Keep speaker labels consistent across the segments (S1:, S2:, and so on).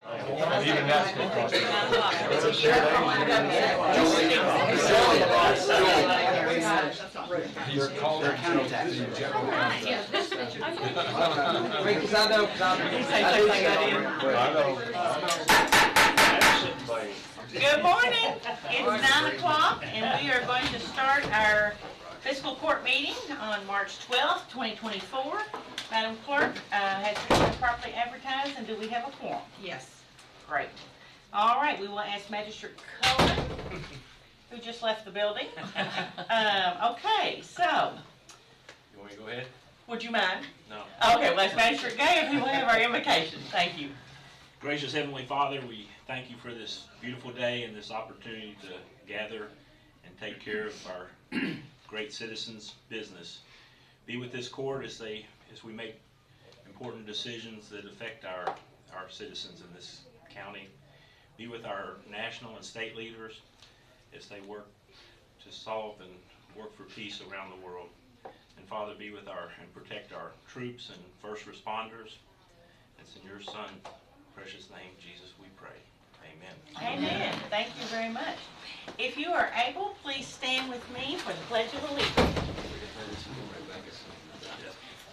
S1: Even that's gonna cost you. You're calling their county taxes.
S2: Because I know.
S3: Good morning. It's 9 o'clock and we are going to start our fiscal court meeting on March 12th, 2024. Madam Clerk, has it been properly advertised and do we have a quorum?
S4: Yes.
S3: Great. All right, we will ask Magistrate Cullen, who just left the building. Okay, so.
S5: You want me to go ahead?
S3: Would you mind?
S5: No.
S3: Okay, well, let's Magistrate Gay, who will have our invocation. Thank you.
S5: Gracious Heavenly Father, we thank you for this beautiful day and this opportunity to gather and take care of our great citizens' business. Be with this court as we make important decisions that affect our citizens in this county. Be with our national and state leaders as they work to solve and work for peace around the world. And Father, be with and protect our troops and first responders. It's in your Son, precious name, Jesus, we pray. Amen.
S3: Amen. Thank you very much. If you are able, please stand with me for the Pledge of Allegiance.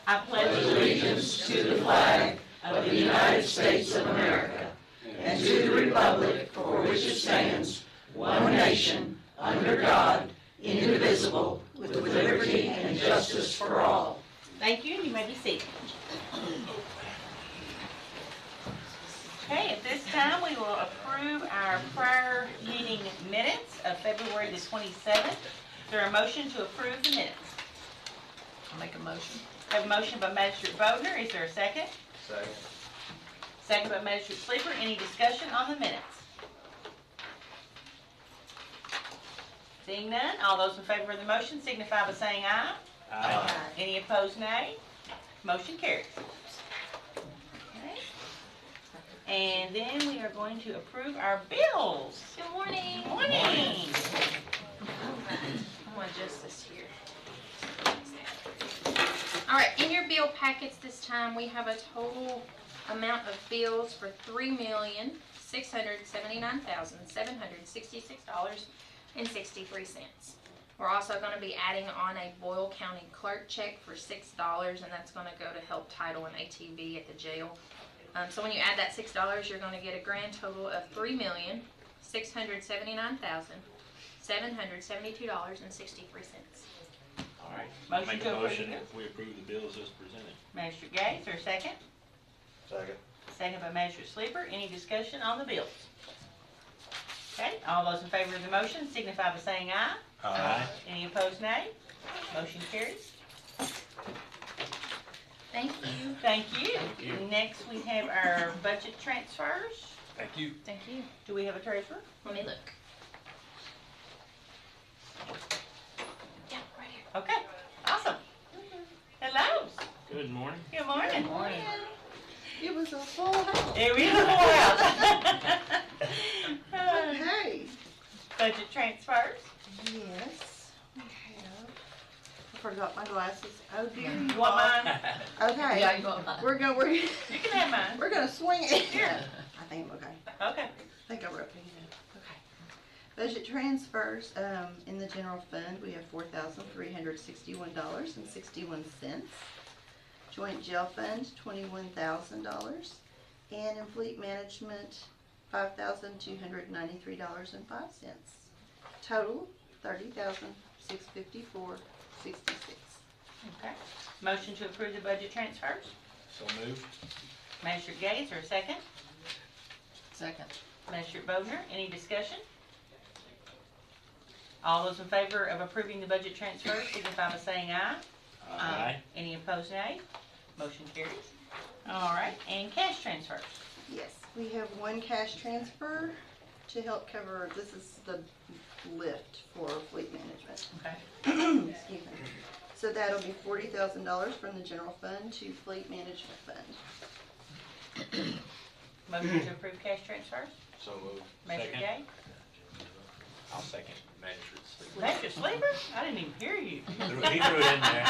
S3: I pledge allegiance to the flag of the United States of America and to the republic for which it stands, one nation, under God, indivisible, with liberty and justice for all. Thank you, and you may be seated. Okay, at this time we will approve our prior meeting minutes of February the 27th. Is there a motion to approve the minutes?
S4: I'll make a motion.
S3: I have a motion by Magistrate Wagner. Is there a second?
S1: Second.
S3: Second by Magistrate Sleeper. Any discussion on the minutes? Seeing none, all those in favor of the motion signify by saying aye.
S5: Aye.
S3: Any opposed, nay? Motion carries. Okay. And then we are going to approve our bills.
S6: Good morning.
S3: Morning.
S6: I'm going to adjust this here. All right, in your bill packets this time, we have a total amount of bills for $3,679,766.63. We're also going to be adding on a Boyle County clerk check for $6, and that's going to go to help title an ATV at the jail. So when you add that $6, you're going to get a grand total of $3,679,772.63.
S5: All right.
S3: Motion
S5: Make
S3: to
S5: a
S3: approve
S5: motion
S3: the
S5: if we approve the bills as presented.
S3: Magistrate Gay, is there a second?
S1: Second.
S3: Second by Magistrate Sleeper. Any discussion on the bills? Okay, all those in favor of the motion signify by saying aye.
S5: Aye.
S3: Any opposed, nay? Motion carries.
S6: Thank you.
S3: Thank you.
S5: Thank you.
S3: Next, we have our budget transfers.
S5: Thank you.
S6: Thank you.
S3: Do we have a treasurer?
S6: Let me look. Yeah, right here.
S3: Okay, awesome. Hello.
S5: Good morning.
S3: Good morning.
S4: It was a full house.
S3: Here we are.
S4: Okay.
S3: Budget transfers.
S4: Yes, we have. I forgot my glasses. Oh dear.
S3: You want mine?
S4: Okay.
S6: Yeah, you want mine.
S4: We're
S3: You can have mine.
S4: We're gonna swing it.
S3: Here.
S4: I think I'm okay.
S3: Okay.
S4: I think I wrote it in. Okay. Budget transfers, in the general fund, we have $4,361.61. Joint jail fund, $21,000. And in fleet management, $5,293.05. Total, $30,654.66.
S3: Okay. Motion to approve the budget transfers.
S5: So moved.
S3: Magistrate Gay, is there a second?
S4: Second.
S3: Magistrate Wagner, any discussion? All those in favor of approving the budget transfers signify by saying aye.
S5: Aye.
S3: Any opposed, nay? Motion carries. All right, and cash transfers.
S4: Yes, we have one cash transfer to help cover, this is the lift for fleet management.
S3: Okay.
S4: Excuse me. So that'll be $40,000 from the general fund to fleet management fund.
S3: Motion to approve cash transfers.
S5: So moved.
S3: Magistrate
S5: Second.
S3: Gay.
S5: I'll second. Magistrate Sleeper.
S3: Magistrate Sleeper? I didn't even hear you.
S5: He threw it in there.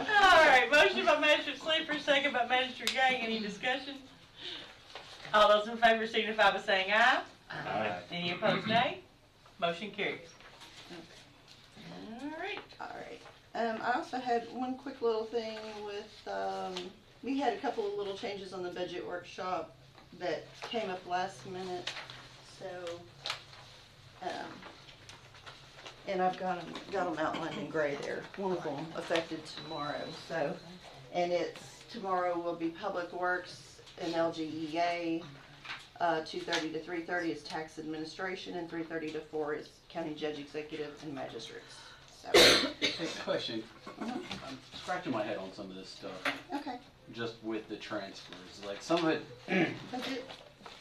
S3: All right, motion by Magistrate Sleeper, Jennifer, second by Magistrate Gang. Any discussion? All those in favor signify by saying aye.
S5: Aye.
S3: Any opposed, nay? Motion carries. All right.
S4: Alright, I also had one quick little thing with, we had a couple of little changes on the budget workshop that came up last minute, so, and I've got them outlined in gray there. One of them affected tomorrow, so, and tomorrow will be Public Works and LGEA, 2:30 to 3:30 is Tax Administration, and 3:30 to 4 is County Judge Executive and Magistrates. So,
S7: Hey, question. I'm scratching my head on some of this stuff,
S4: okay,
S7: just with the transfers. Like some of it,
S4: budget,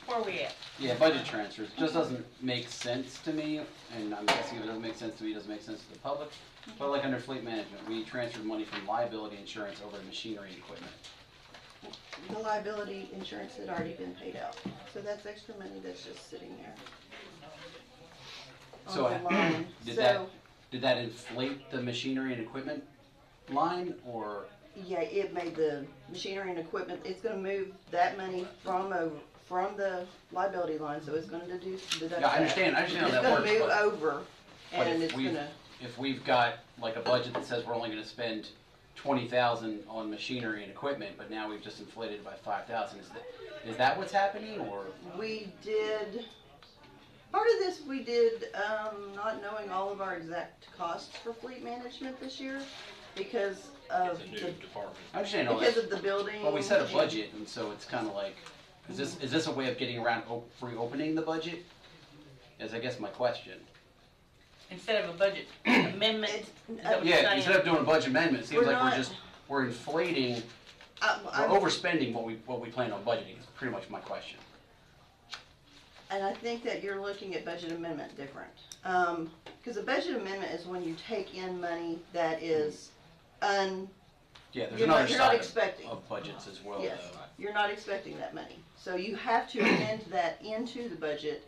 S3: Where are we at?
S7: yeah, budget transfers just doesn't make sense to me. And I'm guessing if it doesn't make sense to me, it doesn't make sense to the public. But like under fleet management, we transferred money from liability insurance over to machinery and equipment.
S4: the liability insurance had already been paid out, so that's extra money that's just sitting there.
S7: So
S4: On the line.
S7: did that inflate the machinery and equipment line, or?
S4: Yeah, it made the machinery and equipment, it's gonna move that money from the liability line, so it's gonna deduct that.
S7: Yeah, I understand how that works.
S4: It's gonna move
S7: but-
S4: over,
S7: but
S4: and
S7: if
S4: it's
S7: we've-
S4: gonna,
S7: If we've got like a budget that says we're only gonna spend 20,000 on machinery and equipment, but now we've just inflated it by 5,000, is that what's happening, or?
S4: we did, part of this we did, not knowing all of our exact costs for fleet management this year, because of
S5: It's a new
S4: the,
S5: department.
S7: I understand all
S4: because
S7: that,
S4: of the building.
S7: but we set a budget, and so it's kinda like, is this a way of getting around reopening the budget? Is I guess my question.
S3: Instead of a budget amendment? Is that what you're
S7: Yeah,
S3: saying?
S7: instead of doing a budget amendment, it seems
S4: We're
S7: like
S4: not-
S7: we're inflating, we're overspending what we plan on budgeting, is pretty much my question.
S4: And I think that you're looking at budget amendment different. Because a budget amendment is when you take in money that is
S7: Yeah, there's
S4: You're
S7: another
S4: not- you're not
S7: side
S4: expecting.
S7: of budgets as well,
S4: yes,
S7: though.
S4: you're not expecting that money. So you have to amend that into the budget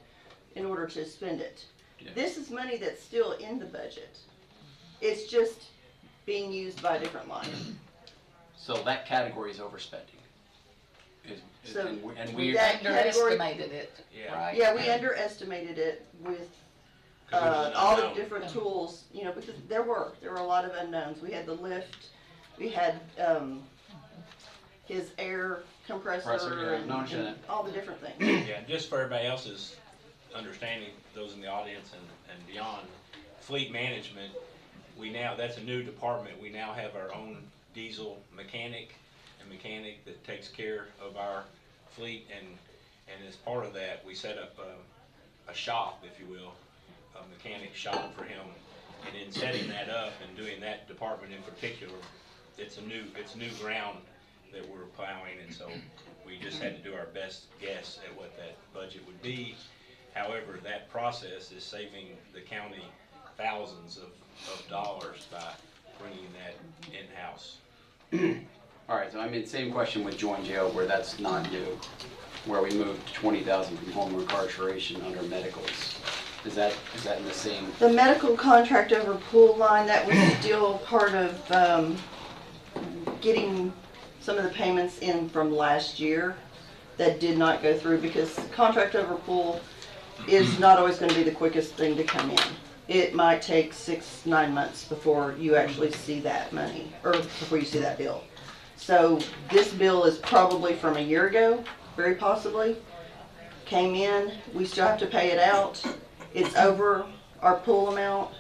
S4: in order to spend it.
S7: Yeah.
S4: This is money that's still in the budget. It's just being used by a different line.
S7: So that category is overspending.
S4: So
S7: And we,
S4: that category,
S2: Underestimated it,
S5: Yeah.
S2: right?
S4: yeah, we underestimated it with
S5: 'Cause it was an
S4: all the
S5: unknown.
S4: different tools, you know, because there were a lot of unknowns. We had the lift, we had his air compressor,
S7: Compressor, yeah. No, I understand
S4: and all the different things.
S5: Yeah, just for everybody else's understanding, those in the audience and beyond, fleet management, that's a new department. We now have our own diesel mechanic that takes care of our fleet, and as part of that, we set up a shop, if you will, a mechanic shop for him. And in setting that up and doing that department in particular, it's new ground that we're plowing, and so we just had to do our best guess at what that budget would be. However, that process is saving the county thousands of dollars by bringing that in-house.
S7: all right, so I mean, same question with joint jail, where that's not new, where we moved 20,000 from home incarceration under medicals. Is that in the same?
S4: The medical contract over pool line, that was still part of getting some of the payments in from last year that did not go through, because contract over pool is not always going to be the quickest thing to come in. It might take 6-9 months before you actually see that money, or before you see that bill. So this bill is probably from a year ago, very possibly. Came in, we still have to pay it out. It's over our pool amount,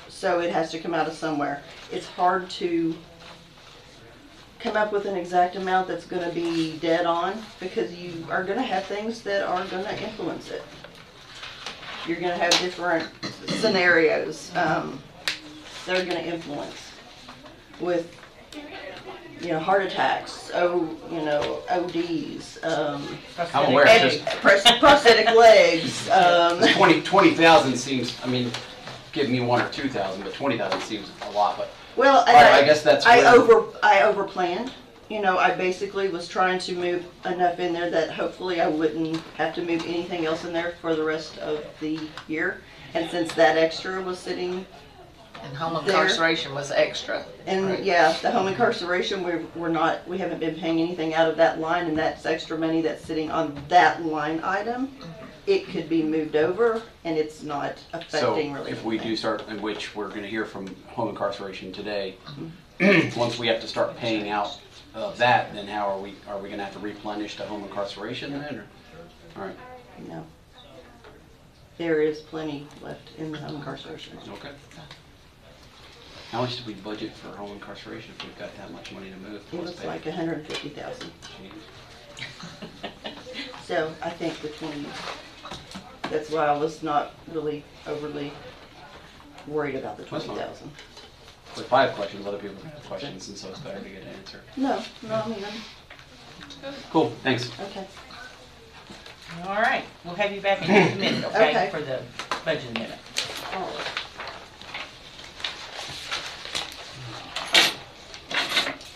S4: so it has to come out of somewhere. It's hard to come up with an exact amount that's going to be dead on, because you are going to have things that are going to influence it. You're going to have different scenarios that are going to influence with, heart attacks, ODs,
S7: I'm aware, it's just
S4: prosthetic legs.
S7: 20,000 seems, I mean, give me 1 or 2,000, but 20,000 seems a lot, but.
S4: Well,
S7: All right, I guess that's
S4: I
S7: where-
S4: overplanned. I basically was trying to move enough in there that hopefully I wouldn't have to move anything else in there for the rest of the year. And since that extra was sitting
S3: And home
S4: There.
S3: incarceration was extra.
S4: And
S3: Right.
S4: yeah, the home incarceration, we haven't been paying anything out of that line, and that's extra money that's sitting on that line item. It could be moved over, and it's not
S7: So
S4: affecting really
S7: if we
S4: anything.
S7: do start, in which we're gonna hear from home incarceration today, once we have to start paying out of that, then how are we gonna have to replenish the home incarceration then, or? All right,
S4: No. There is plenty left in the home incarceration.
S7: okay. How much did we budget for home incarceration if we've got that much money to move?
S4: It was like 150,000.
S7: Jeez.
S4: So I think that's why I was not really overly worried about the
S7: That's fine.
S4: 20,000.
S7: If I have questions, other people have questions, and so it's better to get an answer.
S4: No, I mean,
S7: Cool, thanks.
S4: okay.
S8: All right, we'll have you back in just a minute, okay,
S4: Okay.
S8: for the budget amendment.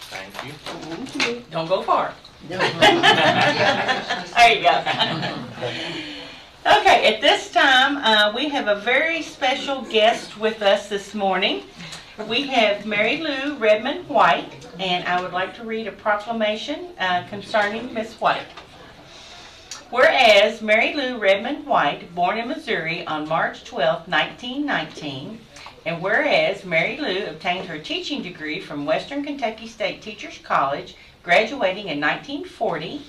S5: Thank you.
S4: Thank you.
S8: Don't go far.
S4: No.
S8: There you go. Okay, at this time, we have a very special guest with us this morning. We have Mary Lou Redmond White, and I would like to read a proclamation concerning Miss White. Whereas Mary Lou Redmond White, born in Missouri on March 12, 1919, and whereas Mary Lou obtained her teaching degree from Western Kentucky State Teachers College, graduating in 1940,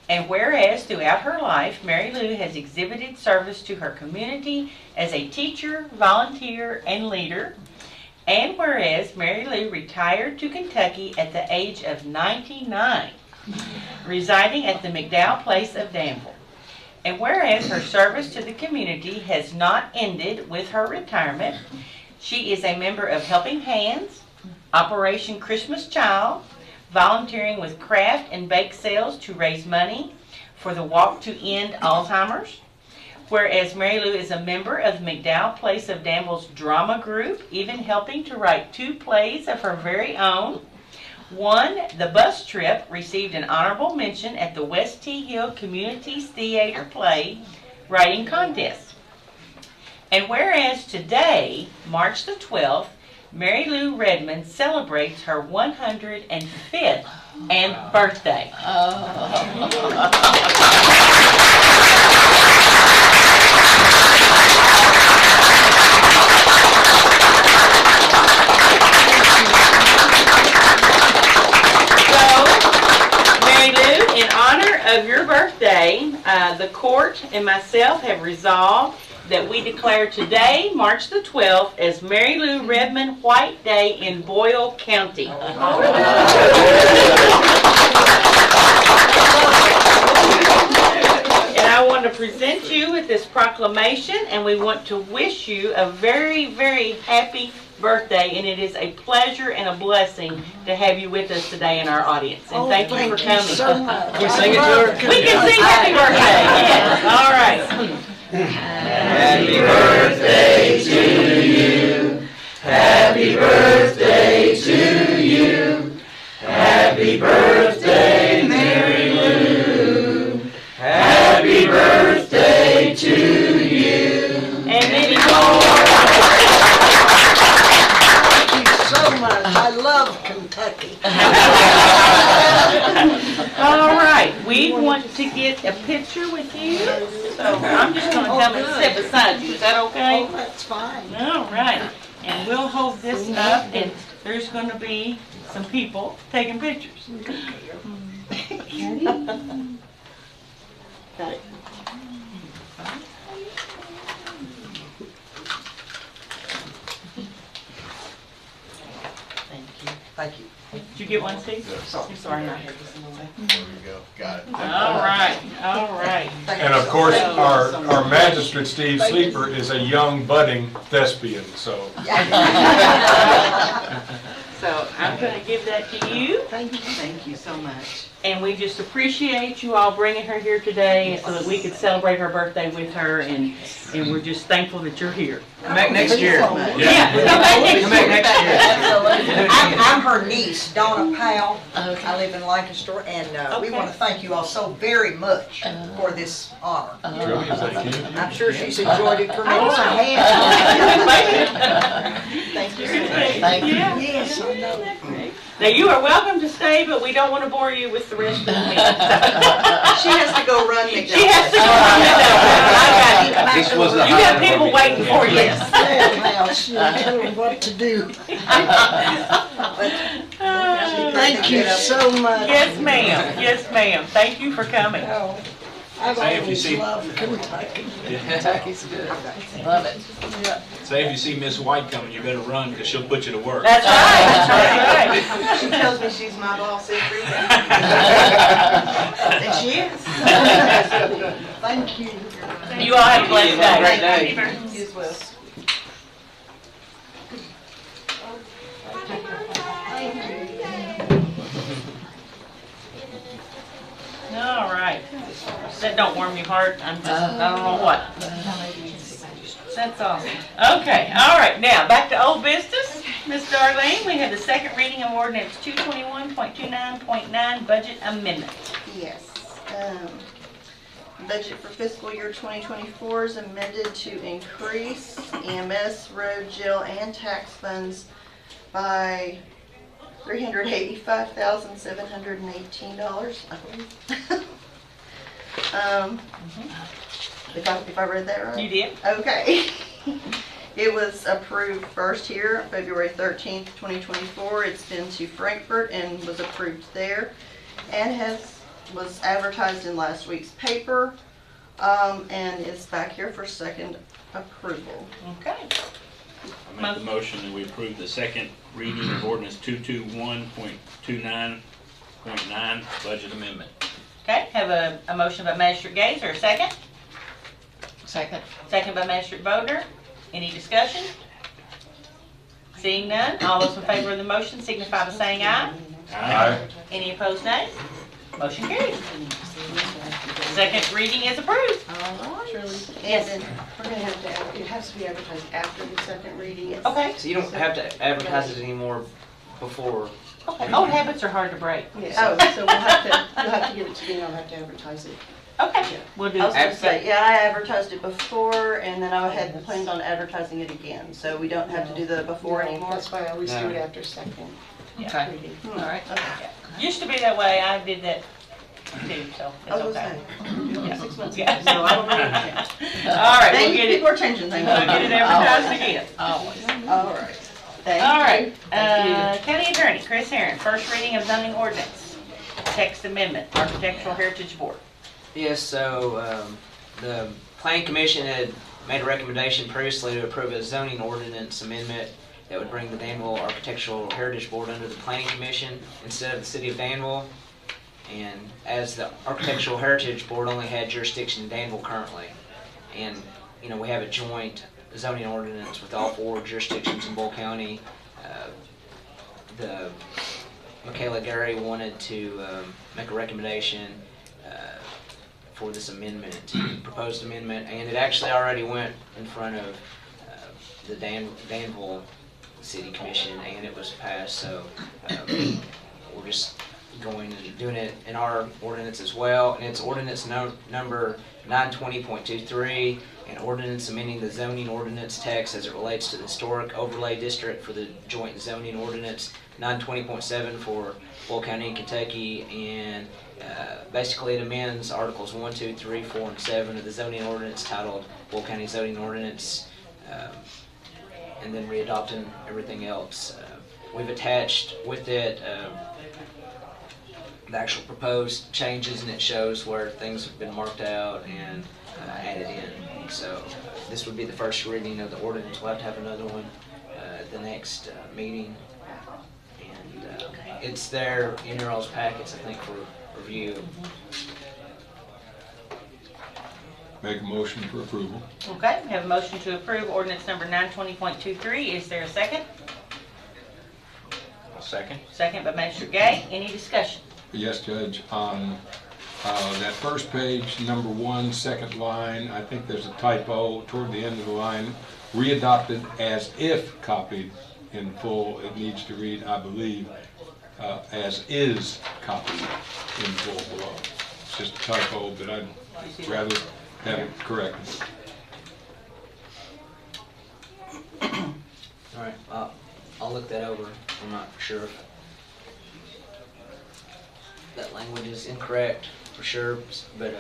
S8: and whereas throughout her life, Mary Lou has exhibited service to her community as a teacher, volunteer, and leader, and whereas Mary Lou retired to Kentucky at the age of 99, residing at the McDowell Place of Danville. And whereas her service to the community has not ended with her retirement, she is a member of Helping Hands, Operation Christmas Child, volunteering with craft and bake sales to raise money for the Walk to End Alzheimer's. Whereas Mary Lou is a member of McDowell Place of Danville's drama group, even helping to write 2 plays of her very own. One, The Bus Trip, received an honorable mention at the West T Hill Community Theater Play Writing Contest. And whereas today, March the 12th, Mary Lou Redmond celebrates her 105th birthday. In honor of your birthday, the court and myself have resolved that we declare today, March the 12th, as Mary Lou Redmond White Day in Boyle County. And I want to present you with this proclamation, and we want to wish you a very, very happy birthday, and it is a pleasure and a blessing to have you with us today in our audience. And thank you for coming.
S3: Can
S7: we sing it to her?
S8: We can sing happy birthday. Yes. All right.
S3: Happy birthday to you. Happy birthday to you. Happy birthday, Mary Lou. Happy birthday to you.
S8: And many more.
S3: So much. I love Kentucky.
S8: All right, we want to get a picture with you, so I'm just going to come and sit beside you. Is that okay?
S3: Oh, that's fine.
S8: All right, and we'll hold this up, and there's going to be some people taking pictures.
S4: Got it.
S3: Thank you.
S8: Did you get one, Steve?
S1: Yes.
S8: I'm sorry, I had this in the way.
S1: There you go, got it.
S8: All right, all right.
S9: And of course, our magistrate, Steve Sleeper, is a young budding thespian, so.
S8: So I'm going to give that to you.
S3: Thank you so much.
S8: And we just appreciate you all bringing her here today so that we could celebrate her birthday with her, and we're just thankful that you're here.
S7: Come back next year.
S8: Yeah, come back next year.
S3: Absolutely. I'm her niece. It's Donna Powell. I live in Lancaster, and we want to thank you all so very much for this honor.
S9: Really, is that you?
S3: I'm sure she's enjoyed it tremendously.
S4: Thank you.
S8: Thank you.
S3: Yes, I know.
S8: Now, you are welcome to stay, but we don't want to bore you with the rest of the meeting.
S4: She has to go run McDonald's.
S8: She has to go on I got
S1: This was the
S8: you. You got
S1: highlight
S8: people
S1: of
S8: waiting for you.
S3: House, tell them what to do.
S4: Thank you so much.
S8: Yes, ma'am. Yes, ma'am. Thank you for coming.
S3: Oh, I've
S5: Say if you
S3: always
S5: see-
S3: loved Kentucky.
S7: Kentucky's good. Love it.
S5: Say if you see Miss White coming, you better run, because she'll put you to work.
S8: That's right. That's right.
S4: She tells me she's my boss every day.
S3: And she is. Thank you.
S8: You all have a blessed
S7: Have a
S8: day.
S7: great day.
S4: You as well.
S8: All right. That don't warm your heart. I don't know what. That's awesome. Okay, all right, now, back to old business. Ms. Darlene, we have the second reading of ordinance 221.29.9 budget amendment.
S4: Yes. Budget for fiscal year 2024 is amended to increase EMS, road, jail, and tax funds by $385,718, I believe. If I read that right?
S8: You did?
S4: Okay. It was approved first here, February 13th, 2024. It's been to Frankfurt and was approved there, and was advertised in last week's paper, and is back here for second approval.
S8: Okay.
S5: I make the motion that we approve the second reading of ordinance 221.29.9 budget amendment.
S8: Okay, have a motion by Magistrate Gaze, or a second?
S2: Second.
S8: Second by Magistrate Bodner. Any discussion? Seeing none, all those in favor of the motion signify by saying aye.
S9: Aye.
S8: Any opposed, nay? Motion carries. Second reading is approved. Yes.
S4: And then we're gonna have to, it has to be advertised after the second reading.
S8: Okay.
S10: So you don't have to advertise it anymore before.
S8: Okay. Old habits are hard to break.
S4: Oh, so you'll have to give it to me, I'll have to advertise it.
S8: Okay, we'll do
S4: I was gonna
S8: that.
S4: say, yeah, I advertised it before, and then I had planned on advertising it again, so we don't have to do the before anymore.
S3: That's why I always do it
S10: No.
S3: after second.
S8: Okay.
S3: reading.
S8: All right.
S4: Okay.
S8: Used to be that way. I did that too, so
S4: I
S8: it's
S4: was
S8: okay.
S4: gonna say, 6 months ago,
S8: Yeah.
S4: so I don't know.
S8: All right, we'll
S4: Thank
S8: get
S4: you,
S8: it,
S4: people are changing things.
S8: we'll get it advertised again.
S2: Always.
S4: All right. Thank
S8: All
S4: you.
S8: right,
S4: Thank you.
S8: County Attorney Chris Herron, first reading of zoning ordinance, text amendment, Architectural Heritage Board.
S10: Yes, so the Planning Commission had made a recommendation previously to approve a zoning ordinance amendment that would bring the Danville Architectural Heritage Board under the Planning Commission instead of the City of Danville. And as the Architectural Heritage Board only had jurisdiction in Danville currently, and you know we have a joint zoning ordinance with all 4 jurisdictions in Boyle County. The Mikaela Gerry wanted to make a recommendation for this amendment, proposed amendment, and it actually already went in front of the Danville City Commission, and it was passed. So we're just going and doing it in our ordinance as well, and it's ordinance number 920.23, an ordinance amending the zoning ordinance text as it relates to the historic overlay district for the joint zoning ordinance 920.7 for Boyle County, Kentucky, and basically it amends Articles 1, 2, 3, 4, and 7 of the zoning ordinance titled Boyle County Zoning Ordinance, and then readopting everything else. We've attached with it the actual proposed changes, and it shows where things have been marked out and added in. So this would be the first reading of the ordinance. We'll have to have another one at the next meeting, and it's there in your all's packets, I think, for review.
S9: Make a motion for approval.
S8: Okay, we have a motion to approve ordinance number 920.23. Is there a second?
S5: I'll second.
S8: Second by Magistrate Gay. Any discussion?
S9: Yes, Judge, on that first page, number 1, second line, I think there's a typo toward the end of the line. Readopted as if copied in full, it needs to read, I believe, as is copied in full below. It's just a typo, but I'd rather have it corrected.
S10: All right, I'll look that over. I'm not sure if that language is incorrect for sure, but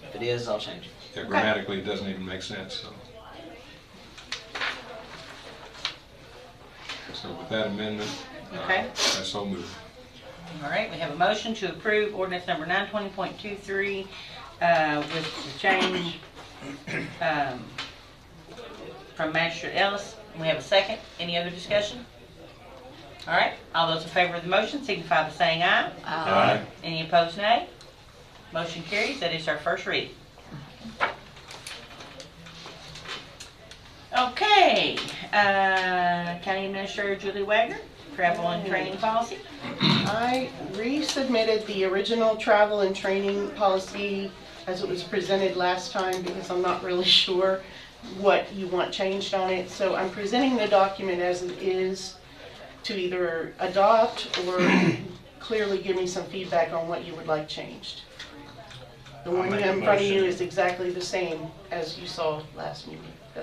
S10: if it is, I'll change it.
S9: Yeah, grammatically, it doesn't even make sense, so. So with that amendment,
S8: Okay.
S9: I so move.
S8: All right, we have a motion to approve ordinance number 920.23 with the change from Magistrate Ellis. We have a second. Any other discussion? All right, all those in favor of the motion signify by saying aye.
S9: Aye.
S8: Any opposed, nay? Motion carries. That is our first reading. Okay, County Administrator Julie Wagner, travel and training policy.
S11: I resubmitted the original travel and training policy as it was presented last time because I'm not really sure what you want changed on it. So I'm presenting the document as it is to either adopt or clearly give me some feedback on what you would like changed. The one
S5: I'll make
S11: in
S5: a
S11: front of you
S5: motion.
S11: is exactly the same as you saw last meeting.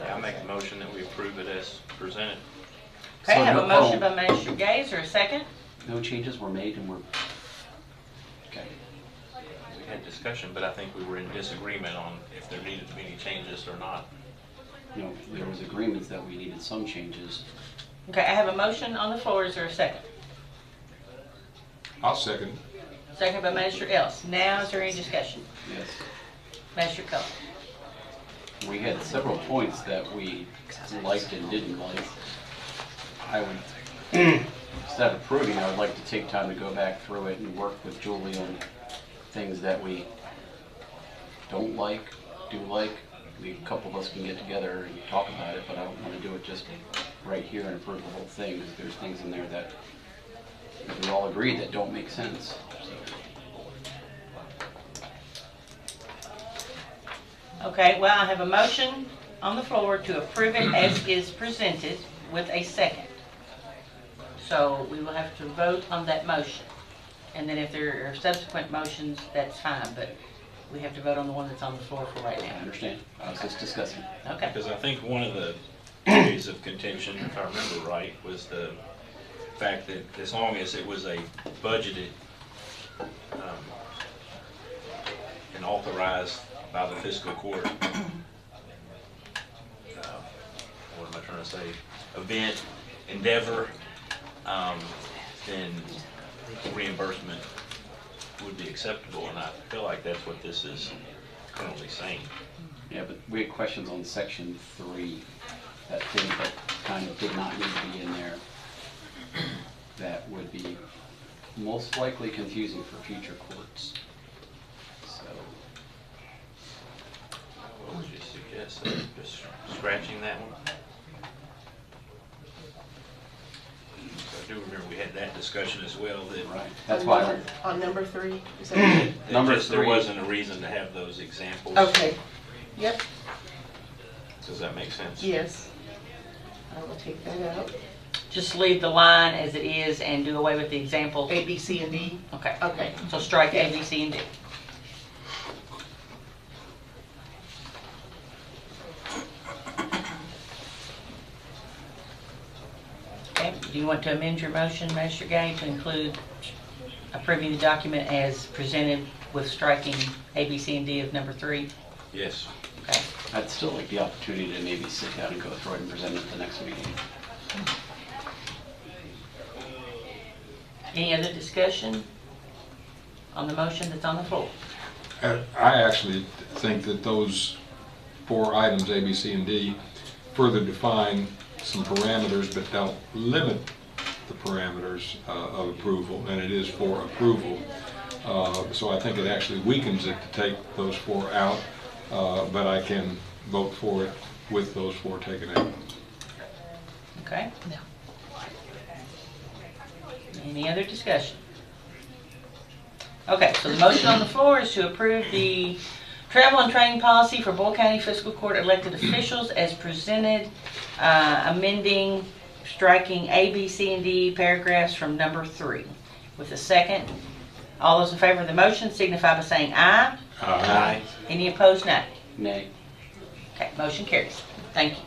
S5: I'll make a motion that we approve it as presented.
S8: Okay, I have
S7: So
S8: a
S7: no-
S8: motion by Magistrate Gaze, or a second?
S7: No changes were made and we're, okay.
S5: We had discussion, but I think we were in disagreement on if there needed to be any changes or not.
S7: You know, there was agreements that we needed some changes.
S8: Okay, I have a motion on the floor. Is there a second?
S9: I'll second.
S8: Second by Magistrate Ellis. Now, is there any discussion?
S7: Yes.
S8: Magistrate Cullen.
S7: We had several points that we liked and didn't like. I would, instead of approving, I would like to take time to go back through it and work with Julie on things that we don't like, do like. A couple of us can get together and talk about it, but I don't want to do it just right here and approve the whole thing, because there's things in there that we all agree that don't make sense.
S8: Okay, well, I have a motion on the floor to approve it as is presented with a second. So we will have to vote on that motion. And then if there are subsequent motions, that's fine, but we have to vote on the one that's on the floor for right
S7: I
S8: now.
S7: understand. I was just discussing.
S8: Okay.
S5: Because I think one of the areas of contention, if I remember right, was the fact that as long as it was a budgeted and authorized by the fiscal court, what am I trying to say, event, endeavor, then reimbursement would be acceptable, and I feel like that's what this is currently saying.
S7: Yeah, but we had questions on section 3, that thing that kind of did not need to be in there, that would be most likely confusing for future courts. So,
S5: What would you suggest, just scratching that one? I do remember we had that discussion as well, that
S7: right, that's why
S11: On number 3, is that
S5: that
S7: Number
S5: just there
S7: 3.
S5: wasn't a reason to have those examples.
S11: okay? Yep,
S5: Does that make sense?
S11: yes. I will take that out.
S8: Just leave the line as it is and do away with the examples.
S11: A, B, C, and D.
S8: Okay.
S11: Okay.
S8: So strike A, B, C, and D. Okay, do you want to amend your motion, Mr. Gay, to include approving the document as presented with striking A, B, C, and D of number 3?
S5: Yes.
S8: Okay.
S7: I'd still like the opportunity to maybe sit down and go through it and present it at the next meeting.
S8: Any other discussion on the motion that's on the floor?
S9: I actually think that those 4 items, A, B, C, and D, further define some parameters, but don't limit the parameters of approval, and it is for approval. So I think it actually weakens it to take those 4 out, but I can vote for it with those 4 taken out.
S8: Okay? No. Any other discussion? Okay, so the motion on the floor is to approve the travel and training policy for Boyle County Fiscal Court elected officials as presented, amending striking A, B, C, and D paragraphs from number 3. With a second, all those in favor of the motion signify by saying aye.
S1: Aye.
S8: Any opposed, nay.
S7: Nay.
S8: Okay, motion carries. Thank you.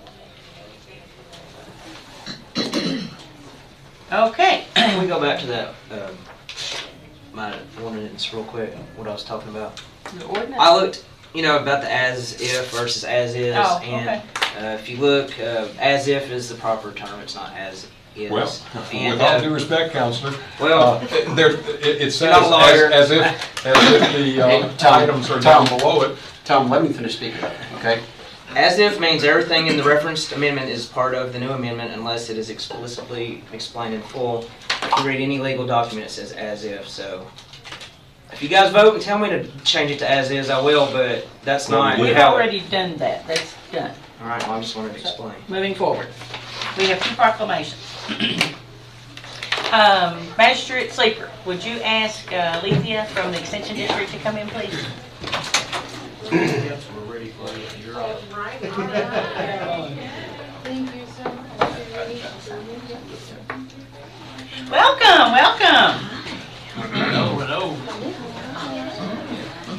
S8: Okay.
S10: Can we go back to that, my ordinance real quick, what I was talking about?
S8: The ordinance?
S10: I looked, about the as if versus as is,
S8: Oh,
S10: and
S8: okay.
S10: if you look, as if is the proper term, it's not as is.
S9: Well,
S10: And,
S9: with all due respect, Counselor,
S10: well,
S9: it says
S10: not a lawyer.
S9: as if the items are down below it.
S7: Tom, let me finish speaking, okay?
S10: as if means everything in the referenced amendment is part of the new amendment unless it is explicitly explained in full. If you read any legal document, it says as if, so. If you guys vote and tell me to change it to as is, I will, but that's not
S8: We've
S10: how.
S8: already done that. That's done.
S10: All right, well, I just wanted to explain.
S8: Moving forward. We have 2 proclamations. Magistrate Sleeper, would you ask Alethea from the Extension District to come in, please?
S1: We're ready for you. You're on.
S12: Thank you so much.
S8: Welcome, welcome.
S5: Hello.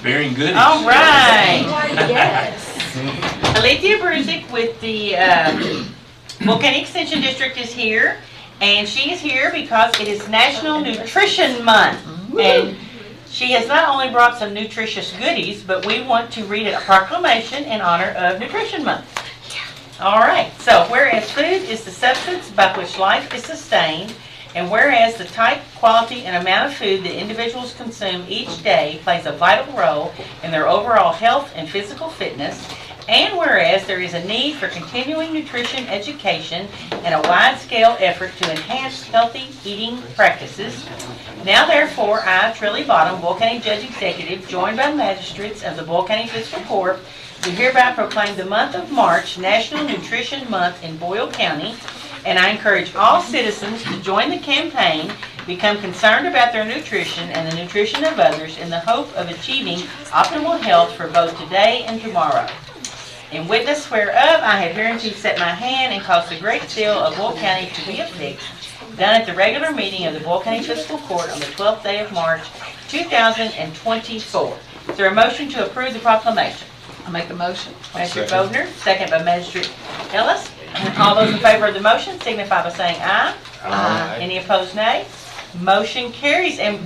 S5: Bearing goodies.
S8: All right.
S12: Yes.
S8: Alethea Bruzek with the Volcanic Extension District is here, and she is here because it is National Nutrition Month. And she has not only brought some nutritious goodies, but we want to read a proclamation in honor of Nutrition Month. All right, so whereas food is the substance by which life is sustained, and whereas the type, quality, and amount of food that individuals consume each day plays a vital role in their overall health and physical fitness, and whereas there is a need for continuing nutrition education and a wide-scale effort to enhance healthy eating practices, now therefore I, Trilly Bottom, Boyle County Judge Executive, joined by magistrates of the Boyle County Fiscal Court, do hereby proclaim the month of March National Nutrition Month in Boyle County, and I encourage all citizens to join the campaign, become concerned about their nutrition and the nutrition of others in the hope of achieving optimal health for both today and tomorrow. In witness whereof, I have hereunto set my hand and caused the great seal of Boyle County to be affixed, done at the regular meeting of the Boyle County Fiscal Court on the 12th day of March, 2024. Is there a motion to approve the proclamation?
S2: I'll make the motion.
S8: Magistrate Wagner, second by Magistrate Ellis. All those in favor of the motion signify by saying aye.
S2: Aye.
S8: Any opposed, nay? Motion carries. And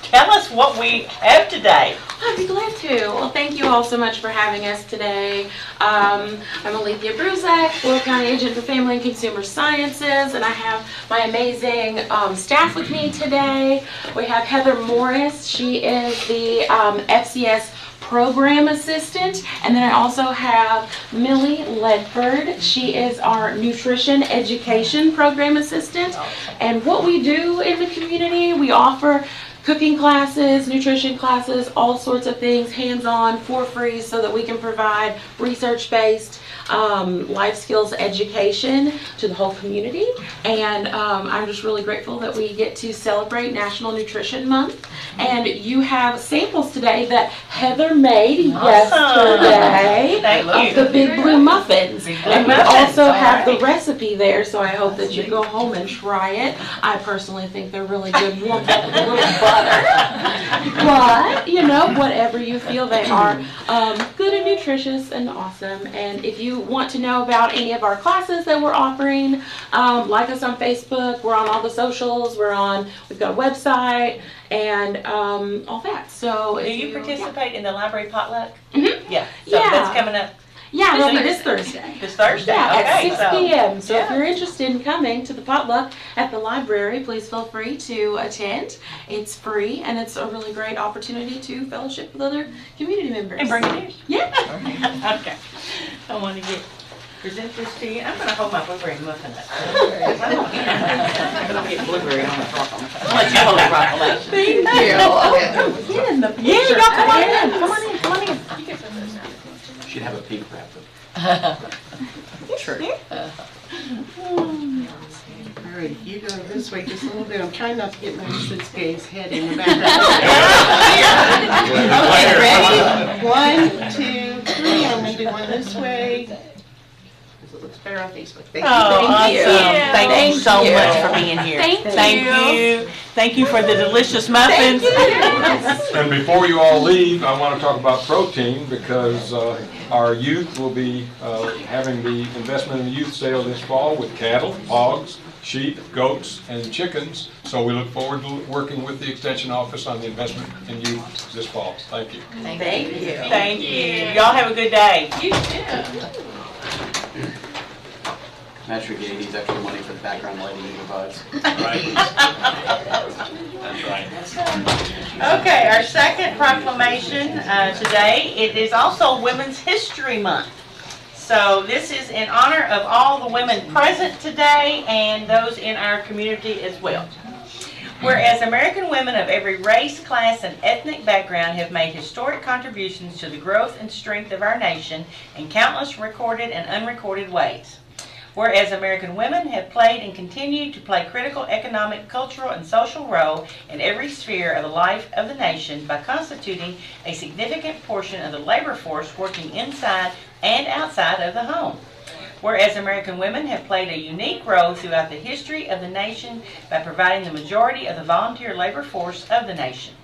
S8: tell us what we have today.
S12: I'd be glad to. Well, thank you all so much for having us today. I'm Alethea Bruzek, Boyle County Agent for Family and Consumer Sciences, and I have my amazing staff with me today. We have Heather Morris. She is the FCS Program Assistant, and then I also have Millie Ledford. She is our Nutrition Education Program Assistant. And what we do in the community, we offer cooking classes, nutrition classes, all sorts of things, hands-on, for free, so that we can provide research-based life skills education to the whole community. And I'm just really grateful that we get to celebrate National Nutrition Month. And you have samples today that Heather made yesterday
S8: Thank
S12: of the Big Blue Muffins.
S8: Big Blue
S12: And we
S8: Muffins,
S12: also
S8: all
S12: have the
S8: right.
S12: recipe there, so I hope that you go home and try it. I personally think they're really good, warmed up with a little butter. But, whatever you feel, they are good and nutritious and awesome. And if you want to know about any of our classes that we're offering, like us on Facebook. We're on all the socials. We've got a website and all that. So
S8: Do you participate in the library potluck?
S12: Mhm.
S8: Yeah. So
S12: Yeah.
S8: that's coming up
S12: Yeah, it'll be this Thursday.
S8: this Thursday.
S12: Yeah,
S8: Okay,
S12: at 6 p.m. So if
S8: yeah.
S12: you're interested in coming to the potluck at the library, please feel free to attend. It's free, and it's a really great opportunity to fellowship with other community members.
S8: And bring it in.
S12: Yeah.
S8: Okay. I want to present this to you. I'm going to hold my blueberry muffin up. It'll get blueberry on the proclamation. I'll let you hold the proclamation.
S12: Thank you. Get in the picture.
S8: Yeah, y'all come on in.
S12: Again.
S8: Come on in. Come on in.
S7: Should have a pink wrap.
S8: True.
S11: All right, you go this way just a little bit. I'm trying not to get my Sitsuke's head in the background. Okay, ready? 1, 2, 3. I'm going to do one this way.
S12: it looks better on Facebook.
S8: Oh, awesome.
S12: you.
S8: Thank you so
S12: you.
S8: much for being here.
S12: Thank you.
S8: Thank you for the delicious muffins.
S9: And before you all leave, I want to talk about protein because our youth will be having the investment in the youth sale this fall with cattle, hogs, sheep, goats, and chickens. So we look forward to working with the Extension Office on the investment in youth this fall. Thank you.
S8: Thank you. Thank you. Y'all have a good day.
S12: You too.
S7: Magistrate needs extra money for the background lighting he provides.
S5: Right? That's right.
S8: Okay, our second proclamation today, it is also Women's History Month. So this is in honor of all the women present today and those in our community as well. Whereas American women of every race, class, and ethnic background have made historic contributions to the growth and strength of our nation in countless recorded and unrecorded ways. Whereas American women have played and continue to play critical economic, cultural, and social role in every sphere of the life of the nation by constituting a significant portion of the labor force working inside and outside of the home. Whereas American women have played a unique role throughout the history of the nation by providing the majority of the volunteer labor force of the nation.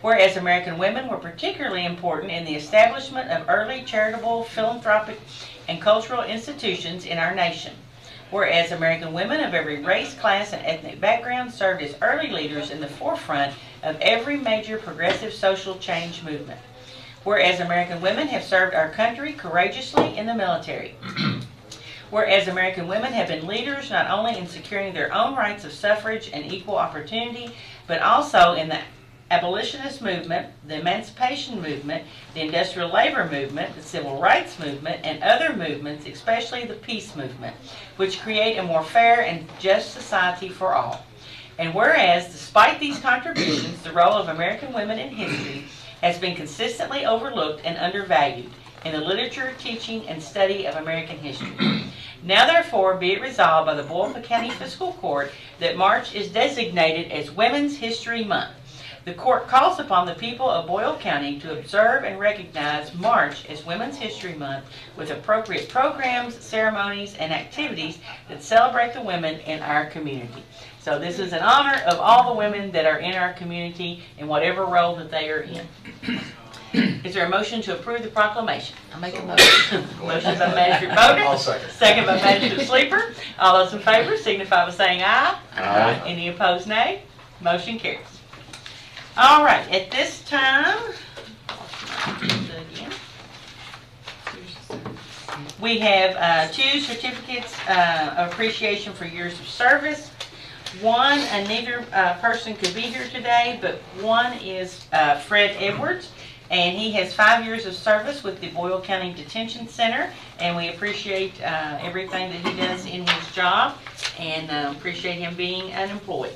S8: Whereas American women were particularly important in the establishment of early charitable, philanthropic, and cultural institutions in our nation. Whereas American women of every race, class, and ethnic background served as early leaders in the forefront of every major progressive social change movement. Whereas American women have served our country courageously in the military. Whereas American women have been leaders not only in securing their own rights of suffrage and equal opportunity, but also in the abolitionist movement, the emancipation movement, the industrial labor movement, the civil rights movement, and other movements, especially the peace movement, which create a more fair and just society for all. And whereas, despite these contributions, the role of American women in history has been consistently overlooked and undervalued in the literature, teaching, and study of American history. Now therefore be it resolved by the Boyle County Fiscal Court that March is designated as Women's History Month. The court calls upon the people of Boyle County to observe and recognize March as Women's History Month with appropriate programs, ceremonies, and activities that celebrate the women in our community. So this is in honor of all the women that are in our community in whatever role that they are in. Is there a motion to approve the proclamation?
S2: I'll make a motion.
S8: Motion by Magistrate Boder.
S1: I'll second.
S8: Second by Magistrate Sleeper. All those in favor signify by saying aye.
S1: Aye.
S8: Any opposed, nay. Motion carries. All right, at this time, we have 2 certificates of appreciation for years of service. One, and neither person could be here today, but one is Fred Edwards, and he has 5 years of service with the Boyle County Detention Center, and we appreciate everything that he does in his job, and appreciate him being an employee.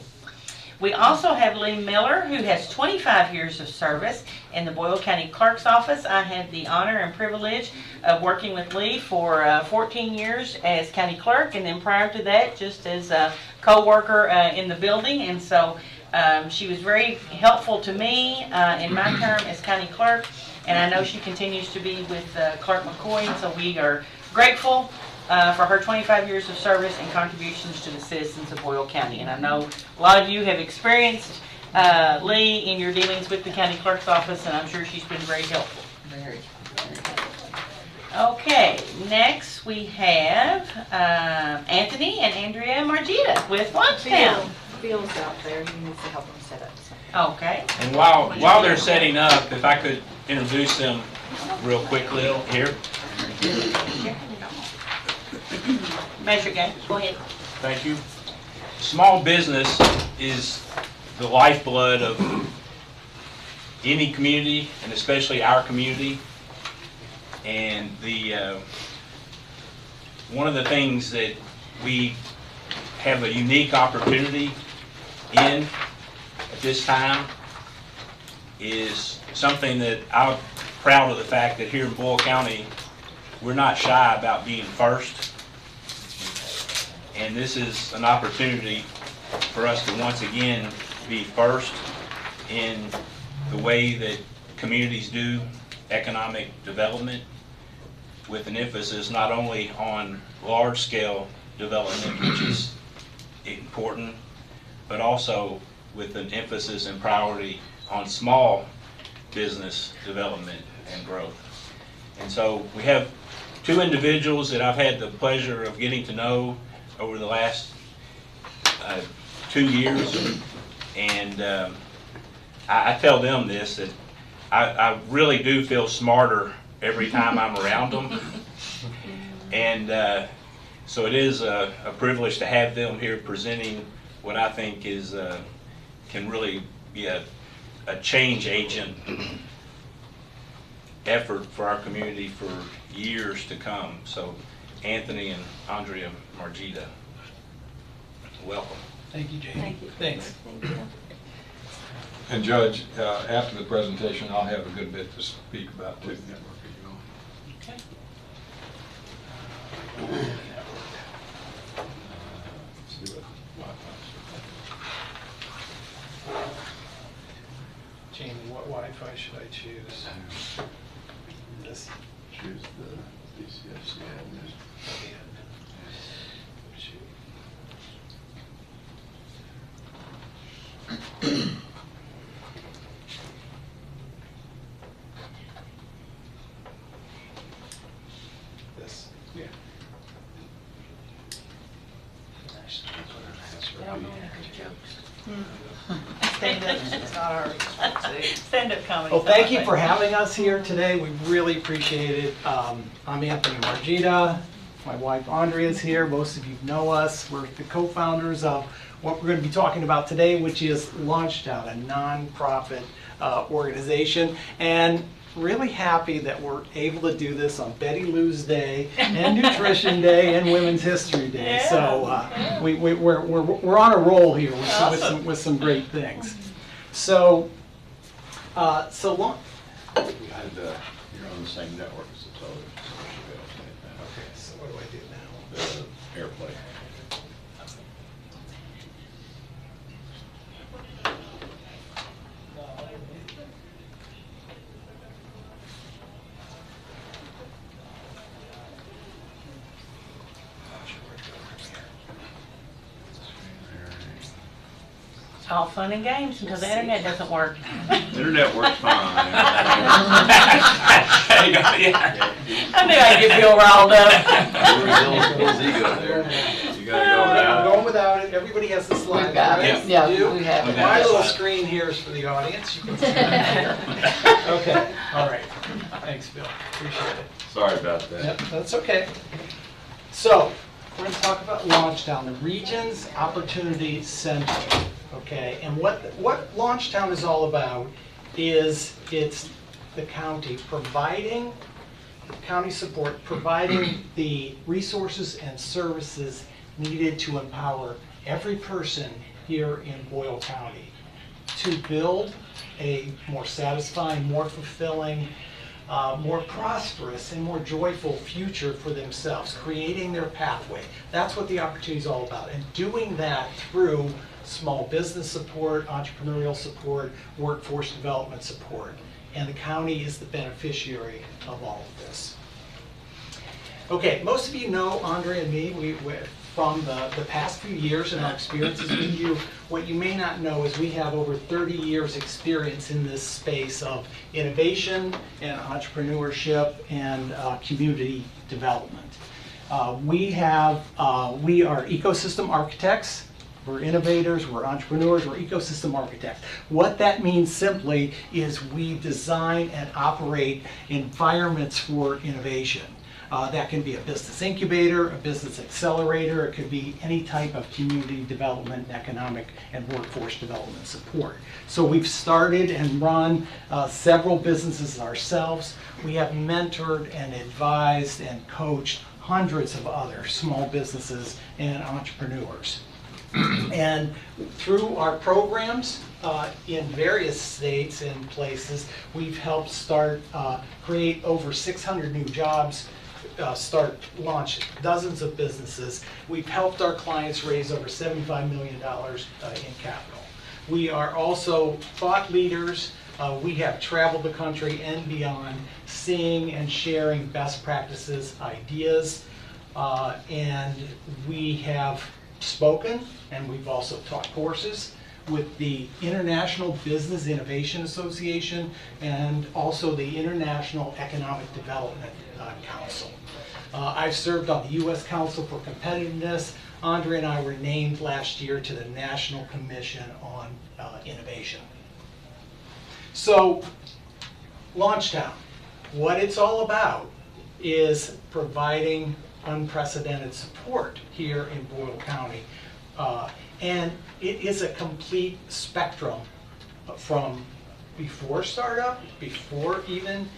S8: We also have Lee Miller, who has 25 years of service in the Boyle County Clerk's Office. I had the honor and privilege of working with Lee for 14 years as County Clerk, and then prior to that, just as a co-worker in the building. And so she was very helpful to me in my term as County Clerk, and I know she continues to be with Clerk McCoy, and so we are grateful for her 25 years of service and contributions to the citizens of Boyle County. And I know a lot of you have experienced Lee in your dealings with the County Clerk's Office, and I'm sure she's been very helpful.
S2: Very.
S8: Okay, next we have Anthony and Andrea Margida with Lunchtown.
S2: Bill's out there, he needs to help them set up.
S8: Okay.
S5: And while they're setting up, if I could introduce them real quickly here.
S8: Measure game. Go ahead.
S5: Thank you. Small business is the lifeblood of any community, and especially our community. And one of the things that we have a unique opportunity in at this time is something that I'm proud of the fact that here in Boyle County, we're not shy about being first. And this is an opportunity for us to once again be first in the way that communities do economic development. with an emphasis not only on large-scale development, which is important, but also with an emphasis and priority on small business development and growth. And so we have two individuals that I've had the pleasure of getting to know over the last 2 years, and I tell them this, that I really do feel smarter every time I'm around them. And so it is a privilege to have them here presenting what I think is can really be a change agent effort for our community for years to come. So Anthony and Andrea Margida, welcome.
S1: Thank you, Jamie.
S2: Thank you.
S1: Thanks.
S2: Thank you.
S9: And Judge, after the presentation, I'll have a good bit to speak about too.
S1: Okay. Jamie, what Wi-Fi should I choose? This?
S13: Choose the DCFC admin.
S1: This.
S13: Yeah.
S1: Actually,
S2: They don't know any good jokes.
S8: Stand-up.
S1: it's not ours.
S8: Stand-up comedy.
S1: Well, thank you for having us here today. We really appreciate it. I'm Anthony Margida. My wife Andrea is here. Most of you know us. We're the co-founders of what we're going to be talking about today, which is Launchdown, a non-profit organization. And really happy that we're able to do this on Betty Lou's Day and Nutrition Day and Women's History Day.
S8: Yeah.
S1: So we're on a roll here with some great things. So
S13: You're on the same network as the television, so you should be able to take that.
S1: okay, so what do I do now?
S13: The AirPlay.
S8: It's all fun and games until the internet doesn't work.
S13: Internet works fine.
S8: I knew I'd get Bill riled up.
S13: His ego there. You gotta go
S1: I'm
S13: without it.
S1: going without it. Everybody has the slides,
S2: We've got
S1: right?
S2: it. Yeah,
S1: You do?
S2: we have it.
S1: My little screen here is for the audience. You can see that here. Okay, all right. Thanks, Bill. Appreciate it.
S13: Sorry about that.
S1: Yep, that's okay. So, we're going to talk about Launchdown, the Regions Opportunity Center. Okay, and what Launchdown is all about is it's the county providing county support, providing the resources and services needed to empower every person here in Boyle County to build a more satisfying, more fulfilling, more prosperous and more joyful future for themselves, creating their pathway. That's what the opportunity is all about, and doing that through small business support, entrepreneurial support, workforce development support. And the county is the beneficiary of all of this. Okay, most of you know Andrea and me from the past few years and our experiences with you. What you may not know is we have over 30 years experience in this space of innovation and entrepreneurship and community development. We are ecosystem architects. We're innovators, we're entrepreneurs, we're ecosystem architects. What that means simply is we design and operate environments for innovation. That can be a business incubator, a business accelerator, it could be any type of community development, economic and workforce development support. So we've started and run several businesses ourselves. We have mentored and advised and coached hundreds of other small businesses and entrepreneurs. And through our programs in various states and places, we've helped create over 600 new jobs, launch dozens of businesses. We've helped our clients raise over $75 million in capital. We are also thought leaders We have traveled the country and beyond, seeing and sharing best practices, ideas, and we have spoken, and we've also taught courses with the International Business Innovation Association and also the International Economic Development Council. I've served on the U.S. Council for Competitiveness. Andrea and I were named last year to the National Commission on Innovation. So, Launchtown, what it's all about is providing unprecedented support here in Boyle County. And it is a complete spectrum from before startup, before even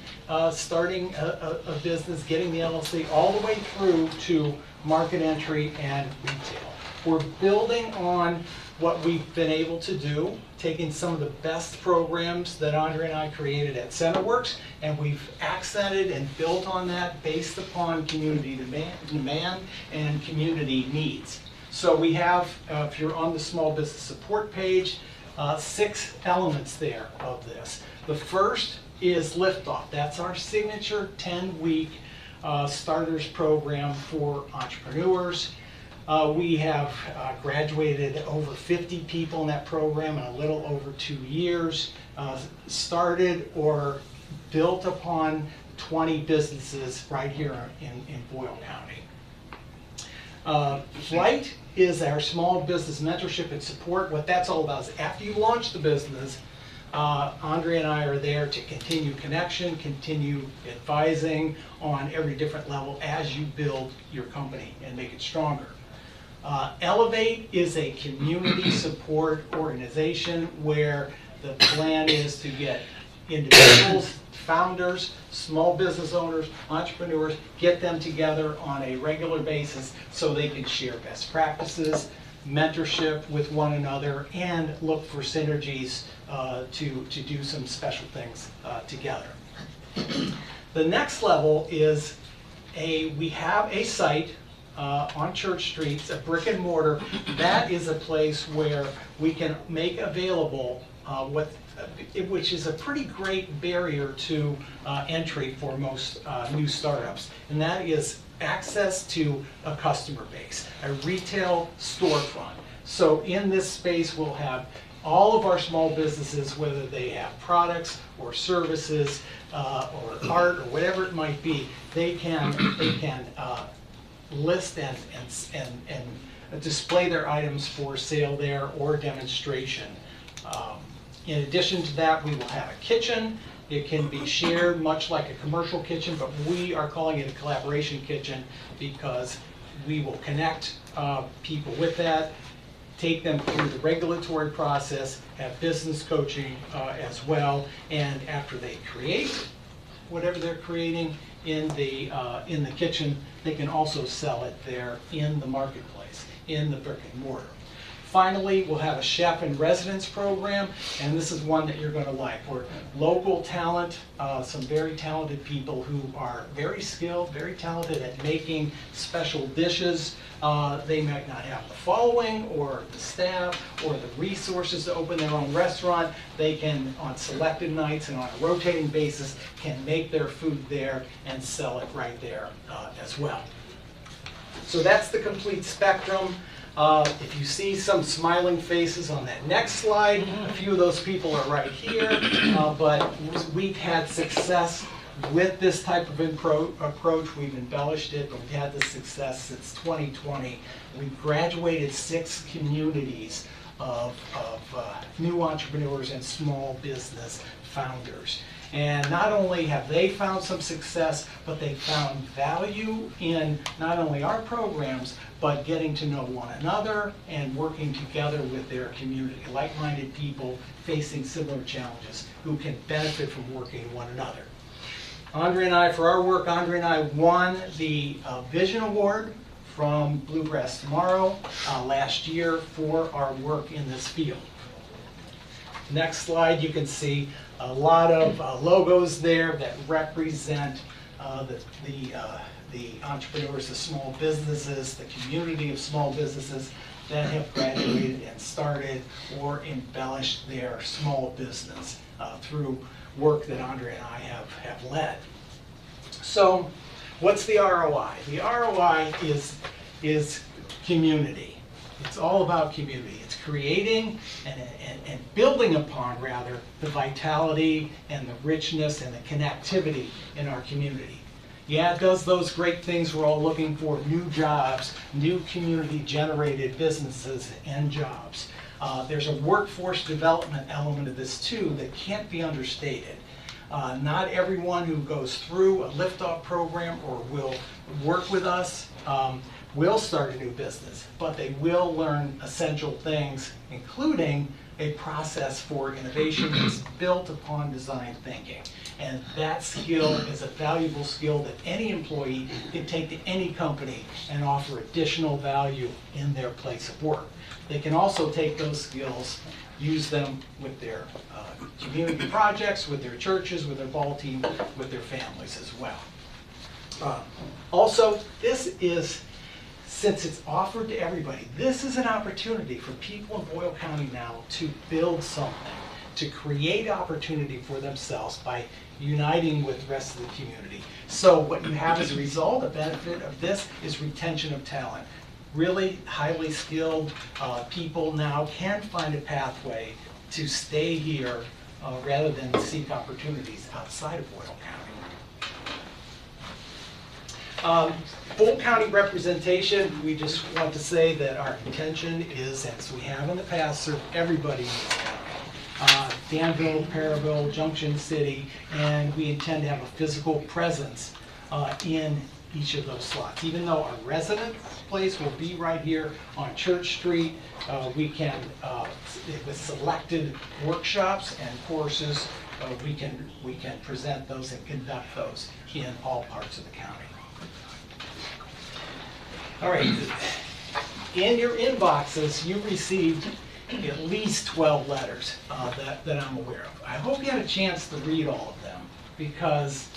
S1: starting a business, getting the LLC, all the way through to market entry and retail. We're building on what we've been able to do, taking some of the best programs that Andrea and I created at CenterWorks, and we've accented and built on that based upon community demand and community needs. So we have, if you're on the small business support page, 6 elements there of this. The first is Liftoff. That's our signature 10-week starters program for entrepreneurs. We have graduated over 50 people in that program in a little over 2 years, started or built upon 20 businesses right here in Boyle County. Flight is our small business mentorship and support. What that's all about is after you launch the business, Andrea and I are there to continue connection, continue advising on every different level as you build your company and make it stronger. Elevate is a community support organization where the plan is to get individuals, founders, small business owners, entrepreneurs, get them together on a regular basis so they can share best practices, mentorship with one another, and look for synergies to do some special things together. The next level is we have a site on Church Street, a brick and mortar. That is a place where we can make available which is a pretty great barrier to entry for most new startups, and that is access to a customer base, a retail storefront. So in this space we'll have all of our small businesses, whether they have products or services or art or whatever it might be, they can list and display their items for sale there or demonstration. In addition to that, we will have a kitchen. It can be shared much like a commercial kitchen, but we are calling it a collaboration kitchen because we will connect people with that, take them through the regulatory process, have business coaching as well, and after they create whatever they're creating in the kitchen, they can also sell it there in the marketplace, in the brick and mortar. Finally, we'll have a chef in residence program, and this is one that you're going to like. We're local talent, some very talented people who are very skilled, very talented at making special dishes. They might not have the following or the staff or the resources to open their own restaurant. They can, on selected nights and on a rotating basis, can make their food there and sell it right there as well. So that's the complete spectrum. If you see some smiling faces on that next slide, a few of those people are right here, but we've had success with this type of approach. We've embellished it, but we've had this success since 2020. We've graduated 6 communities of new entrepreneurs and small business founders. And not only have they found some success, but they found value in not only our programs, but getting to know one another and working together with their community, like-minded people facing similar challenges who can benefit from working with one another. Andrea and I, for our work, Andrea and I won the Vision Award from Bluegrass Tomorrow last year for our work in this field. Next slide, you can see a lot of logos there that represent the entrepreneurs, the small businesses, the community of small businesses. that have graduated and started or embellished their small business through work that Andrea and I have led. So what's the ROI? The ROI is community. It's all about community. It's creating and building upon, rather, the vitality and the richness and the connectivity in our community. Yeah, it does those great things we're all looking for, new jobs, new community-generated businesses and jobs. There's a workforce development element of this too that can't be understated. Not everyone who goes through a liftoff program or will work with us will start a new business, but they will learn essential things, including a process for innovation that's built upon design thinking. And that skill is a valuable skill that any employee can take to any company and offer additional value in their place of work. They can also take those skills, use them with their community projects, with their churches, with their ball team, with their families as well. Also, this is, since it's offered to everybody, this is an opportunity for people in Boyle County now to build something, to create opportunity for themselves by uniting with the rest of the community. So what you have as a result, a benefit of this, is retention of talent. Really highly skilled people now can find a pathway to stay here rather than seek opportunities outside of Boyle County. Full county representation, we just want to say that our intention is, as we have in the past, serve everybody in this county. Danville, Perryville, Junction City, and we intend to have a physical presence in each of those slots. Even though our resident place will be right here on Church Street, we can, with selected workshops and courses, we can present those and conduct those in all parts of the county. All right, in your inboxes, you received at least 12 letters that I'm aware of. I hope you had a chance to read all of them, because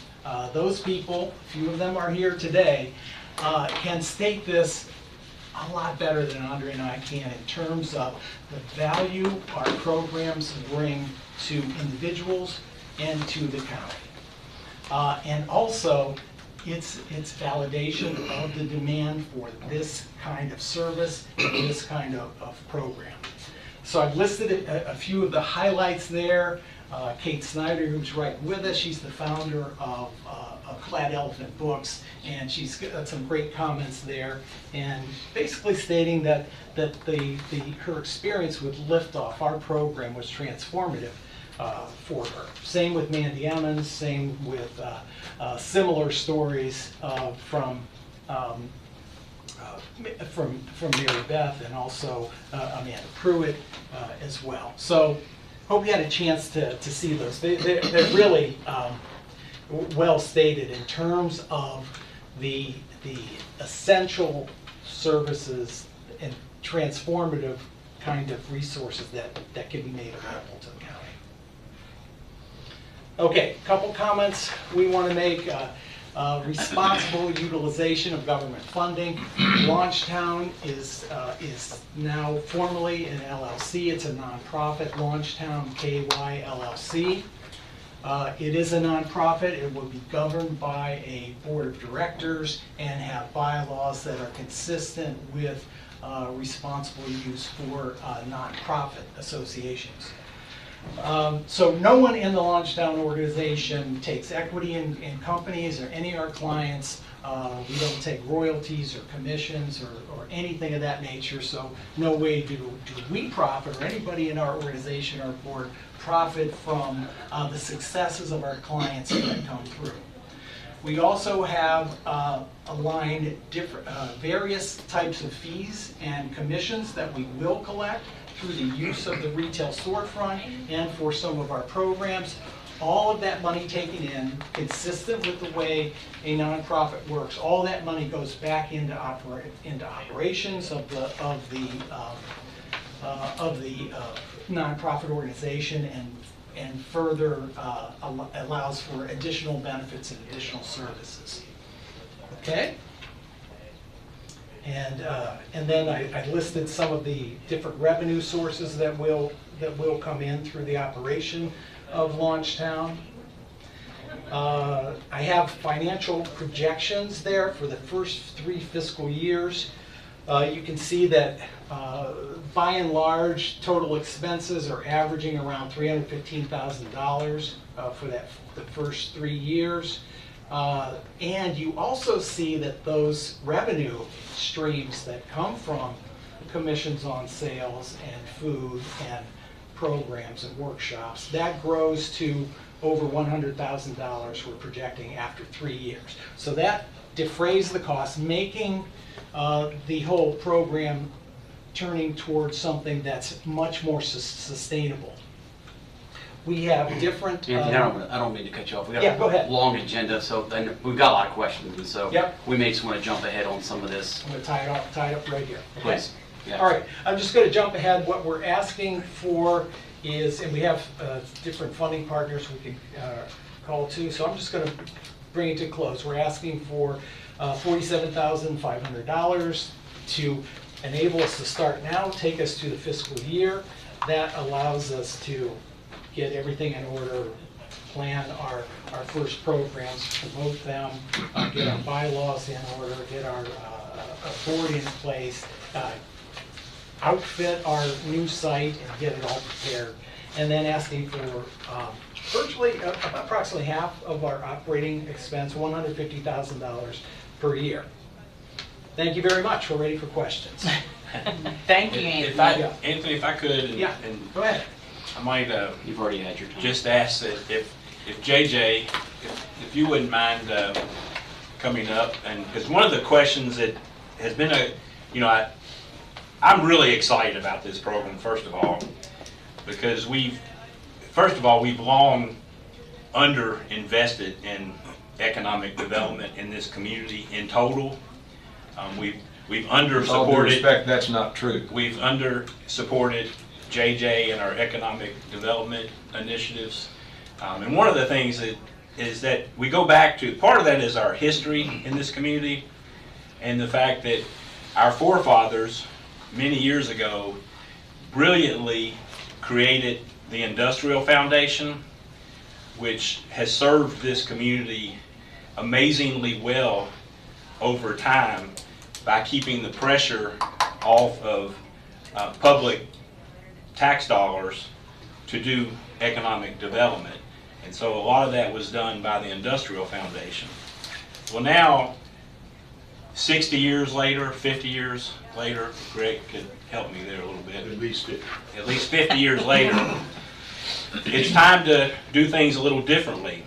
S1: those people, a few of them are here today, can state this a lot better than Andrea and I can in terms of the value our programs bring to individuals and to the county. And also, it's validation of the demand for this kind of service and this kind of program. So I've listed a few of the highlights there. Kate Snyder, who's right with us, she's the founder of Clad Elephant Books, and she's got some great comments there, and basically stating that her experience with Liftoff, our program, was transformative for her. Same with Mandy Emmons, same with similar stories from Mary Beth, and also Amanda Pruitt as well. So hope you had a chance to see those. They're really well stated in terms of the essential services and transformative kind of resources that can be made available to the county. Okay, a couple comments we want to make. Responsible utilization of government funding. Launchtown is now formally an LLC. It's a nonprofit, Launchtown KY LLC. It is a nonprofit. It will be governed by a board of directors and have bylaws that are consistent with responsible use for nonprofit associations. So no one in the Launchtown organization takes equity in companies or any of our clients. We don't take royalties or commissions or anything of that nature, so no way do we profit, or anybody in our organization or board profit from the successes of our clients that come through. We also have aligned various types of fees and commissions that we will collect through the use of the retail storefront and for some of our programs. All of that money taken in, consistent with the way a nonprofit works, all that money goes back into operations of the nonprofit organization, and further allows for additional benefits and additional services. Okay? And then I listed some of the different revenue sources that will come in through the operation of Launchtown. I have financial projections there for the first 3 fiscal years. You can see that by and large, total expenses are averaging around $315,000 for the first 3 years. And you also see that those revenue streams that come from commissions on sales and food and programs and workshops, that grows to over $100,000 we're projecting after 3 years. So that defrays the cost, making the whole program turning towards something that's much more sustainable. We have different...
S7: Anthony, I don't mean to cut you off. We got
S1: go ahead.
S7: a long agenda, so then we've got a lot of questions, and so
S1: Yep.
S7: we may just want to jump ahead on some of this.
S1: I'm going to tie it up right here. Okay?
S7: Please. Yeah.
S1: All right, I'm just going to jump ahead. What we're asking for is, and we have different funding partners we can call to, so I'm just going to bring it to close. We're asking for $47,500 to enable us to start now, take us to the fiscal year. That allows us to get everything in order, plan our first programs, promote them, get our bylaws in order, get our board in place, outfit our new site and get it all prepared. And then asking for virtually approximately half of our operating expense, $150,000 per year. Thank you very much. We're ready for questions.
S8: Thank you, Anthony.
S5: Anthony, if I could, and
S1: Go ahead.
S5: I might
S7: You've already had your time.
S5: just ask that if JJ, if you wouldn't mind coming up, and because one of the questions that has been I'm really excited about this program, first of all, because we've long under-invested in economic development in this community in total. We've
S9: With all due
S5: under-supported.
S9: respect, that's not true.
S5: We've under-supported JJ and our economic development initiatives. And one of the things is that we go back to, part of that is our history in this community and the fact that our forefathers many years ago brilliantly created the industrial foundation, which has served this community amazingly well over time by keeping the pressure off of public tax dollars to do economic development. And so a lot of that was done by the industrial foundation. Well, now 60 years later, 50 years later, Greg could help me there a little bit.
S13: At least 50.
S5: At least 50 years later, it's time to do things a little differently.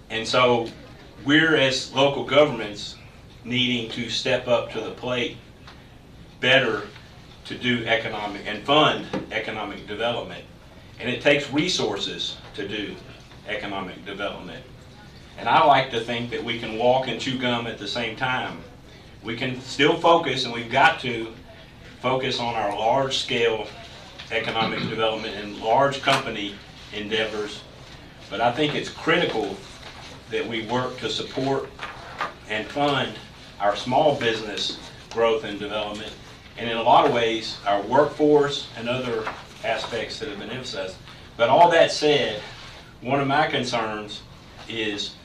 S5: And so we're, as local governments, needing to step up to the plate better to do economic and fund economic development. And it takes resources to do economic development. And I like to think that we can walk and chew gum at the same time. We can still focus, and we've got to focus on our large-scale economic development and large company endeavors. But I think it's critical that we work to support and fund our small business growth and development, and in a lot of ways, our workforce and other aspects that have been emphasized. But all that said, one of my concerns is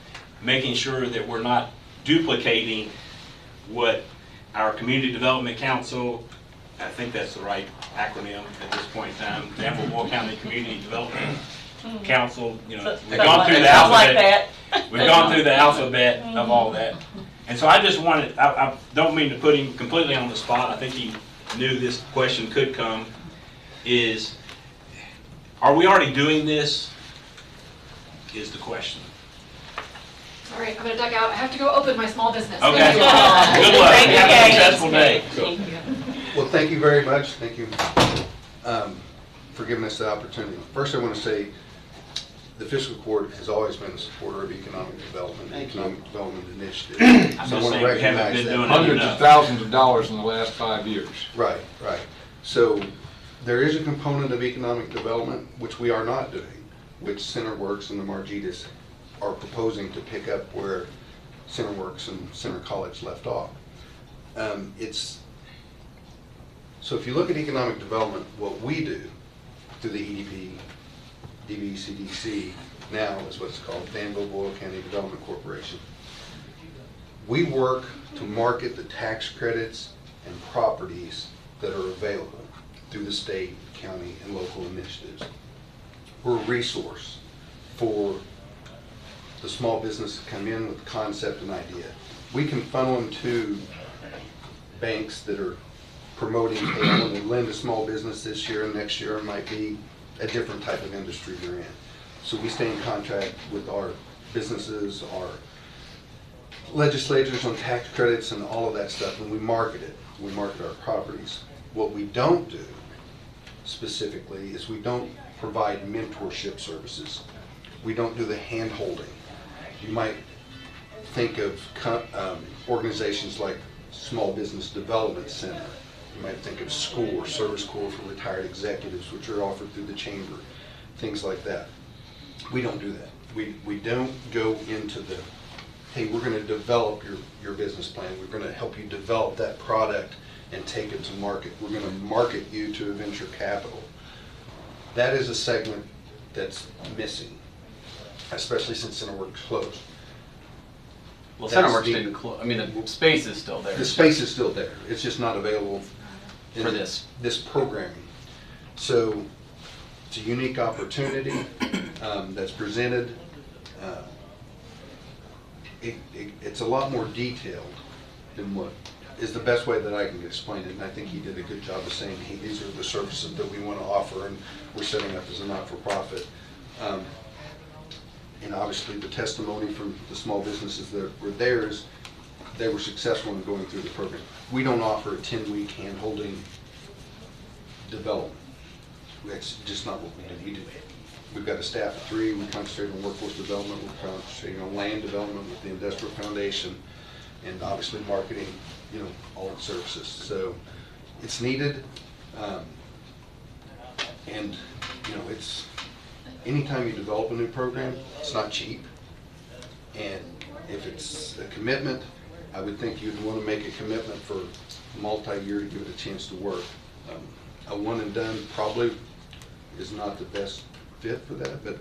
S5: making sure that we're not duplicating what our Community Development Council, I think that's the right acronym at this point in time, the Boyle County Community Development Council, we've gone through the alphabet. We've gone through the alphabet of all that. And so I just wanted, I don't mean to put him completely on the spot, I think he knew this question could come, is, are we already doing this, is the question.
S2: All right, I'm gonna duck out. I have to go open my small business.
S5: Okay.
S2: Thank you all.
S5: Good luck.
S8: Thank you,
S5: Have a
S8: Kate.
S5: successful day.
S8: Thank you.
S14: Well, thank you very much. Thank you for giving us the opportunity. First, I want to say the fiscal court has always been a supporter of economic development, economic development initiatives.
S5: I'm
S14: So I
S5: just
S14: want to
S5: saying we haven't
S14: recognize
S5: been
S14: that.
S5: doing it
S9: Hundreds of
S5: enough.
S9: thousands of dollars in the last 5 years.
S14: Right, right. So there is a component of economic development which we are not doing, which CenterWorks and the Margidas are proposing to pick up where CenterWorks and Center College left off. So if you look at economic development, what we do through the EDP, DBCDC, now is what's called Danville Boyle County Development Corporation. We work to market the tax credits and properties that are available through the state, county, and local initiatives. We're a resource for the small business to come in with concept and idea. We can funnel them to banks that are promoting, hey, I want to lend a small business this year, and next year it might be a different type of industry you're in. So we stay in contact with our businesses, our legislators on tax credits and all of that stuff, and we market it. We market our properties. What we don't do specifically is we don't provide mentorship services. We don't do the hand-holding. You might think of organizations like Small Business Development Center. You might think of SCORE, Service Corps for Retired Executives, which are offered through the chamber, things like that. We don't do that. We don't go into the, hey, we're going to develop your business plan. We're going to help you develop that product and take it to market. We're going to market you to a venture capital. That is a segment that's missing, especially since CenterWorks closed.
S7: Well, CenterWorks didn't close. I mean, the space is still there.
S14: The space is still there. It's just not available in
S7: for this
S14: programming. So it's a unique opportunity that's presented. It's a lot more detailed than what is the best way that I can explain it. And I think he did a good job of saying, hey, these are the services that we want to offer, and we're setting up as a not-for-profit. And obviously the testimony from the small businesses that were theirs, they were successful in going through the program. We don't offer a 10-week hand-holding development. That's just not what we do. We've got a staff of 3. We concentrate on workforce development. We're concentrating on land development with the Industrial Foundation, and obviously marketing, all the services. So it's needed, and it's anytime you develop a new program, it's not cheap. And if it's a commitment, I would think you'd want to make a commitment for multi-year to give it a chance to work. A one and done probably is not the best fit for that, but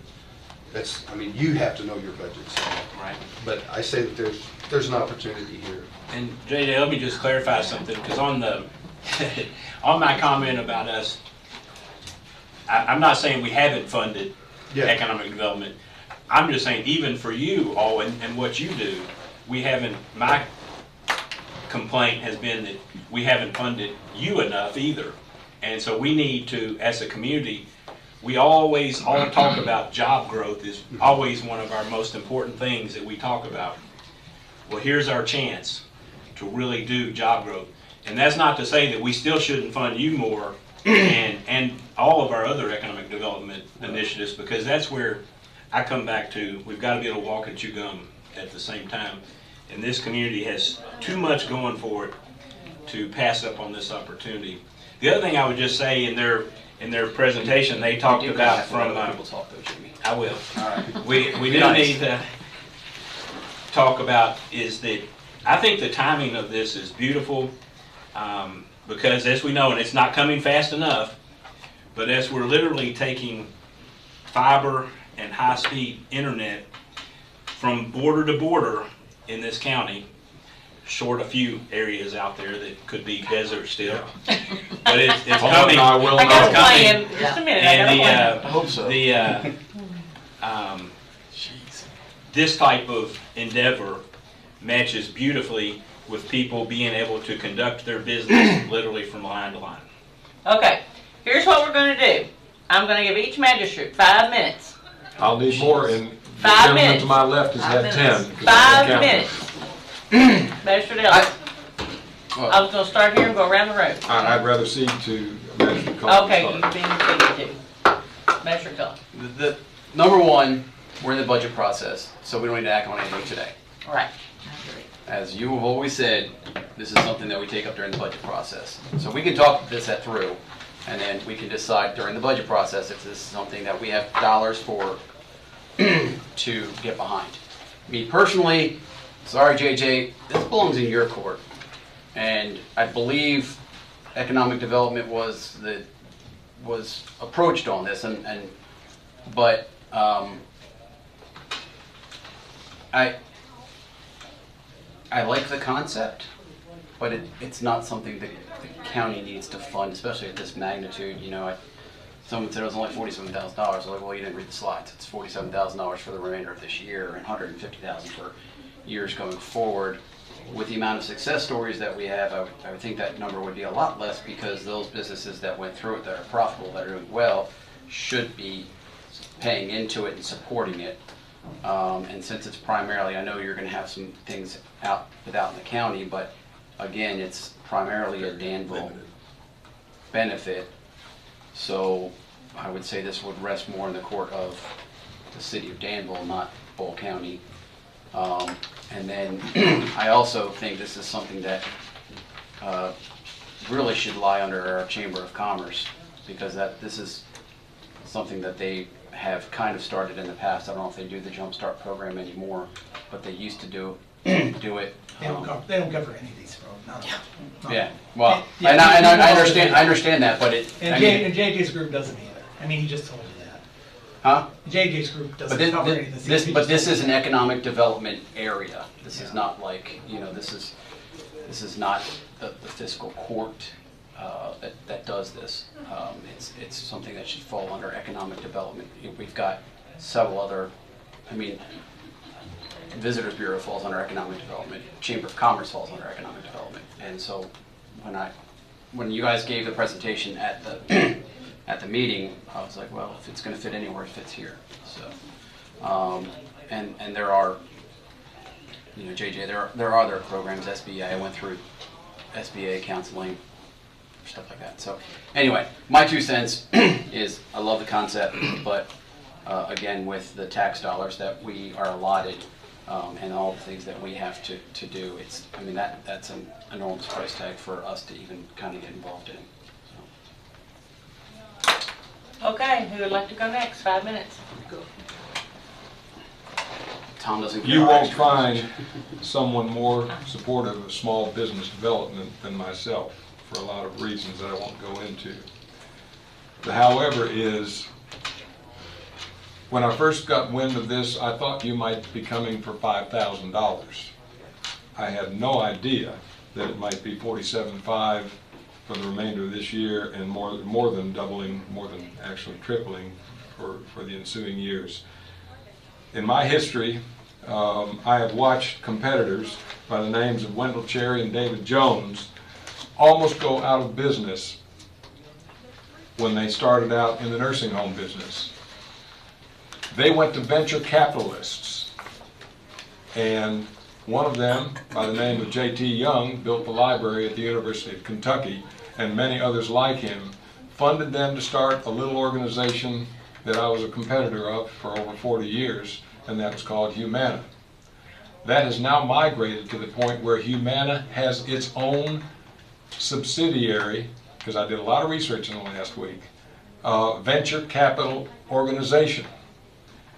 S14: you have to know your budgets.
S5: Right.
S14: But I say that there's an opportunity here.
S5: And JJ, let me just clarify something, because on the on my comment about us, I'm not saying we haven't funded economic development. I'm just saying, even for you all and what you do, we haven't. My complaint has been that we haven't funded you enough either, and so we need to, as a community. We always all talk about job growth is always one of our most important things that we talk about. Well, here's our chance to really do job growth. And that's not to say that we still shouldn't fund you more and all of our other economic development initiatives, because that's where I come back to, we've got to be able to walk and chew gum at the same time. And this community has too much going for it to pass up on this opportunity. The other thing I would just say in their presentation, they talked about from.
S7: People talk though, Jimmy.
S5: I will.
S7: All right.
S5: We do need to talk about is that I think the timing of this is beautiful because, as we know, and it's not coming fast enough, but as we're literally taking fiber and high-speed internet from border to border in this county, short a few areas out there that could be desert still. But it's coming.
S9: I will
S8: I got a
S9: know.
S8: plan. Just a minute.
S5: And
S7: I hope so.
S5: This type of endeavor matches beautifully with people being able to conduct their business literally from line to line.
S8: Okay, here's what we're going to do. I'm going to give each magistrate 5 minutes.
S9: I'll need more, and the
S8: 5
S9: gentleman
S8: minutes.
S9: to my left has had 10.
S8: 5 minutes. Magistrate Ellis. I was going to start here and go around the room.
S9: I'd rather cede to Magistrate Cullen.
S8: Okay, you've been ceded to. Magistrate Cullen.
S7: The number one, we're in the budget process, so we don't need to act on anything today.
S8: All right.
S7: As you have always said, this is something that we take up during the budget process. So we can talk this through, and then we can decide during the budget process if this is something that we have dollars for to get behind. Me personally, sorry JJ, this belongs in your court. And I believe economic development was approached on this, but I like the concept, but it's not something that the county needs to fund, especially at this magnitude. You know, someone said it was only $47,000. I was like, well, you didn't read the slides. It's $47,000 for the remainder of this year and $150,000 for years going forward. With the amount of success stories that we have, I would think that number would be a lot less, because those businesses that went through it, that are profitable, that are doing well, should be paying into it and supporting it. And since it's primarily, I know you're going to have some things out in the county, but again, it's primarily a Danville benefit. So I would say this would rest more in the court of the city of Danville, not Boyle County. And then I also think this is something that really should lie under our Chamber of Commerce, because this is something that they have kind of started in the past. I don't know if they do the Jump Start program anymore, but they used to do it.
S1: They don't cover any of these roads.
S7: Yeah, well, and I understand that, but
S1: and JJ's group doesn't either. I mean, he just told you that.
S7: Huh?
S1: JJ's group doesn't cover any of this.
S7: But this is an economic development area. This is not like, you know, this is not the fiscal court that does this. It's something that should fall under economic development. We've got several other, I mean, Visitors Bureau falls under economic development. Chamber of Commerce falls under economic development. And so when you guys gave the presentation at the at the meeting, I was like, well, if it's going to fit anywhere, it fits here. So, and there are, you know, JJ, there are other programs. SBA, I went through SBA counseling, stuff like that. So, anyway, my 2 cents is I love the concept, but again, with the tax dollars that we are allotted and all the things that we have to do, I mean, that's an enormous price tag for us to even kind of get involved in.
S8: Okay, who would like to go next? 5 minutes.
S7: Tom doesn't.
S9: You won't find someone more supportive of small business development than myself, for a lot of reasons that I won't go into. The however is, when I first got wind of this, I thought you might be coming for $5,000. I had no idea that it might be $47,500 for the remainder of this year, and more than doubling, more than actually tripling for the ensuing years. In my history, I have watched competitors by the names of Wendell Cherry and David Jones almost go out of business when they started out in the nursing home business. They went to venture capitalists, and one of them, by the name of J.T. Young, built the library at the University of Kentucky, and many others like him, funded them to start a little organization that I was a competitor of for over 40 years, and that was called Humana. That has now migrated to the point where Humana has its own subsidiary, because I did a lot of research in the last week, venture capital organization.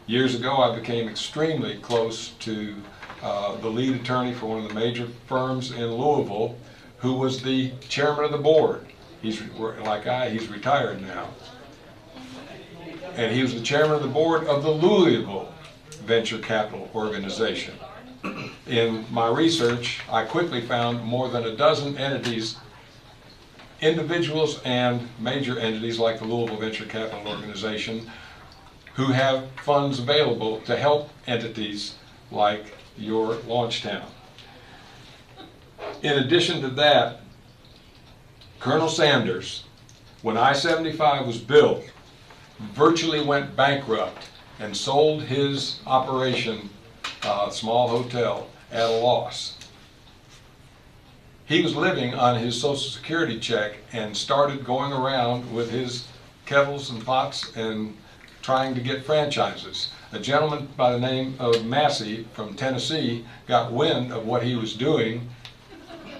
S9: Years ago, I became extremely close to the lead attorney for one of the major firms in Louisville, who was the chairman of the board. He's retired now. And he was the chairman of the board of the Louisville Venture Capital Organization. In my research, I quickly found more than a dozen entities, individuals and major entities like the Louisville Venture Capital Organization, who have funds available to help entities like your launch town. In addition to that, Colonel Sanders, when I-75 was built, virtually went bankrupt and sold his operation, small hotel, at a loss. He was living on his Social Security check and started going around with his kettles and pots and trying to get franchises. A gentleman by the name of Massey from Tennessee got wind of what he was doing,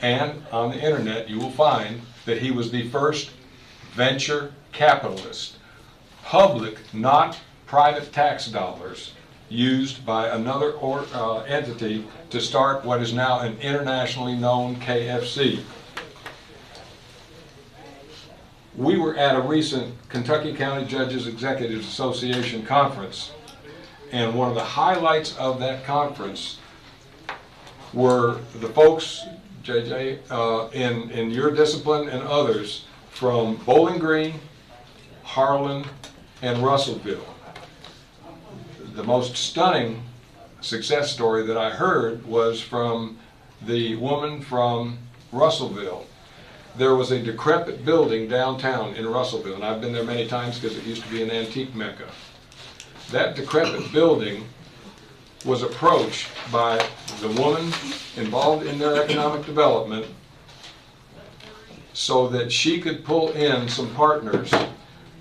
S9: and on the internet you will find that he was the first venture capitalist. Public, not private tax dollars, used by another entity to start what is now an internationally known KFC. We were at a recent Kentucky County Judges Executives Association conference, and one of the highlights of that conference were the folks, JJ, in your discipline and others from Bowling Green, Harlan, and Russellville. The most stunning success story that I heard was from the woman from Russellville. There was a decrepit building downtown in Russellville, and I've been there many times because it used to be an antique mecca. That decrepit building was approached by the woman involved in their economic development so that she could pull in some partners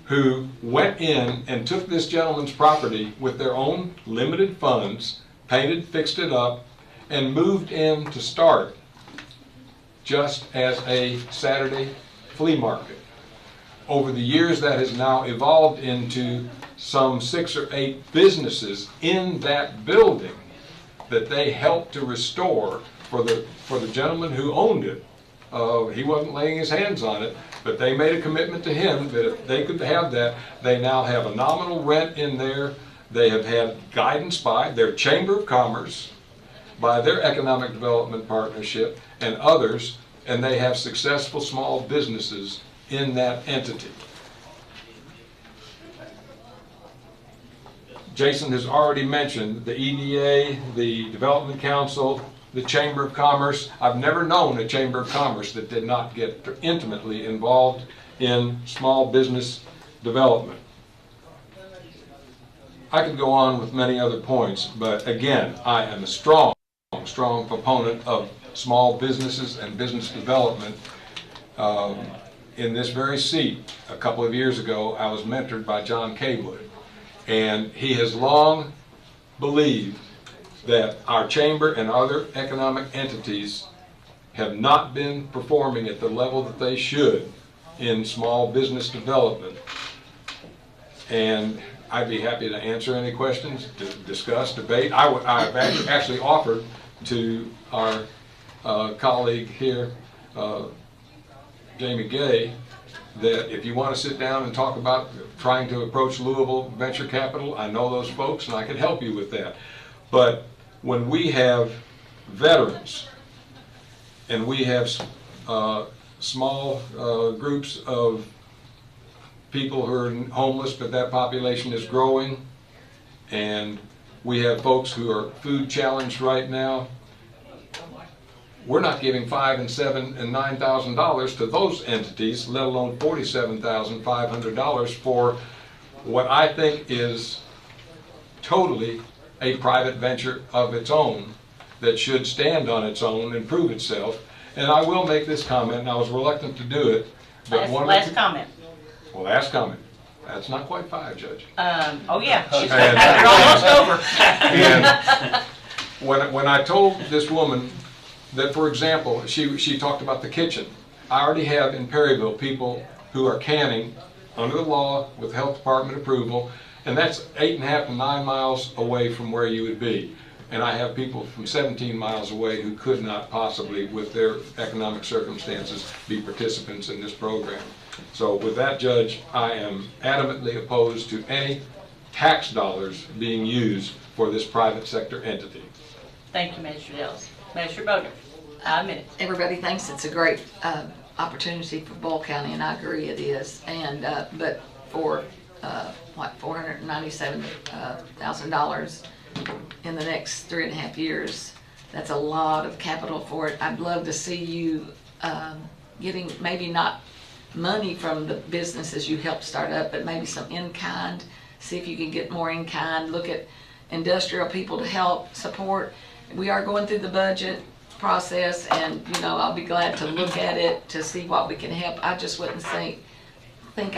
S9: who went in and took this gentleman's property with their own limited funds, painted, fixed it up, and moved in to start just as a Saturday flea market. Over the years, that has now evolved into some 6 or 8 businesses in that building that they helped to restore for the gentleman who owned it. He wasn't laying his hands on it, but they made a commitment to him that if they could have that, they now have a nominal rent in there. They have had guidance by their Chamber of Commerce, by their Economic Development Partnership, and others, and they have successful small businesses in that entity. Jason has already mentioned the EDA, the Development Council, the Chamber of Commerce. I've never known a Chamber of Commerce that did not get intimately involved in small business development. I could go on with many other points, but again, I am a strong proponent of small businesses and business development. In this very seat, a couple of years ago, I was mentored by John Kaywood, and he has long believed that our chamber and other economic entities have not been performing at the level that they should in small business development. And I'd be happy to answer any questions, to discuss, debate. I've actually offered to our colleague here, Jamie Gay, that if you want to sit down and talk about trying to approach Louisville venture capital, I know those folks and I can help you with that. But when we have veterans and we have small groups of people who are homeless, but that population is growing, and we have folks who are food challenged right now, we're not giving $5,000 and $7,000 and $9,000 to those entities, let alone $47,500 for what I think is totally a private venture of its own that should stand on its own and prove itself. And I will make this comment, and I was reluctant to do it. But
S8: Last comment.
S9: Well, last comment. That's not quite 5, Judge.
S8: Oh yeah, you're almost over.
S9: And when I told this woman that, for example, she talked about the kitchen. I already have in Perryville people who are canning under the law with health department approval, and that's 8.5 to 9 miles away from where you would be. And I have people from 17 miles away who could not possibly, with their economic circumstances, be participants in this program. So with that, Judge, I am adamantly opposed to any tax dollars being used for this private sector entity.
S8: Thank you, Magistrate Ellis. Magistrate Boyle, a minute.
S2: Everybody thinks it's a great opportunity for Boyle County, and I agree it is. And but for what, $497,000 in the next 3.5 years, that's a lot of capital for it. I'd love to see you getting maybe not money from the businesses you helped start up, but maybe some in-kind. See if you can get more in-kind. Look at industrial people to help support. We are going through the budget process, and you know, I'll be glad to look at it to see what we can help. I just wouldn't think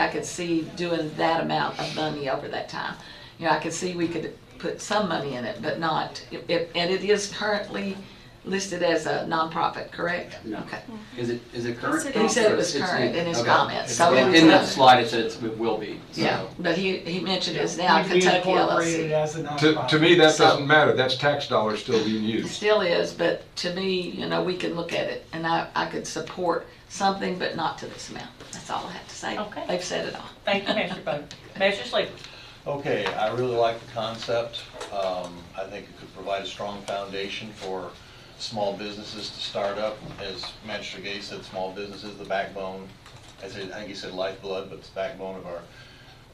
S2: I could see doing that amount of money over that time. You know, I could see we could put some money in it, but not. And it is currently listed as a nonprofit, correct?
S7: No.
S2: Okay.
S7: Is it current?
S2: He said it was
S7: It's
S2: current in his
S7: okay.
S2: comments, so it was
S7: In that
S2: not-
S7: slide, it said it will be. so.
S2: Yeah, but he mentioned it's now
S1: We
S2: Kentucky
S1: incorporated
S2: LLC.
S1: as a
S9: To
S1: nonprofit.
S9: me, that
S2: So-
S9: doesn't matter, that's tax dollars still being
S2: It
S9: used.
S2: still is, but to me, you know, we can look at it, and I could support something, but not to this amount. That's all I have to say.
S8: Okay.
S2: They've said it all.
S8: Thank you, Mr. Bowden. Mr. Sleeper?
S13: Okay, I really like the concept. I think it could provide a strong foundation for small businesses to start up. As Magistrate Gay said, small business is the backbone, I think he said lifeblood, but it's the backbone of our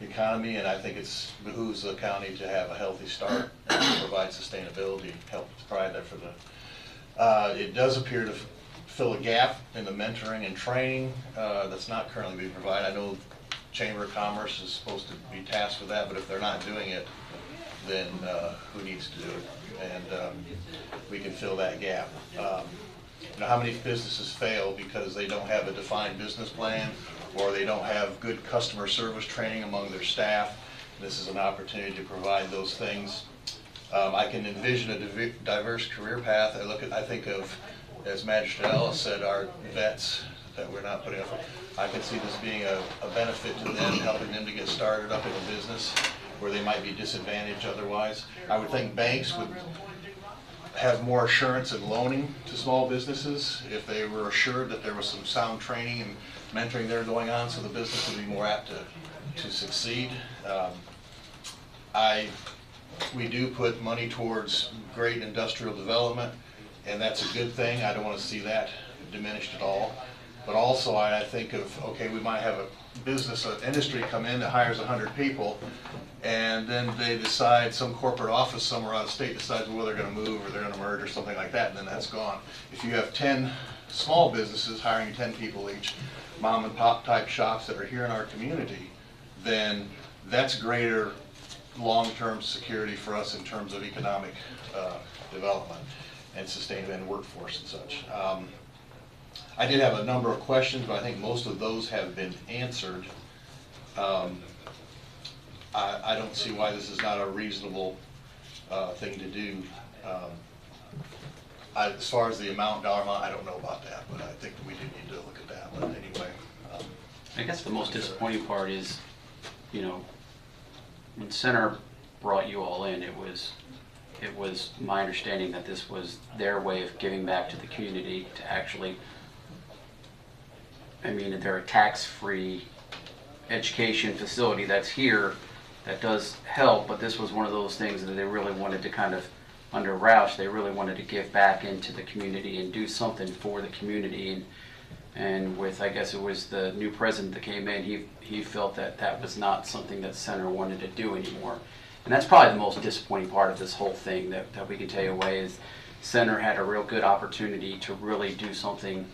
S13: economy, and I think it's behooves the county to have a healthy start and provide sustainability, help provide that for the, it does appear to fill a gap in the mentoring and training that's not currently being provided. I know Chamber of Commerce is supposed to be tasked with that, but if they're not doing it, then who needs to do it? And we can fill that gap. You know, how many businesses fail because they don't have a defined business plan, or they don't have good customer service training among their staff? This is an opportunity to provide those things. I can envision a diverse career path. I think of, as Magistrate Ellis said, our vets that we're not putting up. I can see this being a benefit to them, helping them to get started up in a business where they might be disadvantaged otherwise. I would think banks would have more assurance in loaning to small businesses if they were assured that there was some sound training and mentoring there going on, so the business would be more apt to succeed. We do put money towards great industrial development, and that's a good thing. I don't want to see that diminished at all. But also I think of, okay, we might have a business, an industry come in that hires 100 people, and then they decide, some corporate office somewhere out of state decides whether they're going to move or they're going to merge or something like that, and then that's gone. If you have 10 small businesses hiring 10 people each, mom and pop type shops that are here in our community, then that's greater long-term security for us in terms of economic development and sustainable and workforce and such. I did have a number of questions, but I think most of those have been answered. I don't see why this is not a reasonable thing to do. As far as the dollar amount, I don't know about that, but I think we do need to look at that. But anyway.
S7: I guess the most disappointing part is, you know, when Center brought you all in, it was my understanding that this was their way of giving back to the community to actually, I mean, they're a tax-free education facility that's here that does help, but this was one of those things that they really wanted to kind of, under Roush, they really wanted to give back into the community and do something for the community. And with, I guess it was the new president that came in, he felt that that was not something that Center wanted to do anymore. And that's probably the most disappointing part of this whole thing that we can take away is Center had a real good opportunity to really do something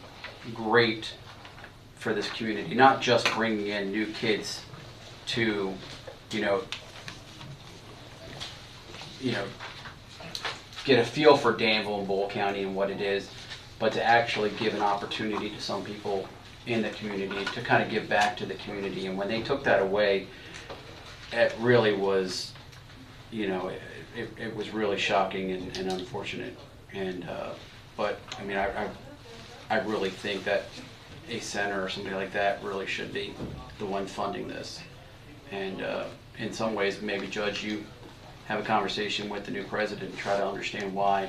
S7: great for this community, not just bringing in new kids to, you know, get a feel for Danville and Boyle County and what it is, but to actually give an opportunity to some people in the community to kind of give back to the community. And when they took that away, it really was, you know, it was really shocking and unfortunate. And but I mean, I really think that a center or somebody like that really should be the one funding this. And in some ways, maybe Judge, you have a conversation with the new president and try to understand why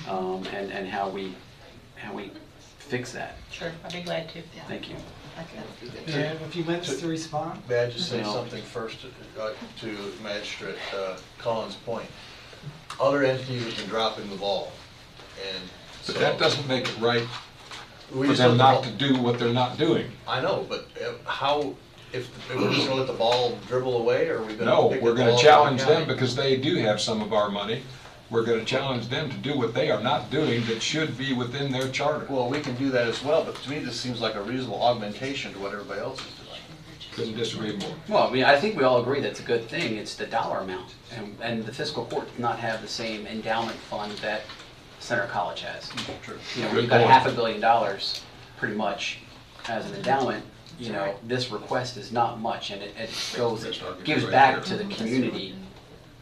S7: and how we fix that.
S8: Sure, I'd be glad to.
S7: Thank you.
S1: Do you have a few minutes to respond?
S13: May I just say
S7: No.
S13: something first to Magistrate Cullen's point? Other entities have been dropping the ball, and so.
S9: But that doesn't make it right
S13: We
S9: for
S13: just
S9: them
S13: let
S9: not
S13: the
S9: to do what they're not doing.
S13: I know, but how, if we're just gonna let the ball dribble away, or are we gonna
S9: No,
S13: pick
S9: we're
S13: the
S9: gonna
S13: ball
S9: challenge
S13: from the
S9: them
S13: county?
S9: because they do have some of our money. We're gonna challenge them to do what they are not doing that should be within their charter.
S13: Well, we can do that as well, but to me, this seems like a reasonable augmentation to what everybody else is doing.
S9: Couldn't disagree more.
S7: Well, I mean, I think we all agree that's a good thing. It's the dollar amount. And the fiscal court does not have the same endowment fund that Center College has.
S13: True.
S7: You know,
S9: Good
S7: when you've got
S9: point.
S7: $500 million pretty much as an endowment, you know, this request is not much, and it gives back to the community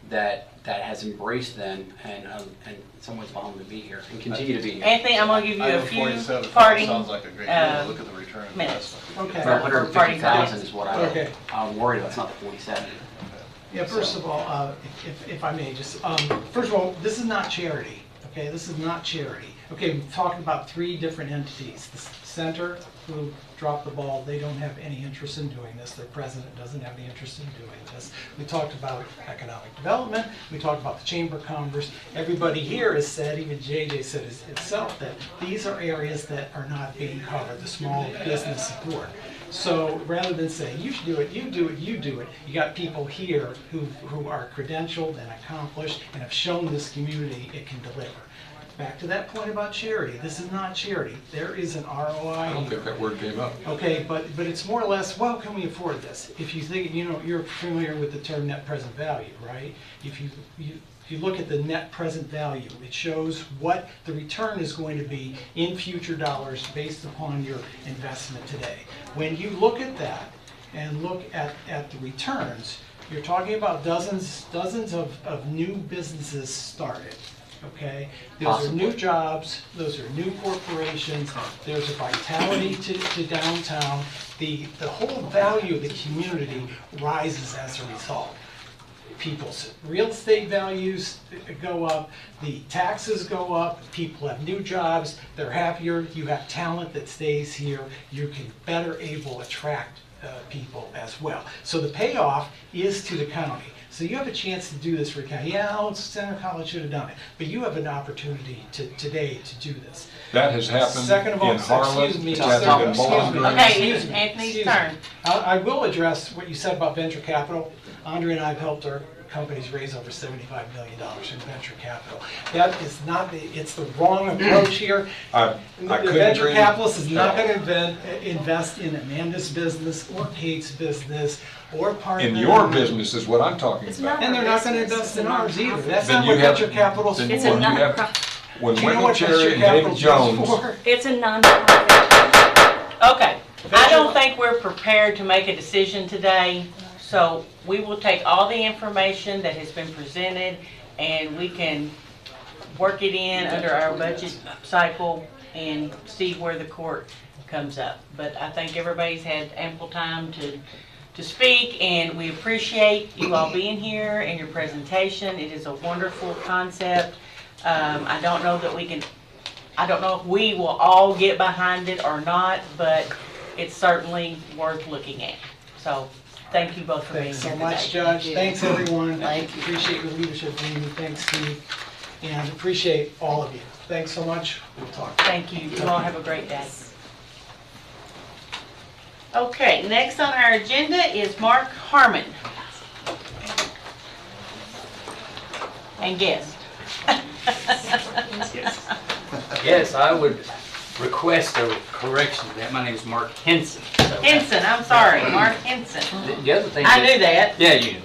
S7: that that has embraced them and in some ways allowed them to be here and continue to be here.
S8: Anthony, I'm gonna give you a
S13: Item
S8: few
S13: 47
S8: parting,
S13: sounds like a great deal. Look at the return on
S8: minutes.
S13: investment.
S1: Okay.
S7: For 150,000 is what
S1: Okay.
S7: I'm worried about, it's not the 47.
S1: Yeah, first of all, if I may, just, first of all, this is not charity, okay? This is not charity. Okay, we've talked about 3 different entities. The center, who dropped the ball, they don't have any interest in doing this. Their president doesn't have any interest in doing this. We talked about economic development. We talked about the Chamber of Commerce. Everybody here has said, even JJ said itself, that these are areas that are not being covered, the small business support. So rather than say, you should do it, you do it, you do it, you got people here who are credentialed and accomplished and have shown this community it can deliver. Back to that point about charity, this is not charity. There is an ROI.
S9: I don't think that word came up.
S1: Okay, but it's more or less, well, can we afford this? If you think, you're familiar with the term net present value, right? If you look at the net present value, it shows what the return is going to be in future dollars based upon your investment today. When you look at that and look at the returns, you're talking about dozens of new businesses started. Okay, those are new jobs, those are new corporations, there's a vitality to downtown. The whole value of the community rises as a result. People's real estate values go up, the taxes go up, people have new jobs, they're happier, you have talent that stays here, you can better able attract people as well. So the payoff is to the county. So you have a chance to do this for the county. Yeah, Center College should have done it, but you have an opportunity today to do this.
S9: That has happened
S1: Second of all,
S9: in Harlem.
S1: excuse me,
S9: It's happened in
S1: excuse
S9: Bowling
S1: me.
S9: Green.
S8: Okay,
S1: Excuse me,
S8: Anthony's
S1: excuse me.
S8: turn.
S1: I will address what you said about venture capital. Andrea and I have helped our companies raise over $75 million in venture capital. That is not, it's the wrong approach here.
S9: I
S1: The
S9: couldn't
S1: venture
S9: agree.
S1: capitalist is not going to invest in Amanda's business or Kate's business or Parkman.
S9: In your business is what I'm talking about.
S1: And they're not going to invest in ours either. That's
S9: Then
S1: not
S9: you
S1: what
S9: have-
S1: venture capital's
S9: then
S1: for.
S12: It's a
S9: when you have-
S12: non-profit.
S9: When
S1: Do you know
S9: Wendell
S1: what
S9: Cherry
S1: venture
S9: and David
S1: capital's
S9: Jones,
S1: for?
S12: It's a non-profit.
S8: Okay, I don't think we're prepared to make a decision today, so we will take all the information that has been presented and we can work it in under our budget cycle and see where the court comes up. But I think everybody's had ample time to speak, and we appreciate you all being here and your presentation. It is a wonderful concept. I don't know if we will all get behind it or not, but it's certainly worth looking at. So, thank you both for being here
S1: Thanks so
S8: today.
S1: much, Judge. Thanks, everyone.
S8: Thank you.
S1: Appreciate your leadership, Amy. Thanks, Steve. And appreciate all of you. Thanks so much. We'll talk.
S8: Thank you. You all have a great day. Okay, next on our agenda is Mark Harmon. And guest.
S15: Yes, I would request a correction to that. My name is Mark Henson. So
S8: Henson, I'm sorry, Mark Henson.
S15: The other thing.
S8: I knew that.
S15: Yeah, you knew it.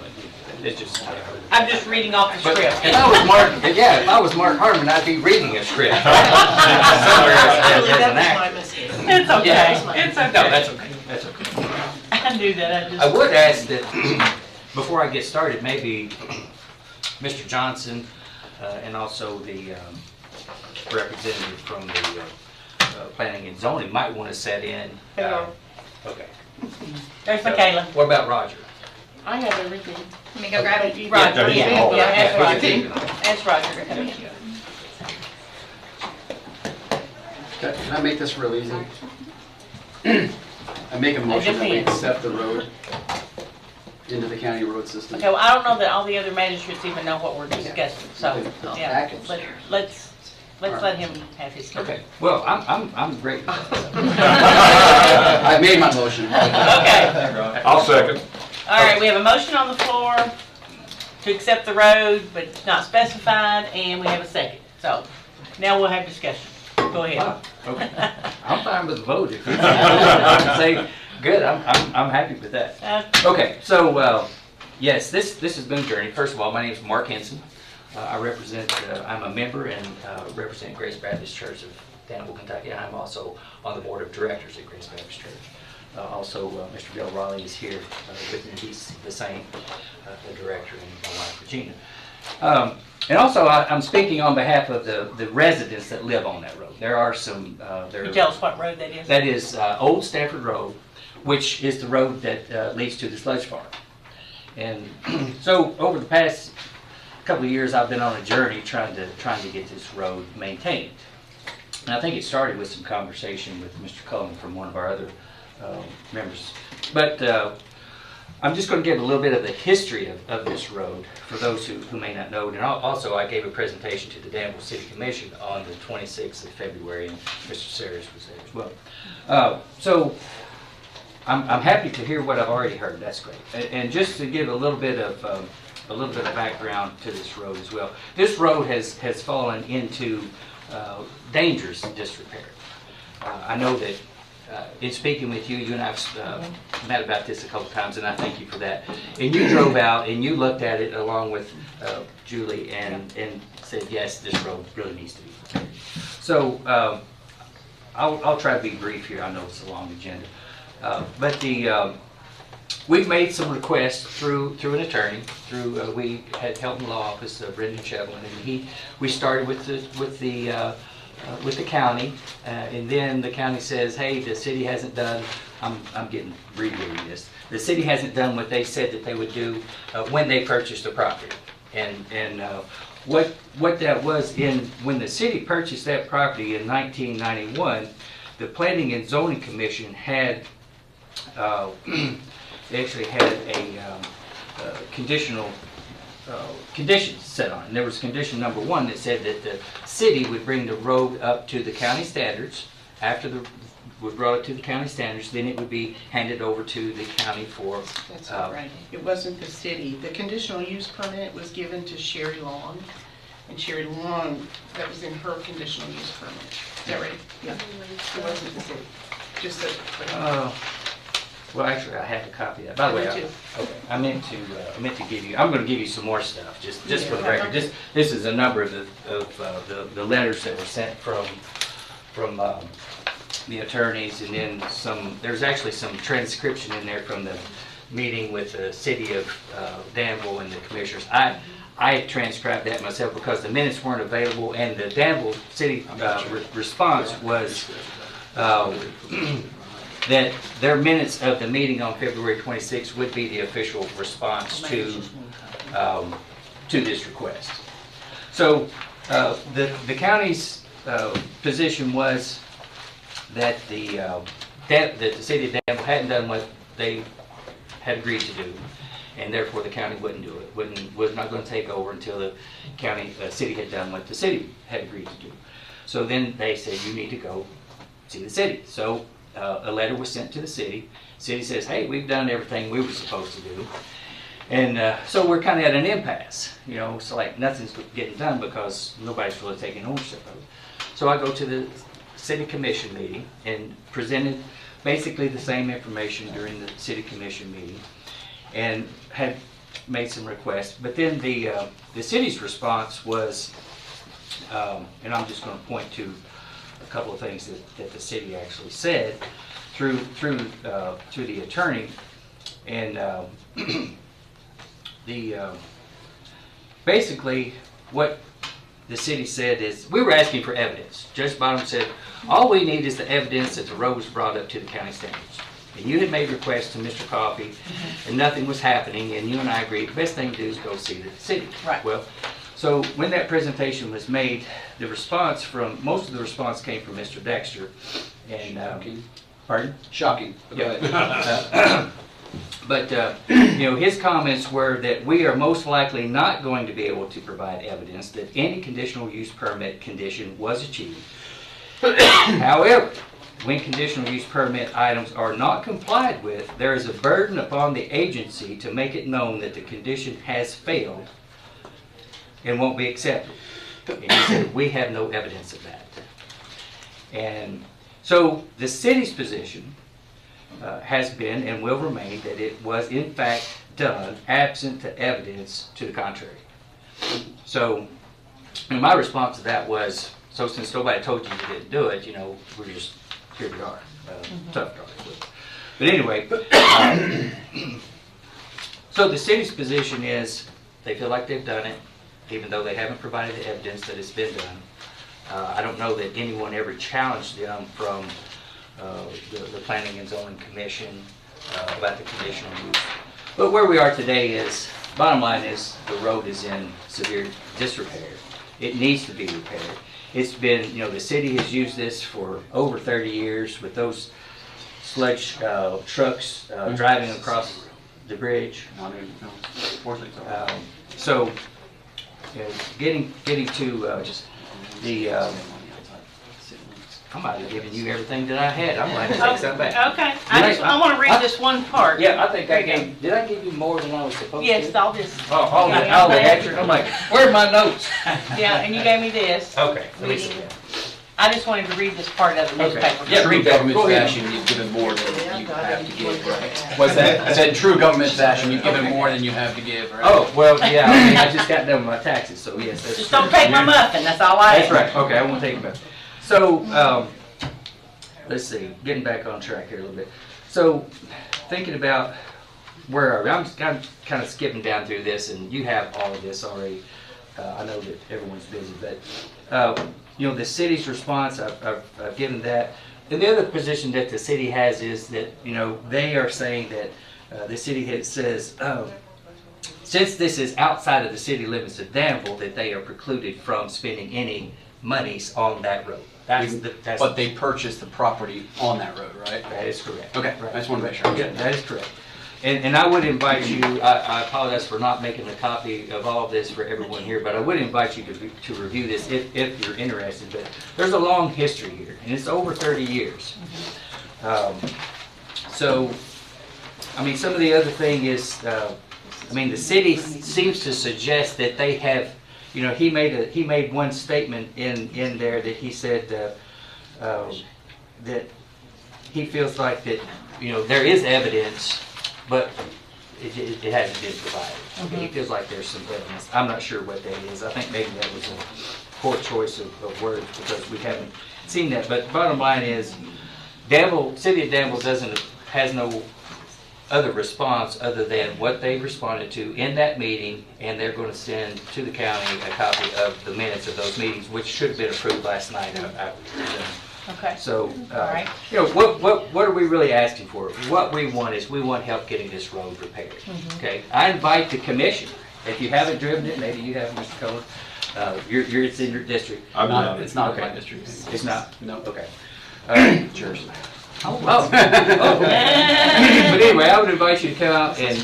S15: It's just.
S8: I'm just reading off the
S15: But
S8: script.
S15: if I was Mark, yeah, if I was Mark Harmon, I'd be reading a script.
S8: It's okay,
S15: Yeah.
S8: it's okay.
S15: No, that's okay. That's okay.
S8: I knew that,
S15: I would ask that before I get started, maybe Mr. Johnson and also the representative from the planning and zoning might want to set in.
S8: Hello.
S15: Okay.
S8: There's Mikaela.
S15: What about Roger?
S11: I have everything.
S6: Let me go grab it.
S8: Roger,
S9: he's
S8: yeah,
S9: involved.
S8: that's
S15: Yeah,
S8: Roger.
S15: he's involved.
S8: That's Roger. Come here.
S16: Okay, can I make this real easy? I make a motion that we
S8: depends.
S16: accept the road into the county road system.
S8: Okay, well, I don't know that all the other magistrates even know what we're discussing, so, yeah,
S16: Package.
S8: let's let him have his turn.
S15: Okay. Well, I'm great.
S16: I made my motion.
S8: Okay.
S9: I'll second.
S8: All right, we have a motion on the floor to accept the road, but it's not specified, and we have a second. So, now we'll have discussion. Go ahead.
S15: Wow, okay. I'm fine with the vote. If you say, good, I'm happy with that. Okay, so, yes, this has been a journey. First of all, my name is Mark Henson. I'm a member and represent Grace Baptist Church of Danville, Kentucky. I'm also on the board of directors at Grace Baptist Church. Also, Mr. Bill Raleigh is here with me. He's the same, the director, and my wife, Regina. And also, I'm speaking on behalf of the residents that live on that road. There are some.
S8: Can you tell us what road that is?
S15: That is Old Stanford Road, which is the road that leads to the sludge farm. And so, over the past couple of years, I've been on a journey trying to get this road maintained. And I think it started with some conversation with Mr. Cullen from one of our other members. But I'm just going to give a little bit of the history of this road for those who may not know. And also, I gave a presentation to the Danville City Commission on the 26th of February, and Mr. Sayers was there as well. So I'm happy to hear what I've already heard. That's great. And just to give a little bit of background to this road as well. This road has fallen into dangerous disrepair. I know that in speaking with you, you and I have met about this a couple times, and I thank you for that. And you drove out and you looked at it along with Julie and said, yes, this road really needs to be repaired. So I'll try to be brief here. I know it's a long agenda. But we've made some requests through an attorney. We had help in the law office, Brendan Shevlin, and we started with the county, and then the county says, hey, the city hasn't done. I'm getting rereading this. The city hasn't done what they said that they would do when they purchased the property, and what that was when the city purchased that property in 1991, the Planning and Zoning Commission had. They actually had a conditional conditions set on it. And there was condition number 1 that said that the city would bring the road up to the county standards. After we brought it to the county standards, then it would be handed over to the county for...
S11: That's right. It wasn't the city. The conditional use permit was given to Sherry Long. And Sherry Long, that was in her conditional use permit. Is that right? Yeah. It wasn't the city. Just the...
S15: Well, actually, I have a copy of that. By the way, I meant to give you. I'm going to give you some more stuff, just for the record. This is a number of the letters that were sent from the attorneys, and then some. There's actually some transcription in there from the meeting with the city of Danville and the commissioners. I transcribed that myself because the minutes weren't available, and the Danville city response was. That their minutes of the meeting on February 26th would be the official response to this request. So the county's position was that the city of Danville hadn't done what they had agreed to do, and therefore the county wouldn't do it. Was not going to take over until the city had done what the city had agreed to do. So then they said, you need to go see the city. So a letter was sent to the city. City says, hey, we've done everything we were supposed to do. And so we're kind of at an impasse. You know, it's like nothing's getting done because nobody's really taking ownership of it. So I go to the city commission meeting and presented basically the same information during the city commission meeting and had made some requests. But then the city's response was, and I'm just going to point to a couple of things that the city actually said through the attorney, and basically what the city said is we were asking for evidence. Judge Bottom said all we need is the evidence that the road was brought up to the county standards. And you had made requests to Mr. Coffey, and nothing was happening, and you and I agreed the best thing to do is go see the city. Right. Well, so when that presentation was made, the response most of the response came from Mr. Dexter. And,
S16: shocking.
S15: Pardon?
S16: Shocking.
S15: Yeah. But you know, his comments were that we are most likely not going to be able to provide evidence that any conditional use permit condition was achieved. However, when conditional use permit items are not complied with, there is a burden upon the agency to make it known that the condition has failed and won't be accepted. And he said, we have no evidence of that. And so the city's position has been and will remain that it was in fact done absent the evidence to the contrary. So and my response to that was, so since nobody told you you didn't do it, you know, we're just, here we are, tough guys. But anyway, so the city's position is they feel like they've done it. even though they haven't provided the evidence that it's been done. I don't know that anyone ever challenged them from the Planning and Zoning Commission about the conditional use. But where we are today is, bottom line is, the road is in severe disrepair. It needs to be repaired. It's been, you know, the city has used this for over 30 years with those sludge trucks driving across the bridge. So, you know, getting to just the, I might have given you everything that I had. I'm going to take some back.
S8: Okay, I want to read this one part.
S15: Yeah, I think I gave, did I give you more than I was supposed to?
S8: Yes, all this.
S15: Oh, all the extra? I'm like, where are my notes?
S8: Yeah, and you gave me this.
S15: Okay, let me see.
S8: I just wanted to read this part of the newspaper.
S15: Yeah,
S16: True government fashion, you've given more than you have to give, right? What's that? I said, true government fashion, you've given more than you have to give, right?
S15: Oh, well, yeah, I mean, I just got done with my taxes, so yes. That's
S8: Just don't take my muffin, that's all I ask.
S15: That's right, okay, I won't take it back. So, let's see, getting back on track here a little bit. So, thinking about where are we? I'm kind of skipping down through this, and you have all of this already. I know that everyone's busy, but, you know, the city's response, I've given that. And the other position that the city has is that, you know, they are saying that the city says, since this is outside of the city limits of Danville, that they are precluded from spending any monies on that road.
S16: But they purchased the property on that road, right?
S15: That is correct.
S16: Okay,
S15: right.
S16: I just want to make sure.
S15: Yeah, that is correct. And I would invite you, I apologize for not making a copy of all of this for everyone here, but I would invite you to review this if you're interested. But there's a long history here, and it's over 30 years. So, I mean, some of the other thing is, I mean, the city seems to suggest that they have, you know, he made one statement in there that he said that he feels like that, you know, there is evidence, but it hasn't been provided. Okay, he feels like there's some evidence. I'm not sure what that is. I think maybe that was a poor choice of words because we haven't seen that. But bottom line is, City of Danville has no other response other than what they responded to in that meeting, and they're going to send to the county a copy of the minutes of those meetings, which should have been approved last night.
S8: Okay.
S15: So,
S8: right.
S15: you know, what are we really asking for? What we want is we want help getting this road repaired. Okay. I invite the commission. If you haven't driven it, maybe you have, Mr. Cullen. It's in your district.
S16: It's not
S15: okay.
S16: my district.
S15: It's not.
S16: No.
S15: Okay.
S16: Cheers.
S15: Oh. But anyway, I would invite you to come out and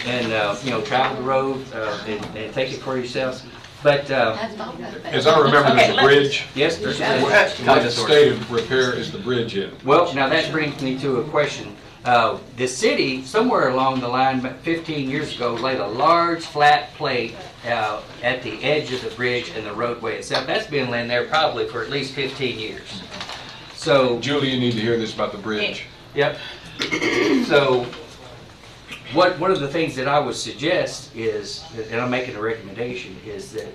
S15: you know, travel the road and take it for yourself. But
S9: As I remember, there's a bridge.
S15: yes, there's
S9: What state of repair is the bridge in?
S15: Well, now that brings me to a question. The city, somewhere along the line, 15 years ago, laid a large flat plate at the edge of the bridge and the roadway itself. That's been laying there probably for at least 15 years. So,
S9: Julie, you need to hear this about the bridge.
S15: yep. So, one of the things that I would suggest is, and I'm making a recommendation, is that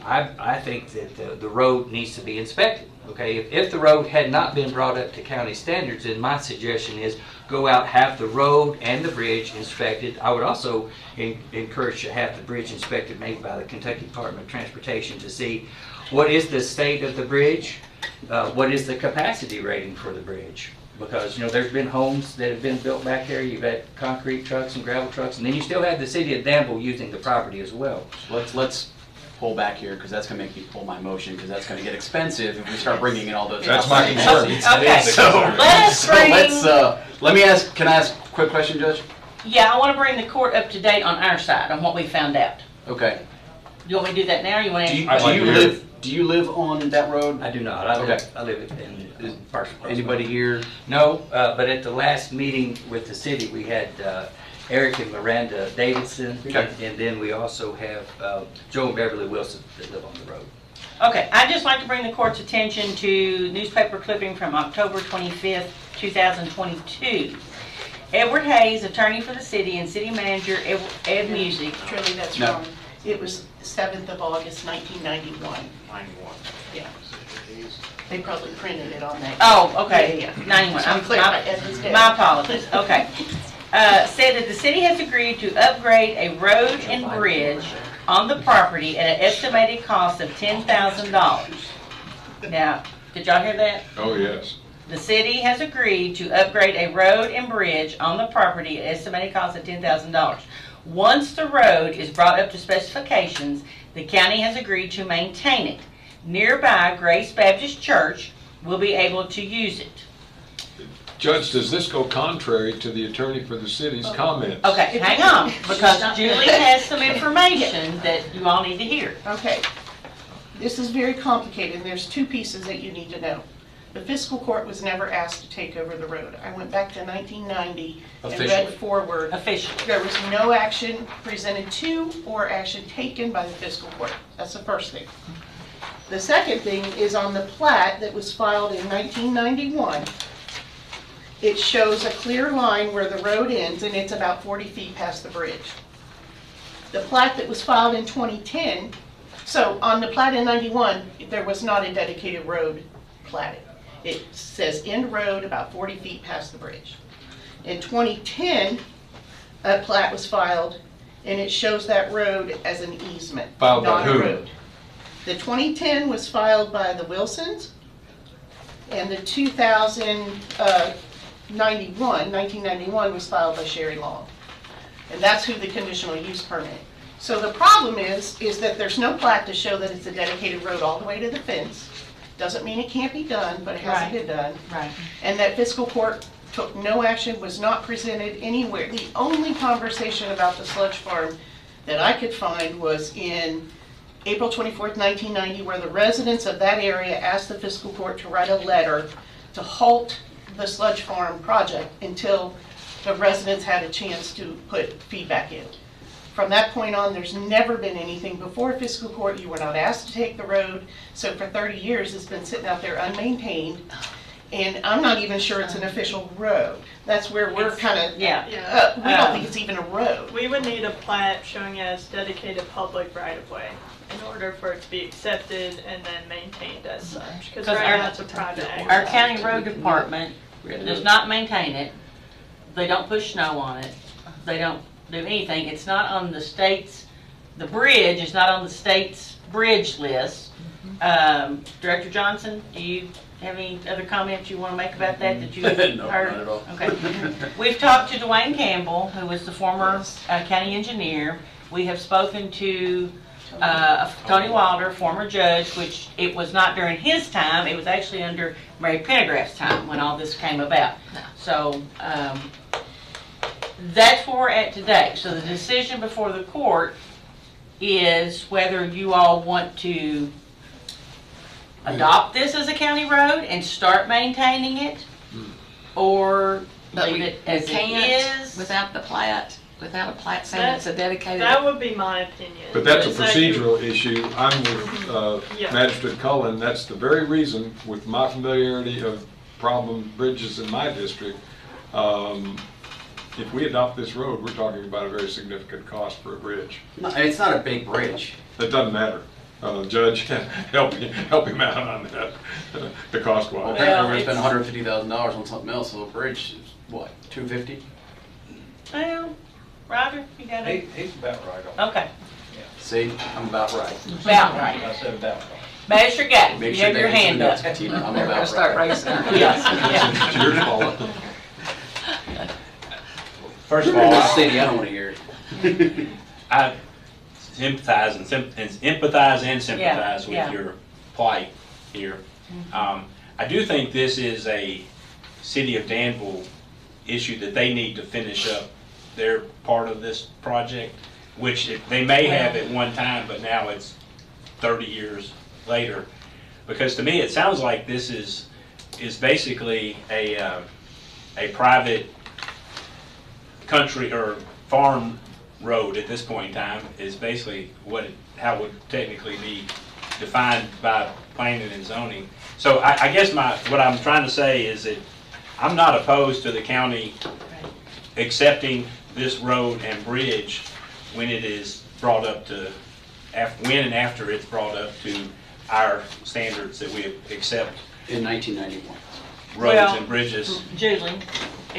S15: I think that the road needs to be inspected. Okay, if the road had not been brought up to county standards, then my suggestion is go out, have the road and the bridge inspected. I would also encourage to have the bridge inspected maybe by the Kentucky Department of Transportation to see what is the state of the bridge, what is the capacity rating for the bridge. Because, you know, there's been homes that have been built back there. You've had concrete trucks and gravel trucks, and then you still have the city of Danville using the property as well.
S16: Let's pull back here, because that's going to make me pull my motion, because that's going to get expensive if we start bringing in all those.
S9: That's my concern.
S8: Okay,
S16: So let me ask, can I ask a quick question, Judge?
S8: Yeah, I want to bring the court up to date on our side, on what we found out.
S16: Okay.
S8: Do you want me to do that now, or you want to?
S16: Do you live on that road?
S15: I do not. I live in Parson.
S16: Anybody here?
S15: No, but at the last meeting with the city, we had Eric and Miranda Davidson,
S16: Okay.
S15: and then we also have Joe and Beverly Wilson that live on the road.
S8: Okay, I'd just like to bring the court's attention to newspaper clipping from October 25th, 2022. Edward Hayes, attorney for the city, and city manager Ed Music.
S11: Truly, that's
S16: No.
S11: wrong. It was 7th of August, 1991.
S9: 91.
S11: Yeah. They probably printed it on that.
S8: Oh, okay,
S11: Yeah, yeah.
S8: 91.
S11: So I'm clear, Edward's dead.
S8: My apologies, okay. Said that the city has agreed to upgrade a road and bridge on the property at an estimated cost of $10,000. Now, did y'all hear that?
S9: Oh, yes.
S8: The city has agreed to upgrade a road and bridge on the property at estimated cost of $10,000. Once the road is brought up to specifications, the county has agreed to maintain it. Nearby Grace Baptist Church will be able to use it.
S9: Judge, does this go contrary to the attorney for the city's comments?
S8: Okay, hang on, because Julie has some information that you all need to hear.
S11: Okay. This is very complicated, and there's two pieces that you need to know. The fiscal court was never asked to take over the road. I went back to 1990 and read forward.
S8: Officially.
S11: There was no action presented to or action taken by the fiscal court. That's the first thing. The second thing is on the plat that was filed in 1991. It shows a clear line where the road ends, and it's about 40 feet past the bridge. The plat that was filed in 2010, so on the plat in 91, there was not a dedicated road platted. It says end road about 40 feet past the bridge. In 2010, a plat was filed, and it shows that road as an easement,
S9: Filed by
S11: not a
S9: who?
S11: road. The 2010 was filed by the Wilsons, and the 1991 was filed by Sherry Long. And that's who the conditional use permit. So the problem is that there's no plat to show that it's a dedicated road all the way to the fence. Doesn't mean it can't be done, but it hasn't been done.
S8: Right.
S11: And that fiscal court took no action, was not presented anywhere. The only conversation about the sludge farm that I could find was in April 24th, 1990, where the residents of that area asked the fiscal court to write a letter to halt the sludge farm project until the residents had a chance to put feedback in. From that point on, there's never been anything before fiscal court. You were not asked to take the road. So for 30 years, it's been sitting out there unmaintained. And I'm not even sure it's an official road. That's where we're kind of, we don't think it's even a road.
S17: We would need a plat showing as dedicated public right-of-way in order for it to be accepted and then maintained as such. Because right now it's a private access.
S8: Our county road department does not maintain it. They don't push snow on it. They don't do anything. It's not on the state's, the bridge is not on the state's bridge list. Director Johnson, do you have any other comments you want to make about that you
S16: No,
S8: heard?
S16: not at all.
S8: Okay. We've talked to Dwayne Campbell, who was the former county engineer. We have spoken to Tony Wilder, former judge, which it was not during his time. It was actually under Mary Pendergraft's time when all this came about. So that's where we're at today. So the decision before the court is whether you all want to adopt this as a county road and start maintaining it, or leave it as it is.
S2: Without the plat, without a plat saying it's a dedicated.
S17: That would be my opinion.
S9: But that's a
S17: Is that you-
S9: procedural issue. I'm with
S17: Yeah.
S9: Magistrate Cullen. That's the very reason, with my familiarity of problem bridges in my district, if we adopt this road, we're talking about a very significant cost for a bridge.
S16: No, it's not a big bridge.
S9: It doesn't matter. Judge, help him out on that, the cost
S16: Well,
S9: wise.
S16: apparently we're gonna spend $150,000 on something else, so the bridge is, what, $250?
S8: Well, Roger, you got it?
S18: He's about right on.
S8: Okay.
S16: See, I'm about right.
S8: About right.
S18: I said about right.
S8: Magistrate Gatt,
S16: Make
S8: you
S16: sure
S8: have
S16: they
S8: your
S16: get some
S8: hand up.
S16: notes, Tina. I'm
S2: They're
S16: about
S2: gonna
S16: right.
S2: start racing.
S8: Yes,
S9: It's your fault.
S5: First of
S16: You're in the
S5: all,
S16: city, I don't wanna hear it.
S5: I empathize and sympathize
S8: Yeah.
S5: with your plight here. I do think this is a City of Danville issue that they need to finish up their part of this project, which they may have at one time, but now it's 30 years later. Because to me, it sounds like this is basically a private country or farm road at this point in time, is basically how it would technically be defined by planning and zoning. So I guess what I'm trying to say is that I'm not opposed to the county accepting this road and bridge when it is brought up to, when and after it's brought up to our standards that we accept
S16: In 1991.
S5: roads and bridges.
S8: Julie,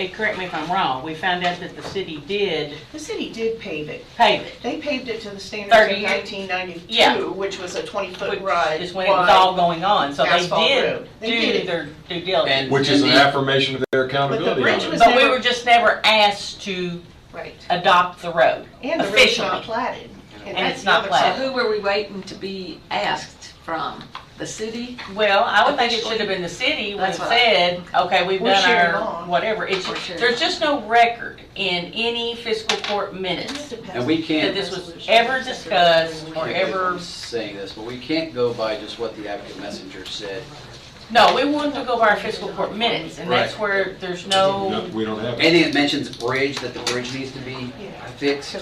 S8: correct me if I'm wrong, we found out that the city did
S11: The city did pave it.
S8: pave it.
S11: They paved it to the standards
S8: 30
S11: of
S8: years.
S11: 1992,
S8: Yeah.
S11: which was a 20-foot
S8: Which
S11: ride.
S8: is when it was all going on, so they
S11: asphalt
S8: did
S11: road. They
S8: do
S11: did it.
S8: their due diligence.
S9: Which is an affirmation of their accountability.
S11: bridge
S9: on it.
S11: was
S8: But we
S11: never-
S8: were just never asked to
S11: Right.
S8: adopt the road
S11: And the road's
S8: officially.
S11: not platted.
S8: And
S11: that's
S8: it's
S11: the
S8: not
S11: other
S8: platted.
S2: So who were we waiting to be asked from? The city?
S8: Well, I would think it
S2: Officially?
S8: should have been the city would
S2: That's
S8: have
S2: what I-
S8: said, okay, we've
S11: We're
S8: done
S11: sharing
S8: our,
S11: on.
S8: whatever. It's,
S2: We're sharing
S8: there's
S2: on.
S8: just no record in any fiscal court minutes
S7: And we
S8: that
S7: can't,
S8: this was ever discussed or ever,
S7: I'm saying this, but we can't go by just what the advocate messenger said.
S8: no, we wanted to go by our fiscal court minutes, and that's
S7: Right.
S8: where there's
S9: No,
S8: no,
S9: we don't have it.
S7: Anything that mentions bridge, that the bridge needs to be fixed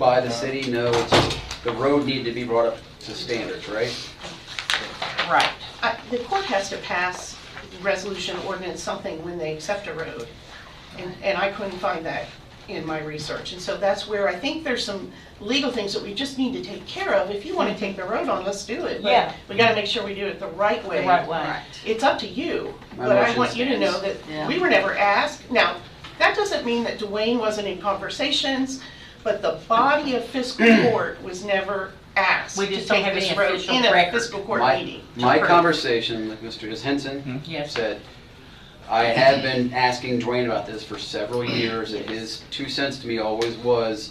S7: by the city, no, it's, the road needed to be brought up to standards, right?
S8: right.
S11: The court has to pass resolution, ordinance, something when they accept a road. And I couldn't find that in my research. And so that's where I think there's some legal things that we just need to take care of. If you want to take the road on, let's do it. But
S8: Yeah.
S11: we got to make sure we do it the right way.
S8: The right way.
S2: Right.
S11: It's up to you,
S7: My
S11: but I
S7: motion
S11: want you to know that
S2: Yeah.
S11: we were never asked. Now, that doesn't mean that Dwayne wasn't in conversations, but the body of fiscal court was never asked
S8: We
S11: to
S8: just don't
S11: take
S8: have
S11: this
S8: any
S11: road
S8: official
S11: in a
S8: record.
S11: fiscal court
S7: My-
S11: meeting. to
S7: My
S11: approve.
S7: conversation with Mr. Henson
S8: Yes.
S7: said, I have been asking Dwayne about this for several years, and his 2 cents to me always was,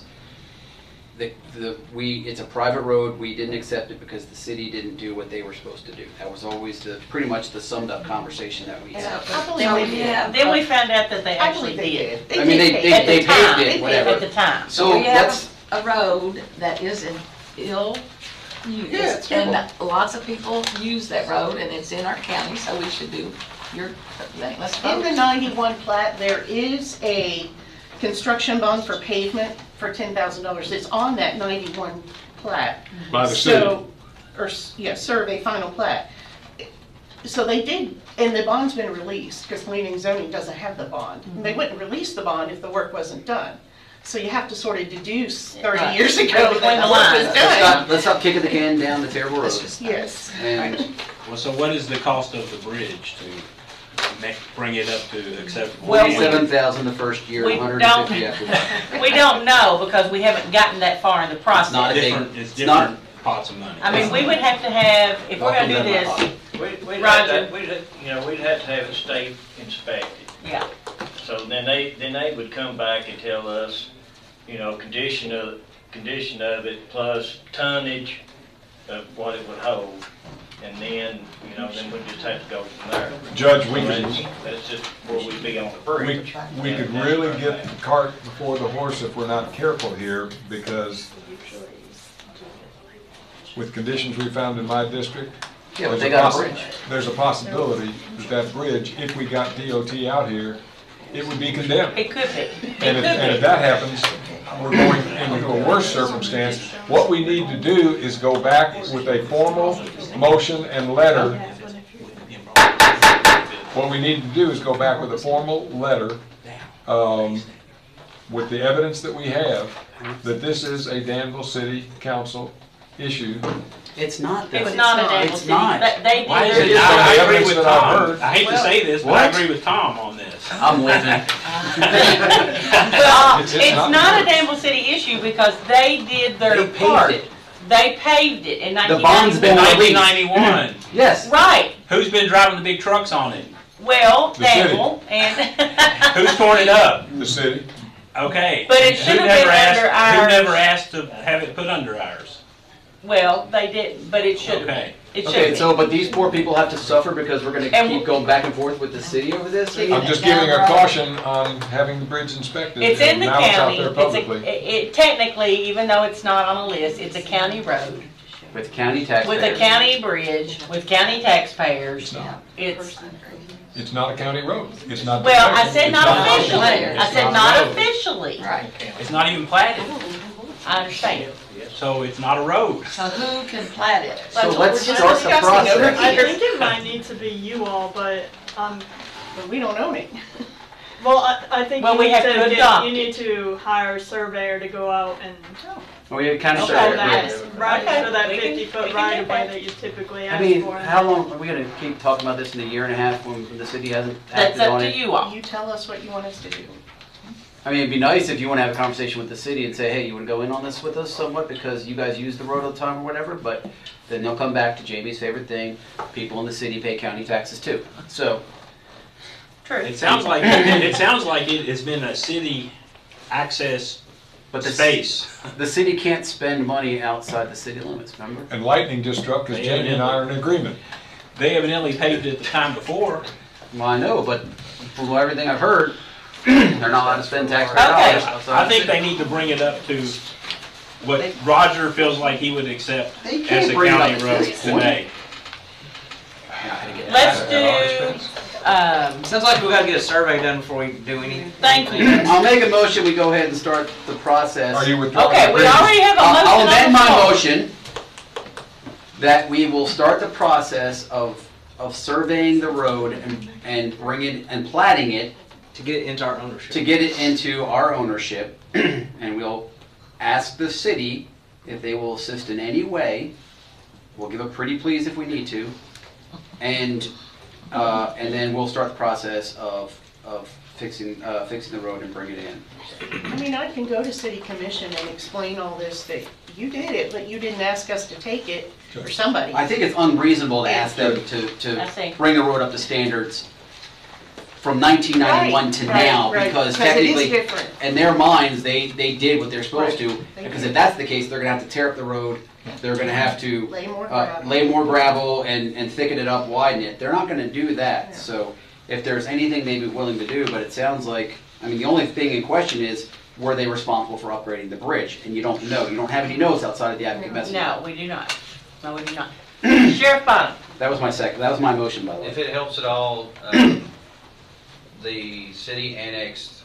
S7: it's a private road, we didn't accept it because the city didn't do what they were supposed to do. That was always pretty much the summed up conversation that we
S11: And
S7: had.
S11: I believe
S2: Then
S11: they
S2: we
S11: did.
S2: have-
S8: Then we found out that they
S11: I
S8: actually
S11: believe they
S8: did.
S11: did.
S7: I mean, they
S8: At the
S7: paved
S8: time,
S7: it, whatever.
S8: At the time.
S7: So
S2: We
S7: let's,
S2: have a road that is in ill use.
S7: Yeah, it's
S2: And
S7: terrible.
S2: lots of people use that road and it's in our county, so we should do your thing. Let's
S11: In the
S2: vote.
S11: 91 plat, there is a construction bond for pavement for $10,000. It's on that 91 plat.
S9: By the
S11: So, survey final plat. So they did, and the bond's been released, because planning and zoning doesn't have the bond. They wouldn't release the bond if the work wasn't done. So you have to sort of deduce 30
S2: Right.
S11: years ago
S8: Between
S11: that
S8: the
S11: the work was
S8: lines.
S11: done.
S7: let's stop kicking the can down the terrible road.
S11: Yes.
S7: And
S5: Well, so what is the cost of the bridge to bring it up to acceptable?
S8: Well, we-
S7: $47,000 the first year,
S8: we
S7: 150
S8: don't-
S7: after that.
S8: We don't know because we haven't gotten that far in the
S7: not
S8: process.
S7: a big-
S5: It's
S7: it's not-
S5: different pots of money.
S8: I mean, we would have to have, if we're gonna do this,
S18: We'd
S8: Roger.
S18: have to, we'd have to have it state inspected.
S8: yeah,
S18: So then they would come back and tell us, condition of it plus tonnage of what it would hold. And then, then we just have to go from there.
S9: Judge, we
S18: So
S9: could-
S18: that's just where we'd be on the
S9: We,
S18: bridge.
S9: we could really get the cart before the horse if we're not careful here, because with conditions we found in my district,
S7: Yeah, but
S9: there's
S7: they
S9: a
S7: got a
S9: possi-
S7: bridge.
S9: there's a possibility that that bridge, if we got DOT out here, it would be condemned.
S8: it could be. It
S9: And if
S8: could
S9: that happens, we're going into a worse circumstance. What we need to do is go back with a formal motion and letter. What we need to do is go back with a formal letter, with the evidence that we have, that this is a Danville City Council issue.
S7: It's not
S8: be.
S7: though.
S8: It's not a Danville
S7: It's
S8: City.
S7: not.
S8: They
S5: Why is
S8: did
S5: it?
S8: their-
S5: I agree
S9: evidence
S5: with
S9: that I've
S5: Tom.
S9: heard.
S5: I hate to say this, but I
S7: What?
S5: agree with Tom on this.
S7: I'm leaving.
S8: Well,
S9: It's
S8: it's
S9: not-
S8: not a Danville City issue because they did their
S7: They paved
S8: part.
S7: it.
S8: They paved it in
S7: The bond's
S8: 1991.
S7: been released.
S5: 1991.
S7: Yes.
S8: Right,
S5: Who's been driving the big trucks on it?
S8: well,
S9: The city.
S8: Danville, and.
S5: Who's torn it up?
S9: The city.
S5: Okay.
S8: But it
S5: Who
S8: should have
S5: never
S8: been
S5: asked-
S8: under
S5: Who
S8: ours.
S5: never asked to have it put under ours?
S8: Well, they didn't, but it should have been.
S5: Okay.
S8: It should
S7: Okay,
S8: have
S7: so, but these poor people have to suffer because we're gonna
S8: And
S7: keep going back and forth with the city over this?
S9: I'm just giving a caution on having the bridge inspected.
S8: It's in
S9: and
S8: the
S9: now it's out
S8: county.
S9: there
S8: It's
S9: publicly.
S8: it technically, even though it's not on a list, it's a county road
S7: With county taxpayers.
S8: with a county bridge with county taxpayers.
S9: It's not.
S8: It's
S9: It's not a county road. It's not.
S8: well, I said
S9: It's
S8: not officially.
S2: It's
S8: I said
S9: not
S8: not
S9: a road.
S8: officially.
S2: Right.
S5: It's not even platted,
S8: I understand.
S5: so it's not a road.
S2: So who can plat it?
S7: So
S11: That's what
S7: let's
S11: we're just
S7: start the
S11: discussing over
S7: process.
S17: I
S11: here.
S17: think it might need to be you all, but,
S11: But we don't own it.
S17: well, I think
S8: Well,
S17: you
S8: we
S17: need
S8: have to
S17: to
S8: adopt
S17: you need to hire a surveyor to go out and
S15: We kind of
S17: So that's right, so that 50-foot right of way that you typically
S15: I
S17: ask
S15: mean,
S17: for.
S15: how long, are we gonna keep talking about this in a year and a half when the city hasn't
S11: That's
S15: acted
S11: up
S15: on
S11: to
S15: it?
S11: you all. You tell us what you want us to do.
S15: I mean, it'd be nice if you wanna have a conversation with the city and say, hey, you wanna go in on this with us somewhat because you guys use the road all the time or whatever, but then they'll come back to JB's favorite thing, people in the city pay county taxes too. So,
S5: It sounds like it has been a city access space.
S15: The city can't spend money outside the city limits, remember?
S9: And lightning just struck because Jamie and I are in agreement.
S5: They evidently paved it the time before.
S15: Well, I know, but from everything I've heard, they're not allowed to spend taxpayer dollars outside
S5: I
S15: the
S5: think
S15: city.
S5: they need to bring it up to what Roger feels like he would accept
S15: They
S5: as
S15: can't
S5: a
S15: bring it up
S5: county
S15: at
S5: road
S15: this point.
S5: today.
S8: Let's do,
S10: Sounds like we gotta get a survey done before we do anything.
S8: thank you.
S15: I'll make a motion, we go ahead and start the process.
S9: Are you withdrawing?
S8: Okay, we already have a motion
S15: I'll
S8: on the
S15: amend my
S8: floor.
S15: motion that we will start the process of surveying the road and bringing and platting it
S10: To get it into our ownership.
S15: to get it into our ownership, and we'll ask the city if they will assist in any way. We'll give a pretty please if we need to, and then we'll start the process of fixing the road and bring it in.
S11: I mean, I can go to city commission and explain all this, that you did it, but you didn't ask us to take it, or somebody.
S15: I think it's unreasonable to ask them
S8: I
S15: to
S8: see.
S15: bring the road up to standards from 1991 to now, because
S11: it is
S15: technically,
S11: different.
S15: in their minds, they did what they're supposed to,
S11: They
S15: because
S11: did.
S15: if that's the case, they're gonna have to tear up the road, they're gonna have to
S11: Lay more gravel.
S15: lay more gravel and thicken it up, widen it. They're not gonna do that, so if there's anything they'd be willing to do, but it sounds like, I mean, the only thing in question is, were they responsible for upgrading the bridge? And you don't know, you don't have any notes outside of the Advocate Messenger.
S8: No, we do not. No, we do not. Sheriff Bottom.
S15: That was my motion, by the way.
S19: If it helps at all, the city annexed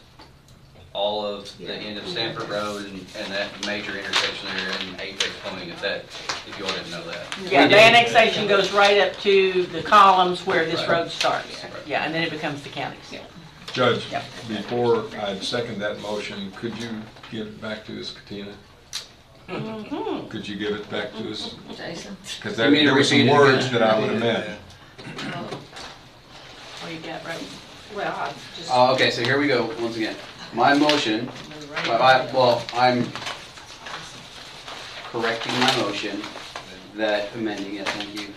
S19: all of the end of Stanford Road and that major intersection there in Apex Plumbing, if you all didn't know that.
S8: Yeah, the annexation goes right up to the columns where this road starts. Yeah, and then it becomes the county's.
S9: Judge,
S8: Yep.
S9: before I second that motion, could you give it back to us, Katina?
S8: Mhm.
S9: Could you give it back to us?
S2: Jason?
S9: Because
S15: You mean to
S9: there were some
S15: repeat it
S9: words
S15: again?
S9: that I would amend.
S8: What you got, right?
S12: Well, I just.
S15: Okay, so here we go, once again. My motion, I'm correcting my motion, that amending it, thank you.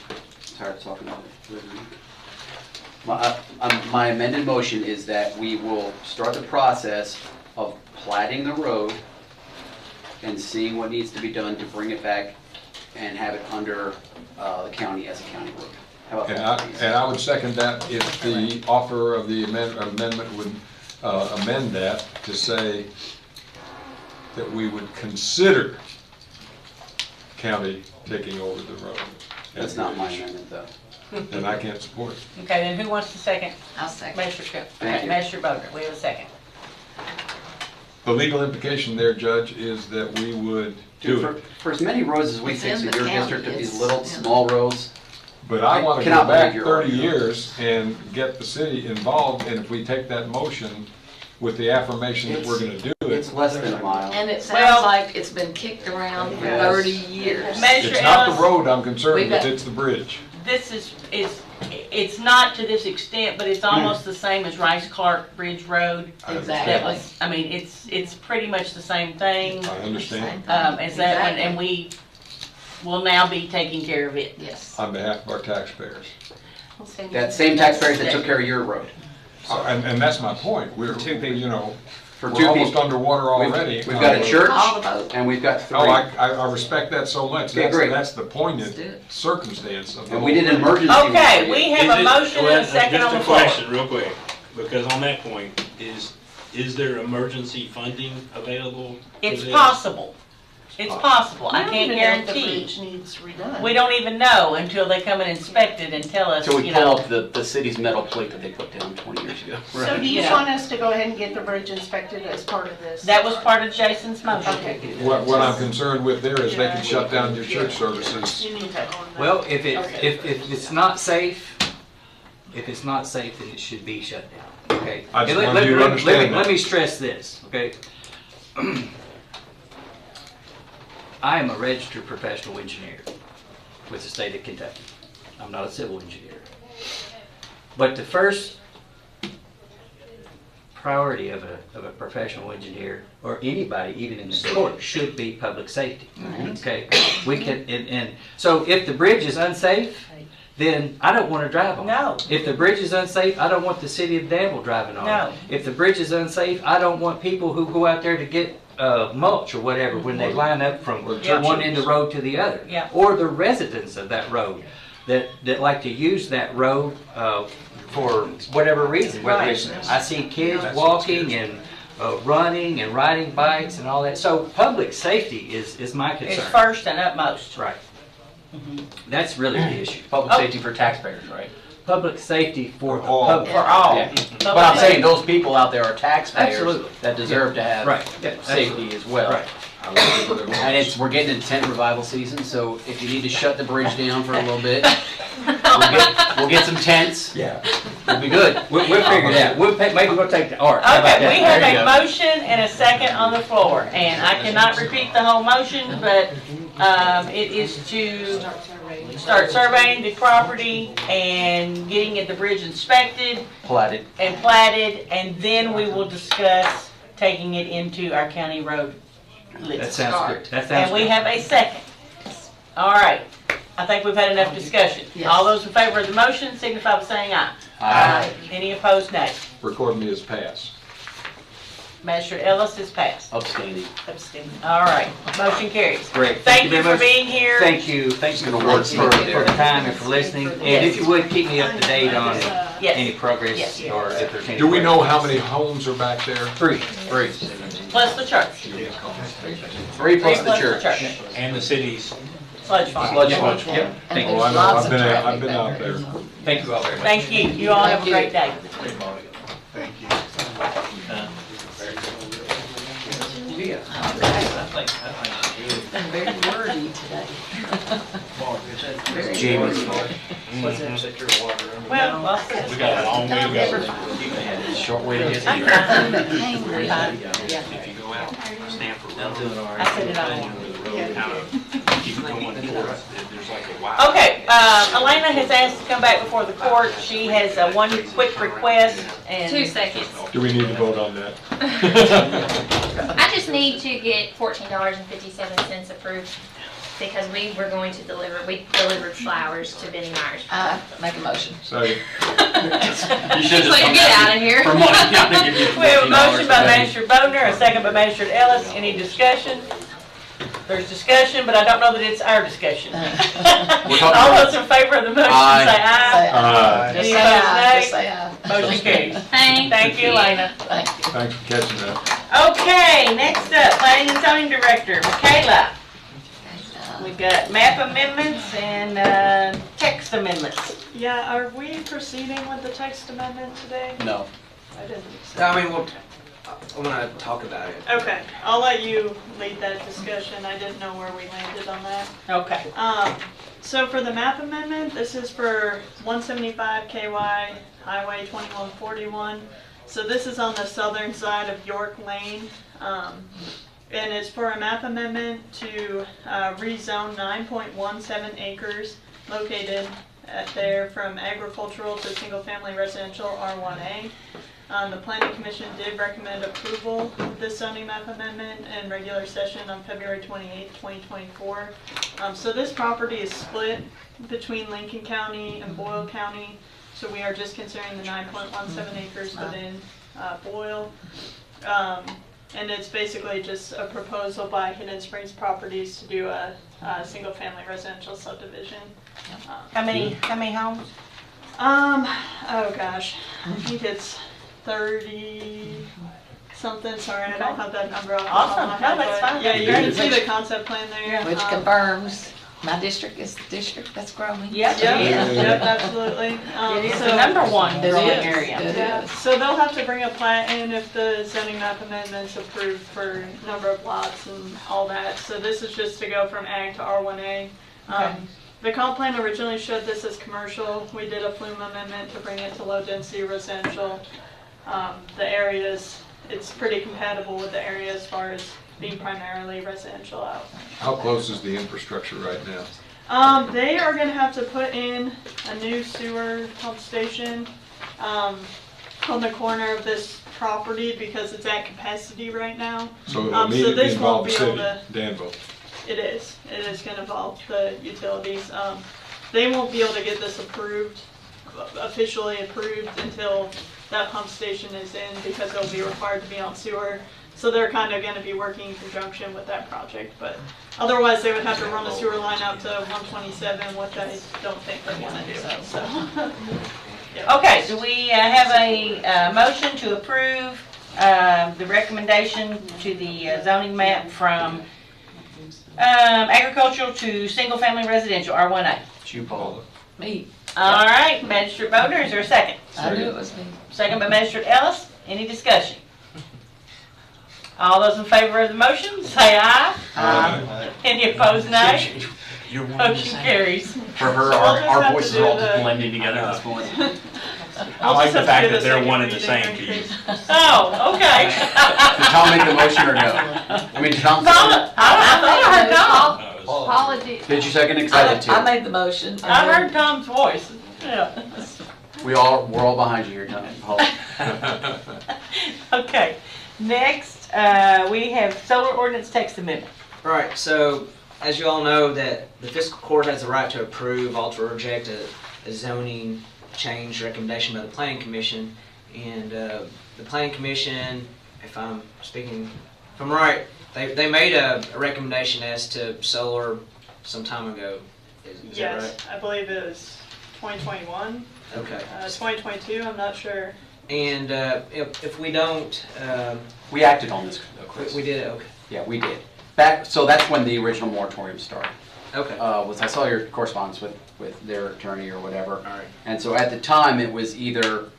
S15: Tired of talking about it. My amended motion is that we will start the process of platting the road and seeing what needs to be done to bring it back and have it under the county as a county road. How about that?
S9: And I would second that if the offer of the amendment would amend that to say that we would consider county taking over the road.
S15: That's not my amendment, though.
S9: Then I can't support it.
S8: Okay, then who wants to second?
S2: I'll second.
S8: Measure Cook.
S15: Thank
S8: Okay,
S15: you.
S8: Measure Bogert, we have a second.
S9: The legal implication there, Judge, is that we would
S15: Dude,
S9: do it.
S15: for as many roads as we
S2: It's
S15: fix
S2: in
S15: in
S2: the
S15: your
S2: county,
S15: district, of these
S2: it's-
S15: little,
S2: yeah.
S15: small roads,
S9: But I want to go
S15: cannot believe
S9: back
S15: you're
S9: 30
S15: arguing.
S9: years and get the city involved, and if we take that motion with the affirmation that we're going to do
S15: it's
S9: it,
S15: less than a mile.
S2: And it
S8: Well-
S2: sounds like it's been kicked around for
S15: Yes.
S2: 30 years.
S8: Measure
S9: it's not
S8: Ellis,
S9: the road I'm concerned
S2: We've
S9: with,
S2: got-
S9: it's the bridge.
S8: this is, it's not to this extent, but it's almost the same as Rice Clark Bridge Road. That
S2: Exactly.
S8: was, I mean, it's pretty much the same thing,
S9: I understand.
S8: as that one,
S2: Exactly.
S8: and we will now be taking care of it.
S2: Yes.
S9: On behalf of our taxpayers.
S15: That same taxpayers that took care of your road.
S9: And that's my point. We're,
S15: For
S9: we're
S15: two
S9: almost
S15: people.
S9: underwater already.
S15: We've got a church,
S2: All the vote.
S15: and we've got 3.
S9: Oh, I respect that so much.
S15: Okay, great.
S9: That's the poignant
S2: Let's do it.
S9: circumstance of the
S15: And we
S9: whole
S15: did an
S9: thing.
S15: emergency.
S8: Okay,
S15: one for
S8: we
S15: you.
S8: have a motion and a second on the floor.
S5: Just a question, real quick, because on that point, is there emergency funding available? for
S8: It's
S5: this?
S8: possible. It's possible. I
S11: We don't
S8: can't
S11: even know if the
S8: guarantee.
S11: bridge needs redone.
S8: We don't even know until they come and inspect it and tell us,
S15: Till we
S8: you
S15: pull
S8: know.
S15: up the city's metal plate that they put down 20 years ago.
S11: So do you
S8: Yeah.
S11: want us to go ahead and get the bridge inspected as part of this?
S8: That was part of Jason's motion.
S11: Okay.
S9: What I'm concerned with there is they can shut down your church services.
S11: You need to.
S16: Well, if
S11: Okay.
S16: it's not safe, then it should be shut down, okay?
S9: I just
S16: And
S9: wanted you to understand
S16: let me
S9: that.
S16: stress this, okay?
S15: I am a registered professional engineer with the state of Kentucky. I'm not a civil engineer. But the first priority of a professional engineer, or anybody even in the court, should be public safety. Okay, we can, and so if the bridge is unsafe, then I don't want to drive on it.
S8: No.
S15: If the bridge is unsafe, I don't want the city of Danville driving on
S8: No.
S15: it. If the bridge is unsafe, I don't want people who go out there to get mulch or whatever when they line up from one end of the road to the other.
S8: Yeah.
S15: Or the residents of that road that like to use that road for whatever reason. Whether it's, I see kids walking and running and riding bikes and all that. So public safety is my concern.
S8: It's first and utmost.
S15: Right. That's really the issue.
S16: Public safety for taxpayers, right?
S15: Public safety for
S16: all.
S15: public.
S8: For all.
S16: Yeah. But I'm saying those people out there are taxpayers
S15: Absolutely.
S16: that deserve to have safety as well.
S15: Right.
S16: And we're getting into tent revival season, so if you need to shut the bridge down for a little bit, we'll get some tents.
S15: Yeah.
S16: We'll be good.
S15: We'll figure it out. Maybe we'll take the art. How about
S8: Okay,
S15: that?
S8: we have
S15: There you
S8: a
S15: go.
S8: motion and a second on the floor, and I cannot repeat the whole motion, but it is to start surveying the property and getting the bridge inspected
S16: Platted.
S8: and platted, and then we will discuss taking it into our county road list.
S15: That sounds good. That sounds
S8: And we
S15: good.
S8: have a second. All right. I think we've had enough discussion.
S2: Yes.
S8: All those in favor of the motion signify by saying aye.
S16: Aye.
S8: Any opposed, nay.
S9: Record me as pass.
S8: Magistrate Ellis is passed.
S16: Upstanding.
S8: All right, motion carries.
S15: Great.
S8: Thank you
S15: very
S8: for
S15: much.
S8: being here.
S15: Thank you. Thanks for the
S16: work
S15: for the time and for listening. And if you would, keep me up to date on any progress
S8: Yes.
S15: or if there's any.
S9: Do we know
S15: questions.
S9: how many homes are back there?
S15: 3.
S16: 3.
S8: Plus the church.
S16: 3 plus the church.
S5: And the city's
S8: Sludge fund.
S16: Sludge fund.
S15: Yep. Thank
S9: Oh,
S15: you.
S9: I know,
S2: Lots
S9: I've
S2: of
S9: been
S2: traffic
S9: out there.
S15: Thank you all very much.
S8: Thank you. You all have a great day.
S14: Thank you.
S2: Very wordy today. Very
S16: Jamie's
S2: wordy.
S8: Well,
S5: We got a long way to go.
S16: Short way to get
S2: I'm
S16: here.
S2: kind of angry.
S5: If you go out Stanford Rd,
S8: I said it all.
S5: kind of keep going forward, there's like a wow.
S8: Okay, Elena has asked to come back before the court. She has one quick request and.
S6: 2 seconds.
S9: Do we need to vote on that?
S6: I just need to get $14.57 approved because we delivered flowers to Benny Myers.
S2: Make a motion.
S9: So,
S16: You should
S6: So you get out of here.
S16: For money. I'm gonna give you
S8: We have a motion by
S16: $14 today.
S8: Magistrate Wagner, a second by Magistrate Ellis. Any discussion? There's discussion, but I don't know that it's our discussion. All those in favor of the motion,
S16: Aye.
S8: say aye.
S2: Just
S8: Any
S2: say
S8: opposed,
S2: aye.
S8: nay?
S2: Just say aye.
S8: Motion carries.
S6: Thank
S8: Thank you, Elena.
S2: Thank you.
S9: thanks for catching that.
S8: Okay, next up, Planning and Zoning Director, Mikaela. We've got map amendments and text amendments.
S17: Yeah, are we proceeding with the text amendment today?
S16: No.
S17: I didn't.
S10: I mean, I want to talk about it.
S17: Okay, I'll let you lead that discussion. I didn't know where we landed on that.
S8: Okay.
S17: So for the map amendment, this is for 175 KY Highway 2141. So this is on the southern side of York Lane. And it's for a map amendment to rezone 9.17 acres located there from agricultural to single-family residential R1A. The Planning Commission did recommend approval of this zoning map amendment in regular session on February 28, 2024. So this property is split between Lincoln County and Boyle County. So we are just considering the 9.17 acres within Boyle. And it's basically just a proposal by Hidden Springs Properties to do a single-family residential subdivision.
S8: How many homes?
S17: Oh gosh, I think it's 30 something. Sorry, I don't have that number off the top of my
S8: Awesome.
S17: head,
S8: No, that's
S17: but
S8: fine.
S17: yeah, you can see the concept plan there.
S2: Which confirms my district is the district that's growing.
S8: Yep.
S17: Yep, absolutely.
S8: It is
S17: so-
S8: the number one
S2: It
S8: growing
S2: is.
S8: area.
S2: It
S17: Yeah,
S2: is.
S17: so they'll have to bring a plat in if the zoning map amendment's approved for number of lots and all that. So this is just to go from ag to R1A.
S8: Okay.
S17: The comp plan originally showed this as commercial. We did a flume amendment to bring it to low density residential. The areas, it's pretty compatible with the area as far as be primarily residential out.
S9: How close is the infrastructure right now?
S17: They are gonna have to put in a new sewer pump station, on the corner of this property because it's at capacity right now.
S9: So it'll
S17: So
S9: immediately
S17: this
S9: involve
S17: won't
S9: the
S17: be able
S9: city,
S17: to,
S9: Danville.
S17: it is gonna involve the utilities. They won't be able to get this approved, officially approved until that pump station is in because it'll be required to be on sewer. So they're kind of gonna be working in conjunction with that project, but otherwise they would have to run a sewer line out to 127, which I don't think they wanna do, so. Yeah.
S8: Okay, do we have a motion to approve the recommendation to the zoning map from agricultural to single-family residential, R1A?
S15: You, Paula.
S2: Me.
S8: All right, Magistrate Wagner, is there a second?
S2: I knew it was me.
S8: Second by Magistrate Ellis. Any discussion? All those in favor of the motion, say aye.
S15: Aye.
S8: Any opposed, nay?
S15: You're one and the
S8: Motion
S15: same.
S8: carries.
S15: For her, our voices are all just blending together at this point.
S5: I like the fact that they're one and the same to you.
S8: Oh, okay.
S16: Did Tom make the motion or no? I mean, did Tom?
S8: Tom, I thought I heard Tom.
S2: Apologies.
S16: Did you second it? 'Cause I did too.
S2: I made the motion. and
S8: I
S2: then-
S8: heard Tom's voice. Yeah.
S16: We're all behind you here, Tom. Hold on.
S8: Okay, next, we have solar ordinance text amendment.
S10: Right, so as you all know, that the fiscal court has the right to approve, alter, or reject a zoning change recommendation by the planning commission. And the planning commission, if I'm right, they made a recommendation as to solar some time ago. Is that
S17: Yes,
S10: right?
S17: I believe it was 2021,
S10: Okay.
S17: 2022, I'm not sure.
S10: And if we don't,
S16: We acted on this, Chris.
S10: we did it, okay.
S16: Yeah, we did. So that's when the original moratorium started.
S10: Okay.
S16: I saw your correspondence with their attorney or whatever.
S10: All right.
S16: And so at the time, it was either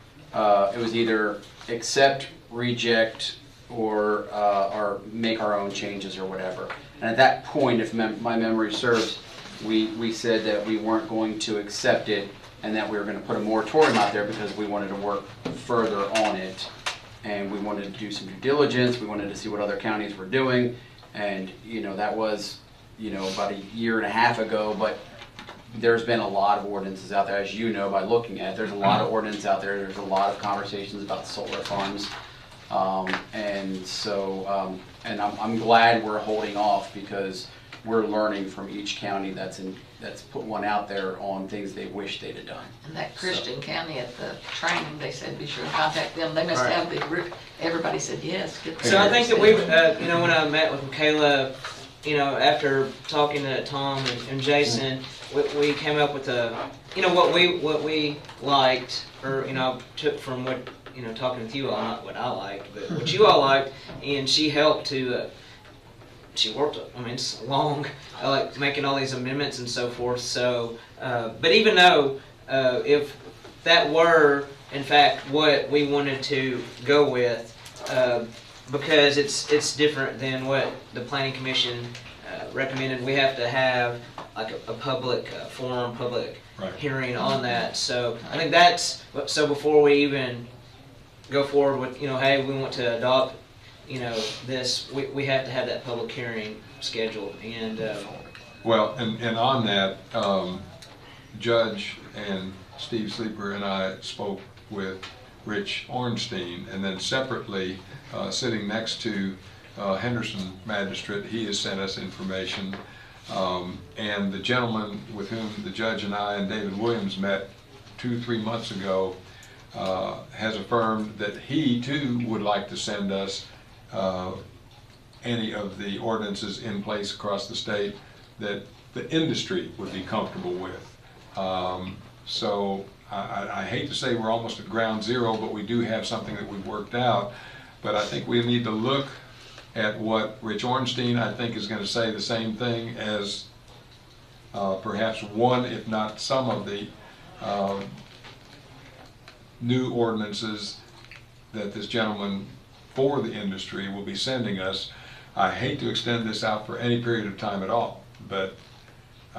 S16: accept, reject, or make our own changes or whatever. And at that point, if my memory serves, we said that we weren't going to accept it and that we were going to put a moratorium out there because we wanted to work further on it. And we wanted to do some due diligence. We wanted to see what other counties were doing. And, that was, about a year and a half ago, but there's been a lot of ordinances out there, as you know, by looking at it. There's a lot of ordinance out there. There's a lot of conversations about solar farms. And I'm glad we're holding off because we're learning from each county that's put one out there on things they wish they'd have done.
S2: And that Christian County at the training, they said be sure to contact them. They must
S10: Right.
S2: have everybody said yes.
S10: So I think that we, when I met with Mikaela, after talking to Tom and Jason, we came up with what we liked, or took from what talking with you all, not what I liked, but what you all liked, and she helped to. She worked. I mean, it's long, like making all these amendments and so forth. So, but even though if that were in fact what we wanted to go with, because it's different than what the planning commission recommended, we have to have like a public forum, public hearing on that. So I think that's so before we even go forward with hey, we want to adopt this, we have to have that public hearing scheduled. And
S9: Well, and on that, Judge and Steve Sleeper and I spoke with Rich Ornstein, and then separately, sitting next to Henderson Magistrate, he has sent us information. And the gentleman with whom the judge and I and David Williams met 2-3 months ago has affirmed that he too would like to send us any of the ordinances in place across the state that the industry would be comfortable with. So I hate to say we're almost at ground zero, but we do have something that we've worked out. But I think we need to look at what Rich Ornstein, I think, is going to say the same thing as perhaps one, if not some of the new ordinances that this gentleman for the industry will be sending us. I hate to extend this out for any period of time at all, but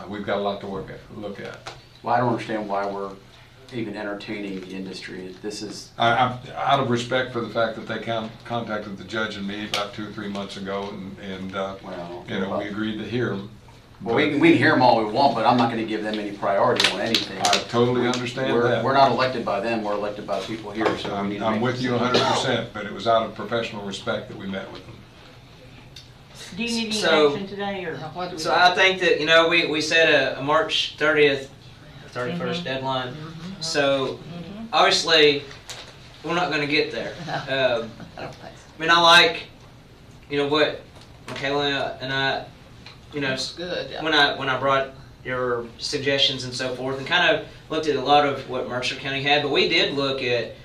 S9: we've got a lot to look at.
S16: Well, I don't understand why we're even entertaining the industry. This is,
S9: I'm out of respect for the fact that they contacted the judge and me about 2 or 3 months ago, and
S16: well,
S9: you know, we agreed to hear them.
S16: well, we can hear them all we want, but I'm not going to give them any priority on anything.
S9: I totally understand
S16: We're-
S9: that.
S16: We're not elected by them, we're elected by people here, so we need to
S9: I'm
S16: make
S9: with you
S16: decisions.
S9: 100%, but it was out of professional respect that we met with them.
S8: Do you need any
S10: So-
S8: action today, or?
S10: So I think that, we set a March 30th, 31st deadline. So obviously, we're not gonna get there.
S2: I don't think so.
S10: I mean, I like, what Mikaela and I,
S2: It's good, yeah.
S10: when I brought your suggestions and so forth, and kind of looked at a lot of what Mercer County had, but we did look at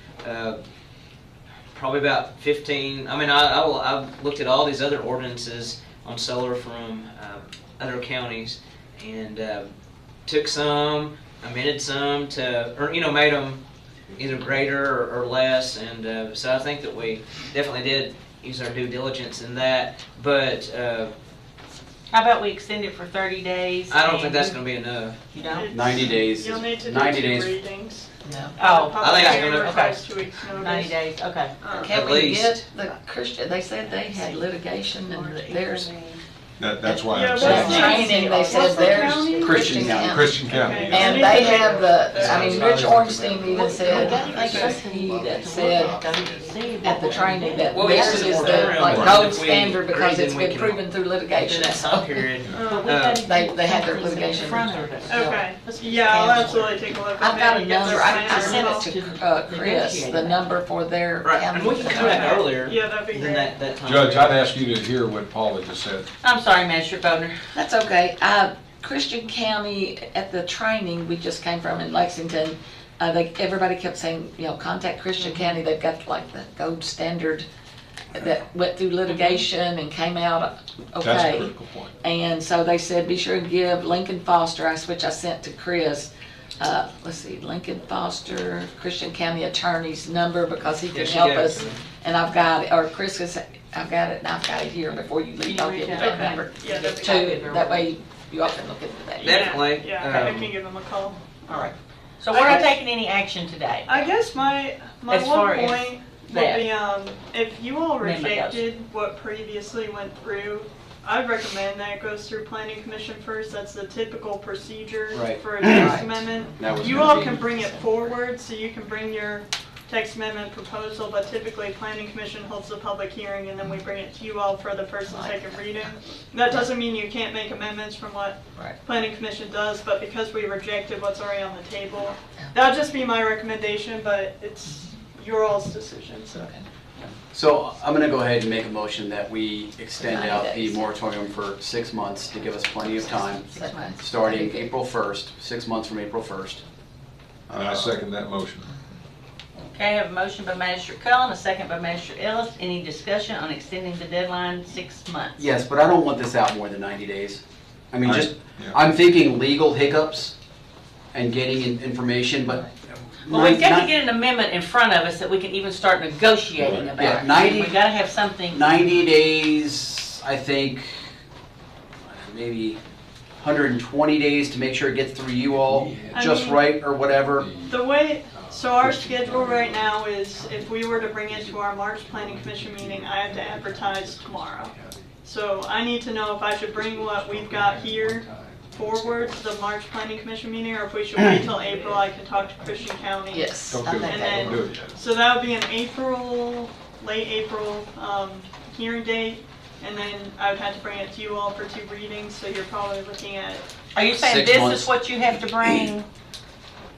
S10: probably about 15. I mean, I looked at all these other ordinances on solar from other counties, and took some, amended some to, or made them either greater or less, and so I think that we definitely did use our due diligence in that, but
S8: How about we extend it for 30 days?
S10: I don't think that's going to be enough.
S8: You don't?
S16: 90 days.
S17: You'll need to do
S16: 90
S17: 2
S16: days.
S17: readings.
S2: Yeah.
S8: Oh,
S10: I think it's gonna-
S17: Requires 2 weeks notice.
S8: 90 days, okay.
S2: Can
S10: At
S2: we
S10: least.
S2: get the Christian, they said they had litigation and theirs.
S9: That's why
S17: Yeah,
S9: I'm
S17: what's
S9: saying.
S17: the-
S2: Training, they said
S17: What's the
S2: theirs.
S17: county?
S16: Christian County.
S9: Christian County.
S17: Okay.
S2: And they have the, I mean, Rich Ornstein even said, I think it was he that said at the training that
S10: Well,
S2: theirs
S10: yeah,
S2: is
S10: we're
S2: the
S10: around.
S2: like
S10: If
S2: gold
S10: we
S2: standard because
S10: agree,
S2: it's
S10: then we
S2: been
S10: can-
S2: proven through
S10: In
S2: litigation.
S10: that time period.
S2: They had their litigation.
S17: Okay, yeah, I'll absolutely take a look.
S2: I've got a
S17: Maybe get
S2: number,
S17: their
S2: I
S17: plan
S2: sent
S17: as
S2: it
S17: well.
S2: to Chris, the number for their
S10: Right,
S2: county.
S10: and we can come back earlier
S17: Yeah, that'd be
S10: than
S17: great.
S10: that time.
S9: Judge, I'd ask you to hear what Paula just said.
S8: I'm sorry, Magistrate Wagner.
S2: That's okay. Christian County, at the training we just came from in Lexington, everybody kept saying, contact Christian County. They've got like the gold standard that went through litigation and came out okay.
S9: That's a critical point.
S2: And so they said, be sure and give Lincoln Foster, which I sent to Chris, let's see, Lincoln Foster, Christian County Attorney's number because he can
S10: Yes, you
S2: help
S10: do.
S2: us. And I've got it, or Chris has, I've got it, and I've got it here before you leave. I'll give you that
S17: Okay.
S2: number.
S17: Yeah, that'd be
S2: Too, that way you all can look into that.
S10: Definitely.
S17: Yeah, I can give them a call.
S8: All right. So we're not taking any action today?
S17: I guess my
S8: As far
S17: one
S8: as
S17: point would
S8: that.
S17: be, if you all
S8: Amendment goes.
S17: rejected what previously went through, I'd recommend that it goes through planning commission first. That's the typical procedure
S16: Right.
S17: for a text
S2: Right.
S17: amendment.
S16: That was
S17: You
S16: gonna
S17: all
S16: be-
S17: can bring it forward, so you can bring your text amendment proposal, but typically planning commission holds the public hearing and then we bring it to you all for the first and second reading. That doesn't mean you can't make amendments from what
S2: Right.
S17: planning commission does, but because we rejected what's already on the table, that'll just be my recommendation, but it's your all's decision, so.
S16: So I'm going to go ahead and make a motion that we extend
S2: 90
S16: out the
S2: days.
S16: moratorium for 6 months to give us plenty of time,
S2: 6 months.
S16: starting April 1st, 6 months from April 1st.
S9: And I second that motion.
S8: Okay, I have a motion by Magistrate Cullen, a second by Magistrate Ellis. Any discussion on extending the deadline 6 months?
S16: Yes, but I don't want this out more than 90 days. I mean,
S9: Yeah.
S16: I'm thinking legal hiccups and getting information, but.
S8: Well, we've got to get an amendment in front of us that we can even start negotiating about.
S16: Yeah, 90
S8: We've got to have something.
S16: 90 days, I think, maybe 120 days to make sure it gets through you all just right or whatever.
S17: The way, so our schedule right now is if we were to bring it to our March planning commission meeting, I have to advertise tomorrow. So I need to know if I should bring what we've got here forward to the March planning commission meeting, or if we should wait till April. I can talk to Christian County.
S2: Yes.
S9: Don't
S2: I
S9: do
S2: think
S9: it.
S2: that
S17: And
S9: Don't
S17: then-
S9: do it yet.
S17: So that would be an April, late April hearing date, and then I would have to bring it to you all for 2 readings, so you're probably looking at,
S8: Are you saying
S16: 6
S8: this
S16: months.
S8: is what you have to bring?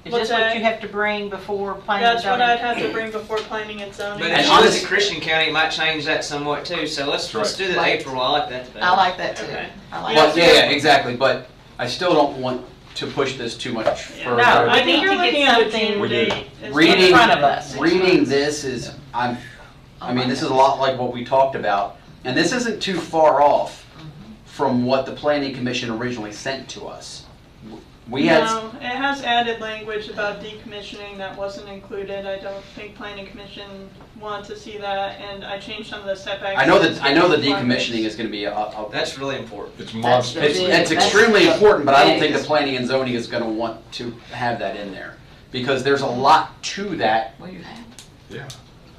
S8: Is
S17: What's
S8: this what
S17: that?
S8: you have to bring before planning and
S17: that's what
S8: zoning?
S17: I'd have to bring before planning and zoning.
S10: But
S16: And
S10: if you look
S16: honest-
S10: at Christian County, it might change that somewhat too, so let's do the
S2: Right.
S10: April, I like that better.
S2: I like that too.
S17: Okay.
S2: I like
S16: Well,
S2: that.
S16: yeah, exactly, but I still don't want to push this too much further.
S8: No,
S17: I
S8: we need
S17: think you're
S8: to
S17: looking
S8: get
S17: at a
S8: something
S17: June
S9: We do.
S17: date. is
S16: Reading-
S8: in front of us.
S16: Reading this is, I mean, this is a lot like what we talked about, and this isn't too far off from what the planning commission originally sent to us. We had,
S17: No, it has added language about decommissioning that wasn't included. I don't think planning commission wanted to see that, and I changed some of the setbacks.
S16: I know the decommissioning is gonna be
S10: That's really important.
S9: It's
S2: That's
S9: monstrous.
S2: the big-
S16: it's
S2: that's
S16: extremely
S2: the
S16: important, but I don't think the
S2: biggest-
S16: planning and zoning is gonna want to have that in there. because there's a lot to that.
S2: Well, you have.
S9: Yeah.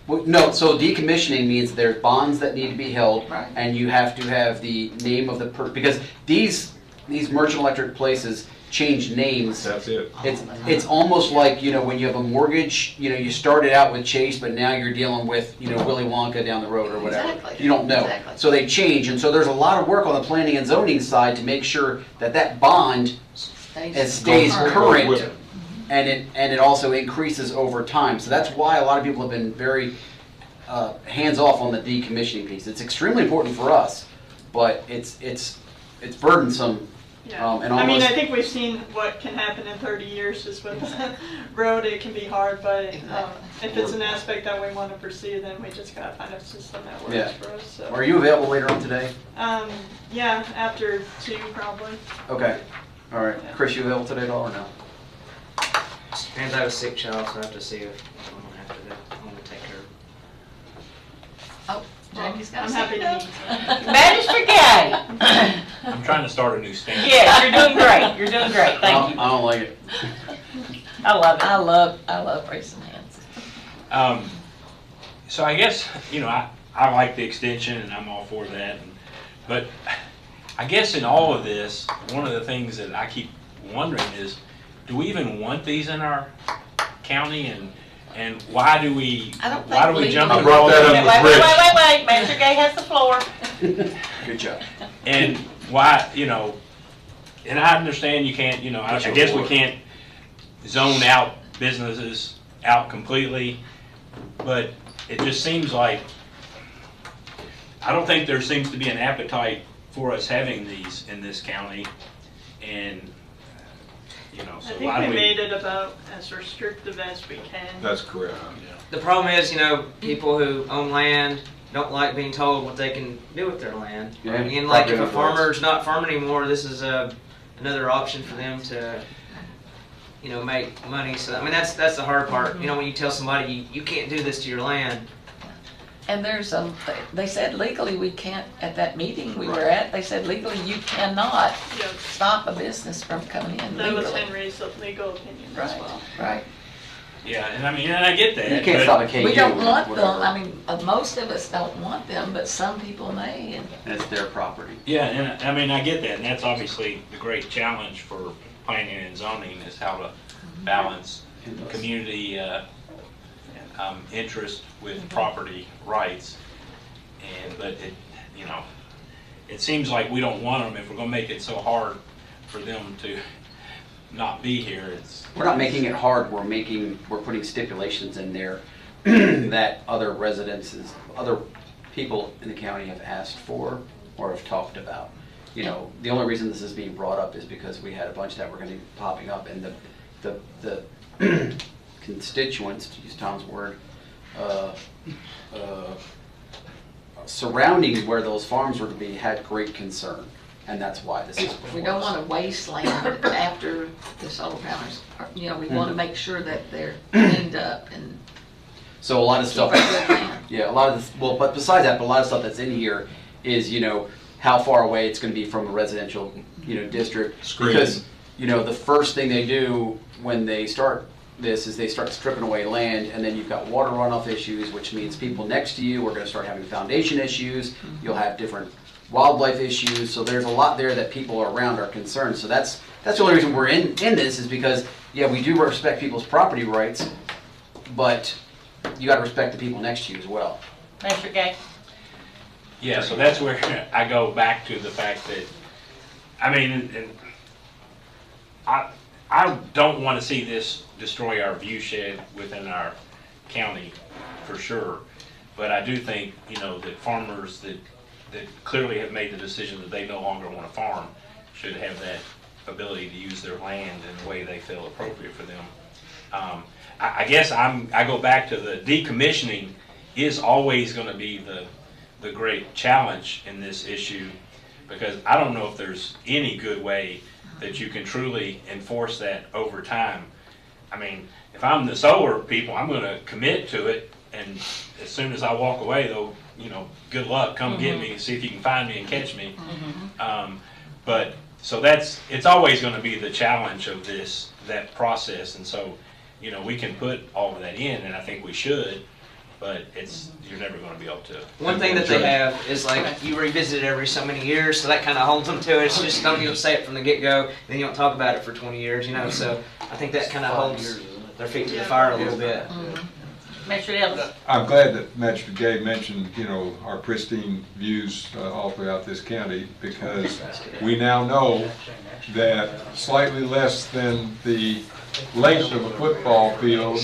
S16: Well, no, so decommissioning means there's bonds that need to be held,
S2: Right.
S16: and you have to have the name of the because these merchant electric places change names.
S9: That's it.
S16: It's almost like, you know, when you have a mortgage, you know, you started out with Chase, but now you're dealing with, you know, Willy Wonka down the road or whatever.
S2: Exactly.
S16: You don't know.
S2: Exactly.
S16: So they change, and so there's a lot of work on the planning and zoning side to make sure that that bond stays current, and it also increases over time. So that's why a lot of people have been very hands-off on the decommissioning piece. It's extremely important for us, but it's burdensome.
S17: Yeah.
S16: And
S17: I mean,
S16: almost,
S17: I think we've seen what can happen in 30 years just with the road. It can be hard, but if it's an aspect that we want to pursue, then we just got to find a system that works for us. So.
S16: Are you available later on today?
S17: Yeah, after 2 probably.
S16: Okay. All right. Yeah. Chris, you available today at all or no?
S10: Depends. I have a sick child, so I have to see if I'm gonna have to take care of.
S2: Oh, Jamie's got
S17: I'm happy to meet.
S8: Magistrate Gay.
S5: I'm trying to start a new standard.
S8: Yes, you're doing great. You're doing great. Thank you.
S16: I don't like it.
S8: I love it.
S2: I love raising hands.
S5: So I guess, you know, I like the extension and I'm all for that. But I guess in all of this, one of the things that I keep wondering is, do we even want these in our county, and why do we jump in?
S8: Wait. Magistrate Gay has the floor.
S16: Good job.
S5: And why, you know, and I understand you can't, you know, I guess we can't zone out businesses out completely, but it just seems like, I don't think there seems to be an appetite for us having these in this county, and you know, so
S17: I think we made it about as restrictive as we can.
S9: That's correct.
S10: The problem is, you know, people who own land don't like being told what they can do with their land.
S16: Yeah,
S10: And like if a farmer's not farming anymore, this is another option for them to, you know, make money. So I mean, that's the hard part. You know, when you tell somebody you can't do this to your land.
S2: And there's they said legally we can't, at that meeting we were at, they said legally you cannot stop a business from coming in legally.
S17: That was Henry's legal opinion as well.
S2: Right.
S5: Yeah, and I mean, and I get that.
S16: You can't stop a KU.
S2: We don't want them. I mean, most of us don't want them, but some people may. And
S16: it's their property.
S5: Yeah, and I mean, I get that, and that's obviously the great challenge for planning and zoning is how to balance community interest with property rights. But it, you know, it seems like we don't want them if we're going to make it so hard for them to not be here.
S16: We're not making it hard. We're putting stipulations in there that other people in the county have asked for or have talked about. You know, the only reason this is being brought up is because we had a bunch that were going to be popping up, and the constituents, to use Tom's word, surrounding where those farms were to be had great concern, and that's why this is before
S2: we don't
S16: us.
S2: want to wasteland after the solar panels. You know, we want to make sure that they're cleaned up and
S16: so a lot of stuff.
S2: keep a good land.
S16: Yeah, a lot of this. Well, but besides that, a lot of stuff that's in here is, you know, how far away it's going to be from a residential, you know, district.
S9: Screening.
S16: Because, you know, the first thing they do when they start this is they start stripping away land, and then you've got water runoff issues, which means people next to you are going to start having foundation issues. You'll have different wildlife issues. So there's a lot there that people around are concerned. So that's the only reason we're in this is because, yeah, we do respect people's property rights, but you got to respect the people next to you as well.
S8: Mr. Gay.
S5: Yeah, so that's where I go back to the fact that, I mean, and I don't want to see this destroy our view shed within our county, for sure. But I do think, you know, that farmers that clearly have made the decision that they no longer want to farm should have that ability to use their land in the way they feel appropriate for them. I guess I go back to the decommissioning is always going to be the great challenge in this issue, because I don't know if there's any good way that you can truly enforce that over time. I mean, if I'm the solar people, I'm going to commit to it, and as soon as I walk away, though, you know, good luck, come get me, see if you can find me and catch me. But so it's always going to be the challenge of that process, and so you know, we can put all of that in, and I think we should, but you're never gonna be able to.
S10: One thing that they have is like you revisit it every so many years, so that kind of holds them to it. It's just don't you say it from the get-go, then you don't talk about it for 20 years, you know. So I think that kind of holds their feet to the fire a little bit.
S8: Magistrate Ellis.
S9: I'm glad that Magistrate Gay mentioned, you know, our pristine views all throughout this county, because we now know that slightly less than the length of a football field,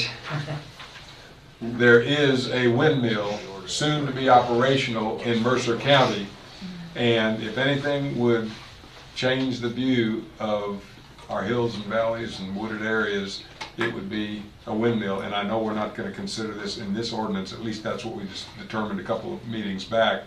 S9: there is a windmill soon to be operational in Mercer County. And if anything would change the view of our hills and valleys and wooded areas, it would be a windmill. And I know we're not going to consider this in this ordinance, at least that's what we just determined a couple of meetings back,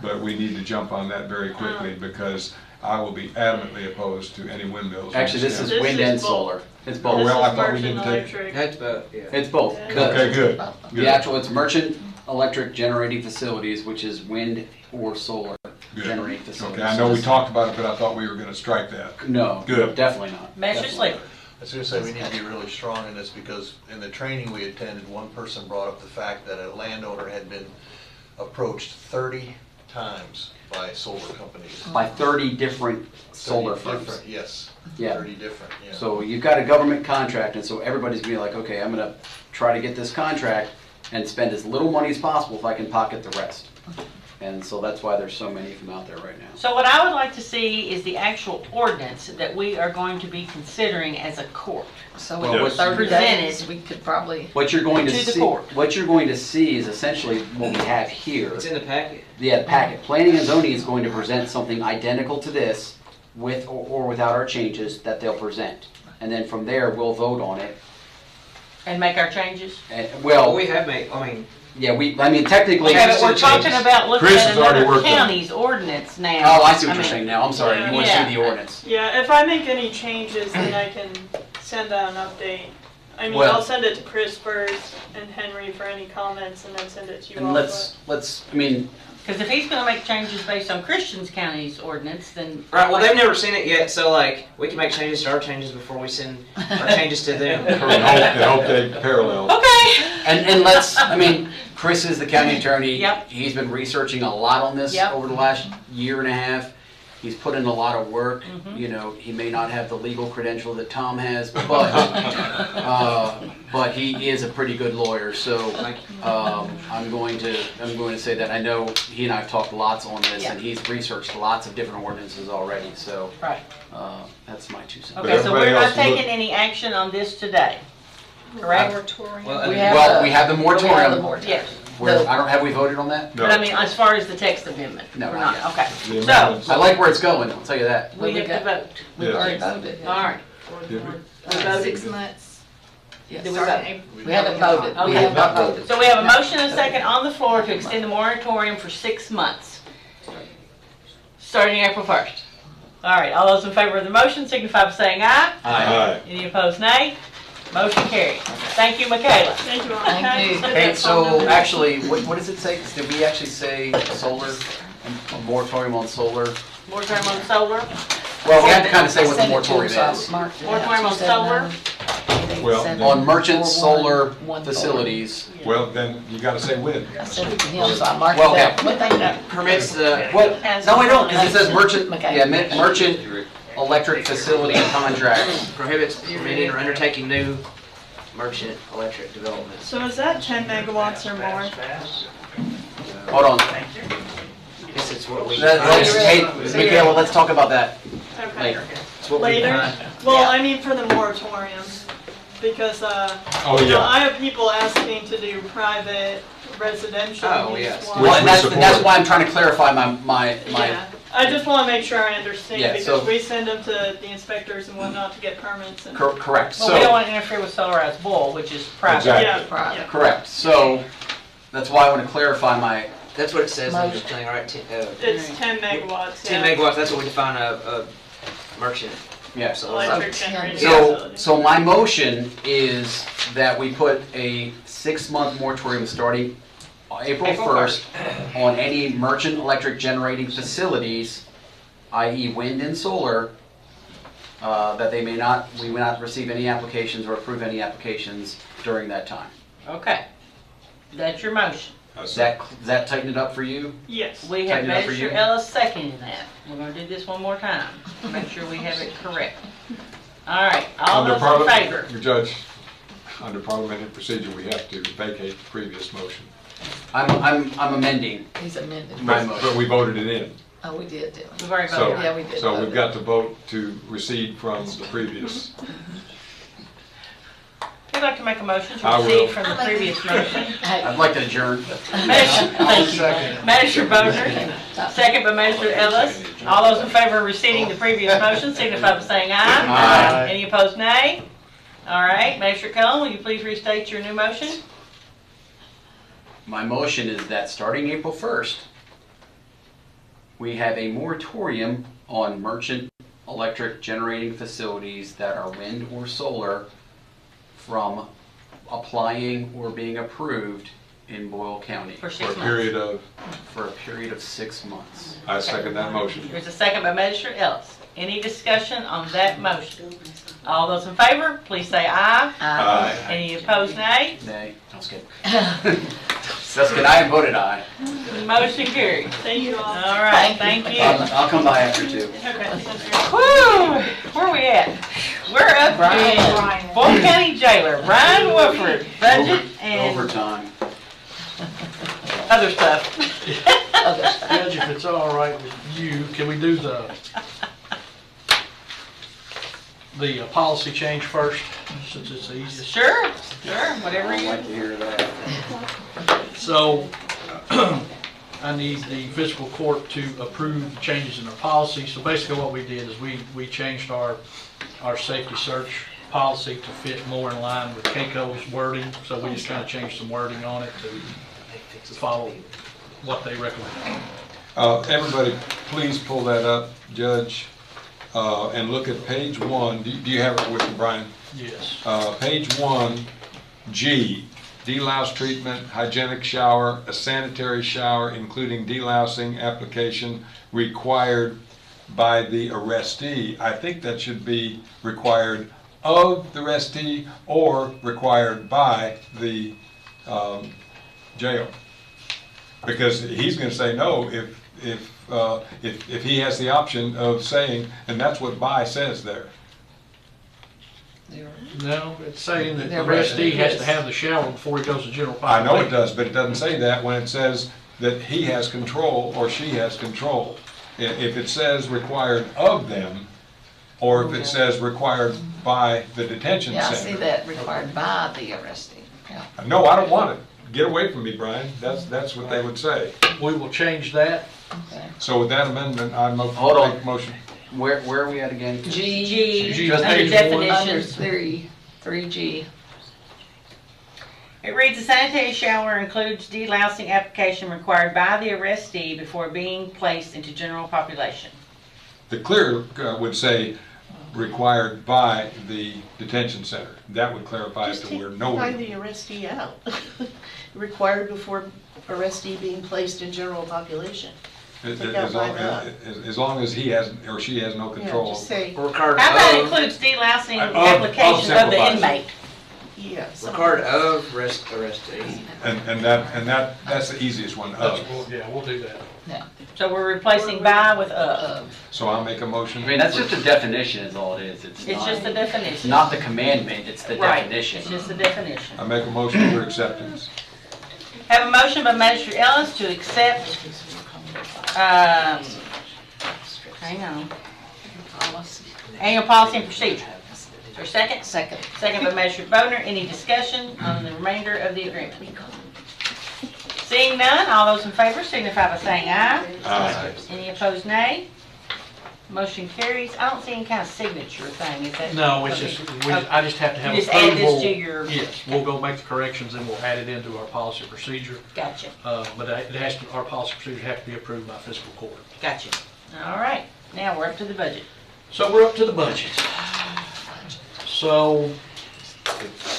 S9: but we need to jump on that very quickly, because I will be adamantly opposed to any windmills.
S16: Actually, this is wind and solar. It's both.
S9: Well, I thought we didn't take.
S10: That's both, yeah.
S16: It's both.
S9: Okay, good.
S16: The actual, it's merchant electric generating facilities, which is wind or solar generating facilities.
S9: Okay, I know we talked about it, but I thought we were going to strike that.
S16: No,
S9: good.
S16: Definitely not.
S8: Magistrate Slater.
S13: I was going to say, we need to be really strong in this, because in the training we attended, one person brought up the fact that a landowner had been approached 30 times by solar companies.
S16: By 30 different solar
S13: 30
S16: firms.
S13: different, yes.
S16: Yeah.
S13: 30 different, yeah.
S16: So you've got a government contract, and so everybody's gonna be like, okay, I'm gonna try to get this contract and spend as little money as possible if I can pocket the rest. And so that's why there's so many of them out there right now.
S8: So what I would like to see is the actual ordinance that we are going to be considering as a court.
S2: So
S16: Well,
S2: with 30
S8: presented
S2: days, we could probably.
S16: What you're going to
S8: To the
S16: see,
S8: court.
S16: what you're going to see is essentially what we have here.
S10: It's in the packet.
S16: Yeah, the packet. Planning and zoning is going to present something identical to this, with or without our changes that they'll present. And then from there, we'll vote on it.
S8: And make our changes?
S16: And,
S10: Well,
S16: well,
S10: we have made, I mean,
S16: yeah, I mean, technically.
S8: Okay, but we're talking about looking
S9: Chris
S8: at
S9: has already
S8: another
S9: worked on it.
S8: county's ordinance now.
S16: Oh, I see what you're
S8: mean,
S16: saying now. I'm sorry. You want to
S8: Yeah.
S16: see the ordinance.
S17: Yeah, if I make any changes, then I can send out an update. I mean,
S16: Well-
S17: I'll send it to Chris first and Henry for any comments, and then send it to you
S16: And
S17: all.
S16: let's, I mean,
S8: Because if he's gonna make changes based on Christian County's ordinance, then.
S10: right, well, they've never seen it yet, so like, we can make changes to our changes before we send our changes to them.
S9: And hope they parallel.
S8: Okay.
S16: and let's, I mean, Chris is the county attorney.
S8: Yep.
S16: He's been researching a lot on this
S8: Yep.
S16: over the last year and a half. He's put in a lot of work.
S8: Mhm.
S16: You know, he may not have the legal credential that Tom has, but he is a pretty good lawyer. So I'm going to say that I know he and I have talked lots on this,
S8: Yeah.
S16: and he's researched lots of different ordinances already. So
S8: Right.
S16: that's my 2 cents.
S8: Okay, so we're
S9: everybody
S8: not
S9: else is
S8: taking any action on this today, correct?
S10: Well,
S2: We have
S16: Well,
S2: the-
S16: we have the moratorium.
S2: We have the moratorium.
S8: Yes.
S16: Have we voted on that?
S8: But I mean, as far as the text amendment,
S16: No,
S8: we're
S16: not
S8: not,
S16: yet.
S8: okay.
S9: The
S8: So,
S9: amendments.
S16: I like where it's going, I'll tell you that.
S8: we have to vote.
S2: We've
S9: Yes.
S2: already voted.
S8: All right.
S9: Did we?
S8: We voted.
S6: 6 months.
S2: Yes.
S8: Did we vote?
S2: We haven't voted.
S8: Okay.
S2: We have not voted.
S8: So we have a motion and a second on the floor to extend the moratorium for 6 months, starting April 1st. All right, all those in favor of the motion signify by saying aye.
S9: Aye.
S8: Any opposed, nay? Motion carried. Thank you, Mikaela.
S17: Thank you all.
S2: Thank
S17: Can I
S2: you.
S17: just put
S16: Hey,
S17: that phone
S16: so
S17: number?
S16: actually, what does it say? Did we actually say solar, a moratorium on solar?
S8: Moratorium on solar.
S16: Well, we have to kind of say what the
S2: Send it to
S16: moratorium
S2: them,
S16: is.
S2: so I marked it out.
S8: Moratorium on solar.
S9: Well,
S16: On merchant solar
S2: 4114.
S16: facilities.
S9: Well, then you got to say when.
S2: I sent it to him, so I marked
S16: Well,
S2: it
S16: okay.
S2: out. What they
S10: Permits the,
S16: Well, no, we don't, because it says merchant,
S2: Okay.
S16: yeah, merchant electric facility contracts.
S10: prohibits permitting or undertaking new merchant electric developments.
S17: So is that 10 megawatts or more?
S16: Hold on.
S10: I guess it's what we.
S16: Hey, Mikaela, let's talk about that
S17: Okay.
S16: later.
S10: It's what we
S17: Later?
S10: define.
S17: Well, I mean for the moratorium, because,
S9: Oh,
S17: you know,
S9: yeah.
S17: I have people asking to do private residential
S10: Oh,
S17: use
S10: yes.
S17: ones.
S16: Well,
S9: we
S16: and that's
S9: support.
S16: why I'm trying to clarify my
S17: Yeah, I just want to make sure I understand,
S16: Yeah,
S17: because
S16: so-
S17: we send them to the inspectors and whatnot to get permits and.
S16: correct.
S8: Well, we don't
S16: So,
S8: want to interfere with Solarized Bowl, which is private.
S9: Exactly.
S17: Yeah,
S2: Private.
S17: yeah.
S16: correct. So, that's why I want to clarify my,
S10: That's what it says in the thing, all right?
S17: It's 10 megawatts,
S10: 10
S17: yeah.
S10: megawatts, that's what we define a merchant.
S16: yeah.
S17: Electric
S2: So,
S17: generating
S16: So,
S17: facility.
S16: so my motion is that we put a 6-month moratorium starting April
S8: April
S16: 1st on any merchant electric generating facilities, i.e. wind and solar, that we may not receive any applications or approve any applications during that time.
S8: Okay. That's your motion.
S16: Does that tighten it up for you?
S17: Yes.
S8: We have
S16: Tighten it up for
S8: Magistrate
S16: you?
S8: Ellis seconding that. We're gonna do this one more time, to make sure we have it correct. All right, all
S9: Under
S8: those in favor?
S9: Judge, under parliamentary procedure, we have to vacate the previous motion.
S16: I'm amending
S2: He's amended.
S16: my
S9: But
S16: motion.
S9: we voted it in.
S2: Oh, we did, didn't we?
S8: We've already
S9: So,
S8: voted.
S2: Yeah, we did
S9: so
S2: vote
S9: we've
S2: it.
S9: got to vote to recede from the previous.
S8: Who'd like to make a motion to
S9: I will.
S8: recede from the previous motion?
S16: I'd like to adjourn.
S8: Thank you. Magistrate Boner, second by Magistrate Ellis. All those in favor of receding the previous motion signify by saying aye.
S16: Aye.
S8: Any opposed, nay? All right, Magistrate Cullen, will you please restate your new motion?
S16: My motion is that starting April 1st, we have a moratorium on merchant electric generating facilities that are wind or solar from applying or being approved in Boyle County.
S8: For
S9: For a period of,
S16: For a period of 6 months.
S9: I second that motion.
S8: There's a second by Magistrate Ellis. Any discussion on that motion? All those in favor, please say aye.
S9: Aye.
S8: Any opposed, nay?
S16: Nay, that's good. That's good, I voted aye.
S8: Motion carried.
S17: Thank you all.
S8: All right, thank you.
S16: I'll come by after too.
S8: Woo! Where are we at? We're up in Boyle County Jailer, Brian Woodford, budget and
S16: Overtime.
S8: other stuff.
S20: Judge, if it's all right with you, can we do the policy change first, since it's the easiest?
S8: Sure, whatever
S16: I'd
S8: you.
S16: like to hear that.
S20: So, I need the fiscal court to approve the changes in our policy. So basically what we did is we changed our safety search policy to fit more in line with CAECO's wording. So we just kind of changed some wording on it to follow what they recommend.
S9: Everybody, please pull that up, Judge, and look at page 1. Do you have it with you, Brian?
S20: Yes.
S9: Page 1, G, delouse treatment, hygienic shower, a sanitary shower, including delousing application required by the arrestee. I think that should be required of the arrestee or required by the jail. Because he's going to say no if he has the option of saying, and that's what by says there.
S20: No, it's saying that the arrestee has to have the shower before he goes to general
S9: I
S20: population.
S9: know it does, but it doesn't say that when it says that he has control or she has control. If it says required of them, or if it says required by the detention
S2: Yeah, I
S9: center.
S2: see that required by the arrestee. Yeah.
S9: No, I don't want it. Get away from me, Brian. That's what they would say.
S20: We will change that.
S2: Okay.
S9: So with that amendment, I
S16: Hold on.
S9: make motion.
S16: Where are we at again?
S8: G,
S20: Just
S8: under
S20: page one.
S2: Under
S8: definitions.
S2: 3G.
S8: It reads, a sanitary shower includes delousing application required by the arrestee before being placed into general population.
S9: The clear would say required by the detention center. That would clarify as
S11: Just
S9: to where
S11: take
S9: no
S11: by
S9: one.
S11: the arrestee out. Required before arrestee being placed in general population. Take that
S9: As long,
S11: line out.
S9: as long as he has or she has no
S11: Yeah,
S9: control.
S11: just say,
S10: Required
S8: How about
S10: of,
S8: includes delousing
S9: Of
S8: application of the
S9: simplifies.
S8: inmate?
S11: yeah.
S10: required of arrestee.
S9: And that's the easiest one.
S20: We'll do that.
S8: So we're replacing by with of.
S9: So I'll make a motion.
S16: I mean, that's just a definition is all it is. It's
S8: It's
S16: not,
S8: just the
S16: it's
S8: definition.
S16: not the commandment, it's the
S8: Right,
S16: definition.
S8: it's just the definition.
S9: I make a motion for acceptance.
S8: Have a motion by Magistrate Ellis to accept, hang on, annual policy and procedure. Is there a second?
S2: Second.
S8: Second by Magistrate Boner. Any discussion on the remainder of the agreement? Seeing none, all those in favor signify by saying aye.
S9: Aye.
S8: Any opposed, nay? Motion carries. I don't see any kind of signature thing, is that?
S20: No, it's just, I just have to have
S8: You just add
S20: approval.
S8: this to your.
S20: Yes, we'll go make the corrections and we'll add it into our policy and procedure.
S8: Gotcha,
S20: But it has to, our policy and procedure have to be approved by fiscal court.
S8: gotcha. All right, now we're up to the budget.
S20: So we're up to the budget. So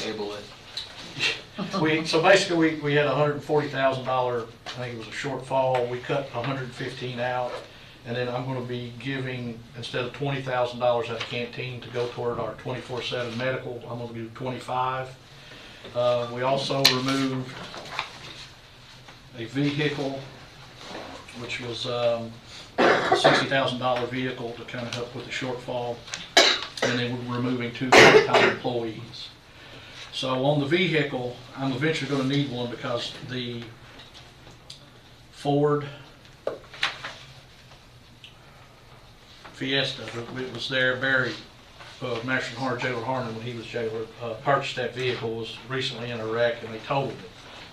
S16: Table it.
S20: so basically we had $140,000, I think it was a shortfall. We cut 115 out. And then I'm gonna be giving, instead of $20,000 at the canteen to go toward our 24/7 medical, I'm gonna do 25. We also removed a vehicle, which was a $60,000 vehicle to kind of help with the shortfall. And then we're removing 2 full-time employees. So on the vehicle, I'm eventually gonna need one because the Ford Fiesta, it was there, Barry, National Jailer Harmon, when he was jailer, purchased that vehicle, was recently in a wreck, and they totaled it.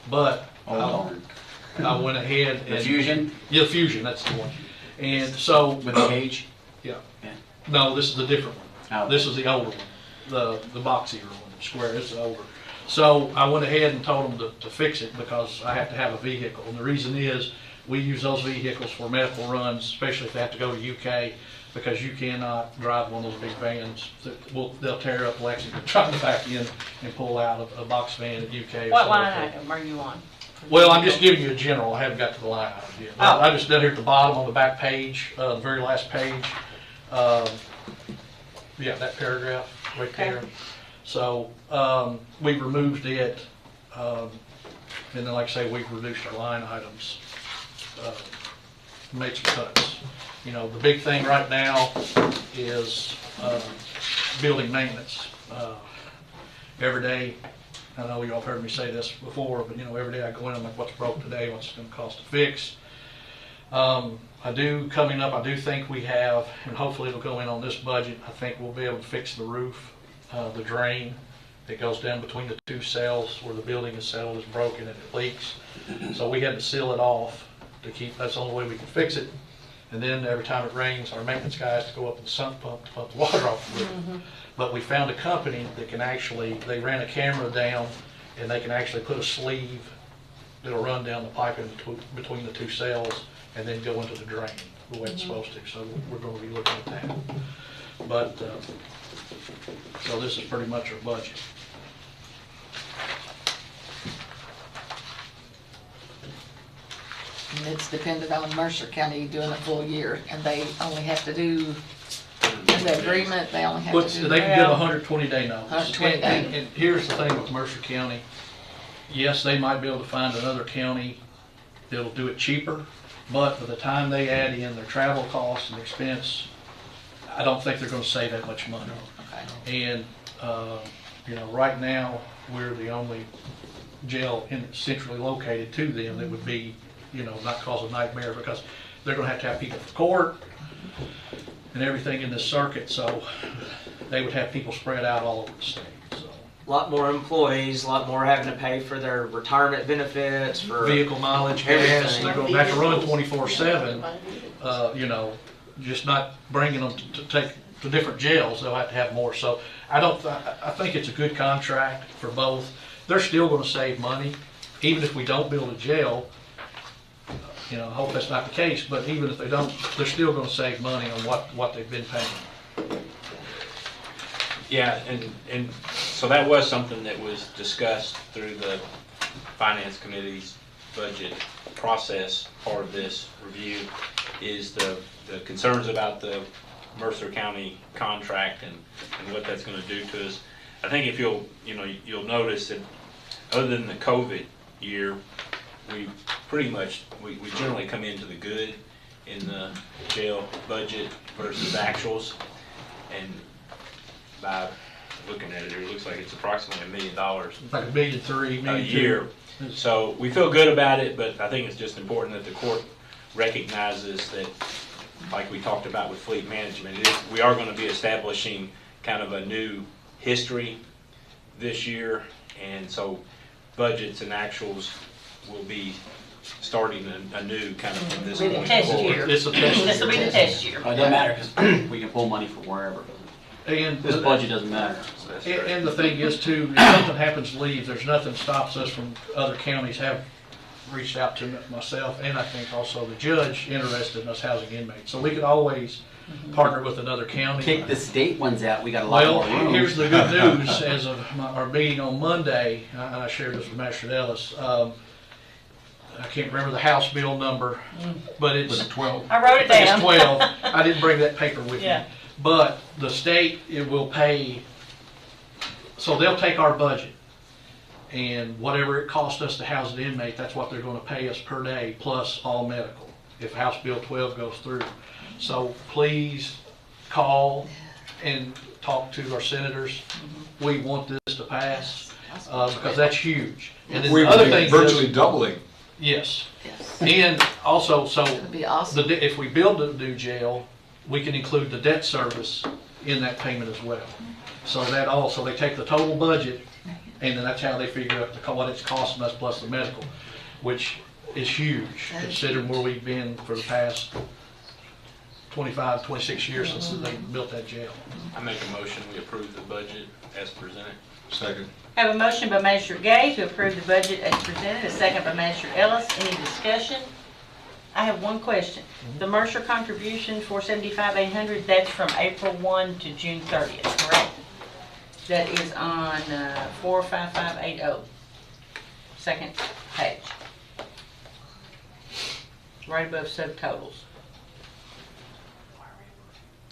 S20: But I went ahead and...
S16: The Fusion?
S20: Yeah, Fusion, that's the one. And so...
S16: With the cage?
S20: Yeah. No, this is the different one.
S16: Oh.
S20: This is the older one, the boxier one, square, this is older. So I went ahead and told them to fix it because I have to have a vehicle. And the reason is, we use those vehicles for medical runs, especially if they have to go to UK, because you cannot drive one of those big vans. They'll tear up Lexington trying to back in and pull out a box van at UK.
S8: What line item are you on?
S20: Well, I'm just giving you a general. I haven't got to the line item yet.
S8: Oh.
S20: I just done here at the bottom on the back page, the very last page. Yeah, that paragraph right there. So we removed it, and then like I say, we've reduced our line items, made some cuts. You know, the big thing right now is building maintenance. Every day, I know you all heard me say this before, but you know, every day I go in, I'm like, what's broke today, what's it going to cost to fix? Coming up, I do think we have, and hopefully it'll go in on this budget, I think we'll be able to fix the roof, the drain that goes down between the 2 cells where the building is settled is broken and it leaks. So we had to seal it off to keep, that's the only way we can fix it. And then every time it rains, our maintenance guys to go up to the sump pump to pump the water off the roof. But we found a company that can actually, they ran a camera down and they can actually put a sleeve that'll run down the pipe in between the 2 cells and then go into the drain the way it's supposed to. So we're going to be looking at that. But, so this is pretty much our budget.
S2: And it's dependent on Mercer County doing a full year, and they only have to do, in the agreement, they only have to do.
S20: They can give a 120-day notice.
S2: 120 day.
S20: And here's the thing with Mercer County. Yes, they might be able to find another county that'll do it cheaper, but by the time they add in their travel costs and expense, I don't think they're going to save that much money.
S2: Okay.
S20: And, you know, right now, we're the only jail centrally located to them that would be, you know, not cause a nightmare, because they're going to have people for court and everything in this circuit, so they would have people spread out all over the state. So.
S10: A lot more employees, a lot more having to pay for their retirement benefits, for
S20: vehicle mileage, gas, they're going to have to run 24/7, you know, just not bringing them to take to different jails. They'll have to have more. So I think it's a good contract for both. They're still going to save money, even if we don't build a jail. You know, I hope that's not the case, but even if they don't, they're still going to save money on what they've been paying.
S5: Yeah, and so that was something that was discussed through the Finance Committee's budget process. Part of this review is the concerns about the Mercer County contract and what that's going to do to us. I think if you'll notice that other than the COVID year, we pretty much, we generally come into the good in the jail budget versus actuals. And by looking at it looks like it's approximately $1 million.
S20: Like $1.3 million
S5: a year. So we feel good about it, but I think it's just important that the court recognizes that, like we talked about with fleet management, we are going to be establishing kind of a new history this year, and so budgets and actuals will be starting anew kind of from this point forward.
S20: It's a test year.
S8: This will be the test year.
S16: It doesn't matter because we can pull money from wherever.
S20: And
S16: this budget doesn't matter.
S20: And the thing is too, if something happens to leave, there's nothing stops us from, other counties have reached out to myself and I think also the judge interested in us housing inmates. So we could always partner with another county.
S16: Kick the state ones out, we got a lot more room.
S20: Here's the good news. As of our meeting on Monday, and I shared this with Magistrate Ellis, I can't remember the House bill number, but it's.
S9: Was it 12?
S8: I wrote it
S20: I think
S8: down.
S20: it's 12. I didn't bring that paper with
S8: Yeah.
S20: me. But the state, it will pay, so they'll take our budget, and whatever it costs us to house an inmate, that's what they're gonna pay us per day, plus all medical, if House Bill 12 goes through. So please call and talk to our senators. We want this to pass, because that's huge. And then
S9: We
S20: the
S9: would
S20: other
S9: be
S20: thing
S9: virtually
S20: is,
S9: doubling.
S20: yes.
S2: Yes.
S20: And also, so
S2: It'd be awesome.
S20: if we build a new jail, we can include the debt service in that payment as well. So that also, they take the total budget, and then that's how they figure out what it's costing us plus the medical, which is huge, considering where we've been for the past 25, 26 years since they built that jail.
S5: I make a motion, we approve the budget as presented.
S9: Second.
S8: Have a motion by Magistrate Gay to approve the budget as presented, a second by Magistrate Ellis. Any discussion? I have one question. The Mercer contribution, $475,800, that's from April 1 to June 30th, correct? That is on 45580, second page. Right above subtotals.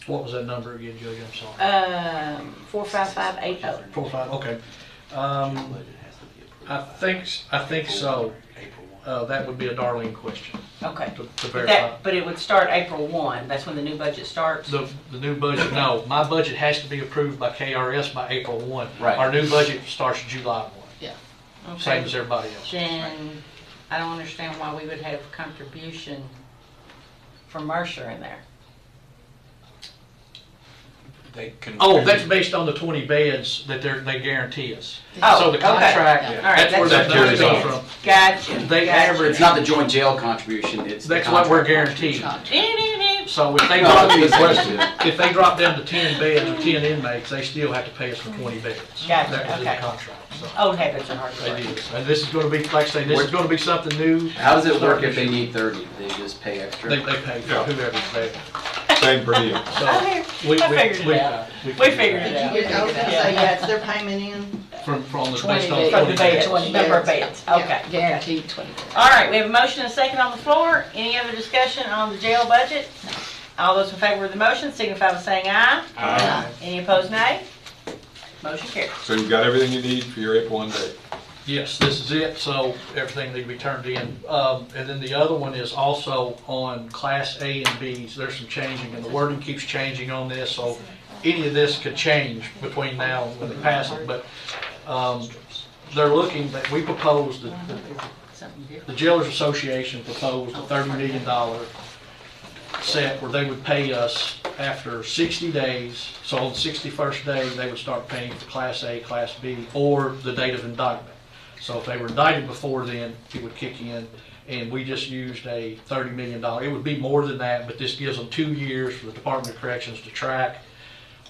S20: What was that number again, Judge? I'm sorry.
S8: 45580.
S20: 45, okay. I think so. That would be a Darlene question.
S8: Okay.
S20: To verify.
S8: But it would start April 1, that's when the new budget starts?
S20: The new budget, no. My budget has to be approved by KRS by April 1.
S7: Right.
S20: Our new budget starts July 1.
S2: Yeah.
S20: Same
S8: Okay.
S20: as everybody else.
S8: Then, I don't understand why we would have contribution for Mercer in there.
S5: They can.
S20: Oh, that's based on the 20 beds that they guarantee us.
S8: Oh,
S20: So the
S8: okay.
S20: contract,
S8: All right,
S20: that's where that
S8: that's
S20: money
S8: what
S20: comes
S8: it
S20: from.
S8: Gotcha.
S20: They
S8: gotcha.
S20: average,
S7: It's not the joint jail contribution, it's the
S20: that's what we're
S7: contract
S20: guaranteed.
S7: contribution.
S20: So if they
S7: No,
S20: drop,
S7: that's a good question.
S20: if they drop down to 10 beds or 10 inmates, they still have to pay us for 20 beds.
S8: Gotcha,
S20: That was in the
S8: okay.
S20: contract, so.
S8: Old habits are hard to
S20: They
S8: break.
S20: did. And this is gonna be, like I say, this is gonna be something new.
S7: How does it work if they need 30? They just pay extra?
S20: They pay for whoever's there.
S9: Same per diem.
S20: So,
S8: I figured it out. We figured it out.
S4: I was gonna say, yeah, it's their payment in.
S20: From the
S2: 20
S20: based on
S2: beds.
S20: 20 beds.
S2: 20
S8: Number of
S2: beds.
S8: beds, okay.
S2: Guaranteed 20 beds.
S8: All right, we have a motion and a second on the floor. Any other discussion on the jail budget? All those in favor of the motion signify by saying aye.
S9: Aye.
S8: Any opposed, nay? Motion carries.
S9: So you've got everything you need for your April 1 date.
S20: Yes, this is it, so everything need to be turned in. And then the other one is also on Class A and Bs. There's some changing, and the wording keeps changing on this, so any of this could change between now and when they pass it. But they're looking, that we proposed, the Jailers Association proposed a $30 million set where they would pay us after 60 days. So on the 61st day, they would start paying for Class A, Class B, or the date of indictment. So if they were indicted before then, it would kick in, and we just used a $30 million. It would be more than that, but this gives them 2 years for the Department of Corrections to track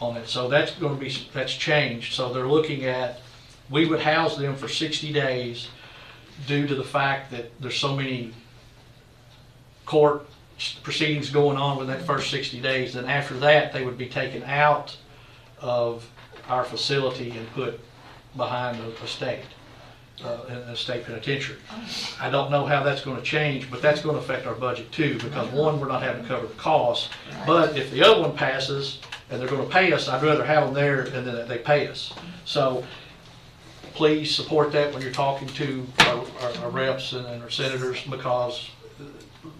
S20: on it. So that's going to be, that's changed. So they're looking at, we would house them for 60 days due to the fact that there's so many court proceedings going on with that first 60 days. Then after that, they would be taken out of our facility and put behind a state. In a state penitentiary. I don't know how that's going to change, but that's going to affect our budget too, because one, we're not having to cover the cost, but if the other one passes and they're going to pay us, I'd rather have them there and then they pay us. So please support that when you're talking to our reps and our senators, because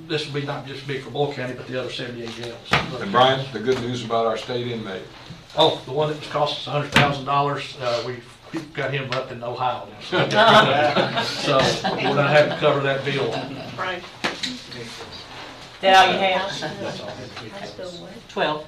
S20: this will be not just big for Boyle County, but the other 78 jails.
S9: And Brian, the good news about our state inmate.
S20: Oh, the one that was cost us $100,000, we've got him up in Ohio now. So we're not having to cover that bill.
S11: Right.
S8: That all you have?
S20: That's all.
S8: 12.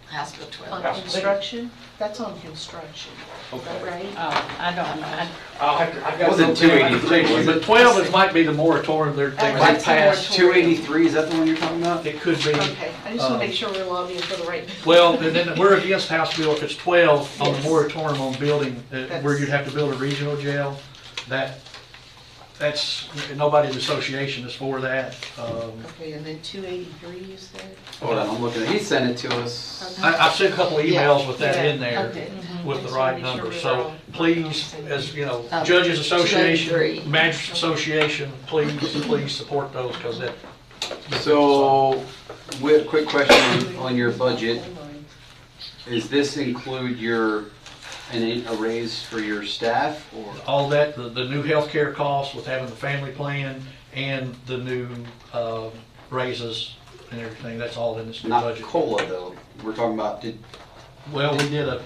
S2: House Bill 12.
S11: On construction, that's on construction. Is that right?
S8: Oh, I don't know.
S20: I've got
S7: Wasn't 283, was
S20: the
S7: it?
S20: 12 it might be the moratorium they might pass.
S7: 283, is that the one you're talking about?
S20: It could be.
S11: Okay, I just want to make sure we're lobbying for the right.
S20: Well, and then we're against House Bill if it's 12 on the moratorium on building, where you'd have to build a regional jail. That that's, nobody in the association is for that.
S11: Okay, and then 283 you said?
S16: Hold on, I'm looking at, he sent it to us.
S20: I've sent a couple emails with that in there,
S11: Okay.
S20: with the right number. So please, as you know, Judges Association, Magistrate Association, please support those, because that.
S16: So, quick question on your budget. Is this include a raise for your staff, or?
S20: All that, the new healthcare costs with having the family plan and the new raises and everything, that's all in this new budget.
S16: Not COLA though, we're talking about,
S20: Well, we did a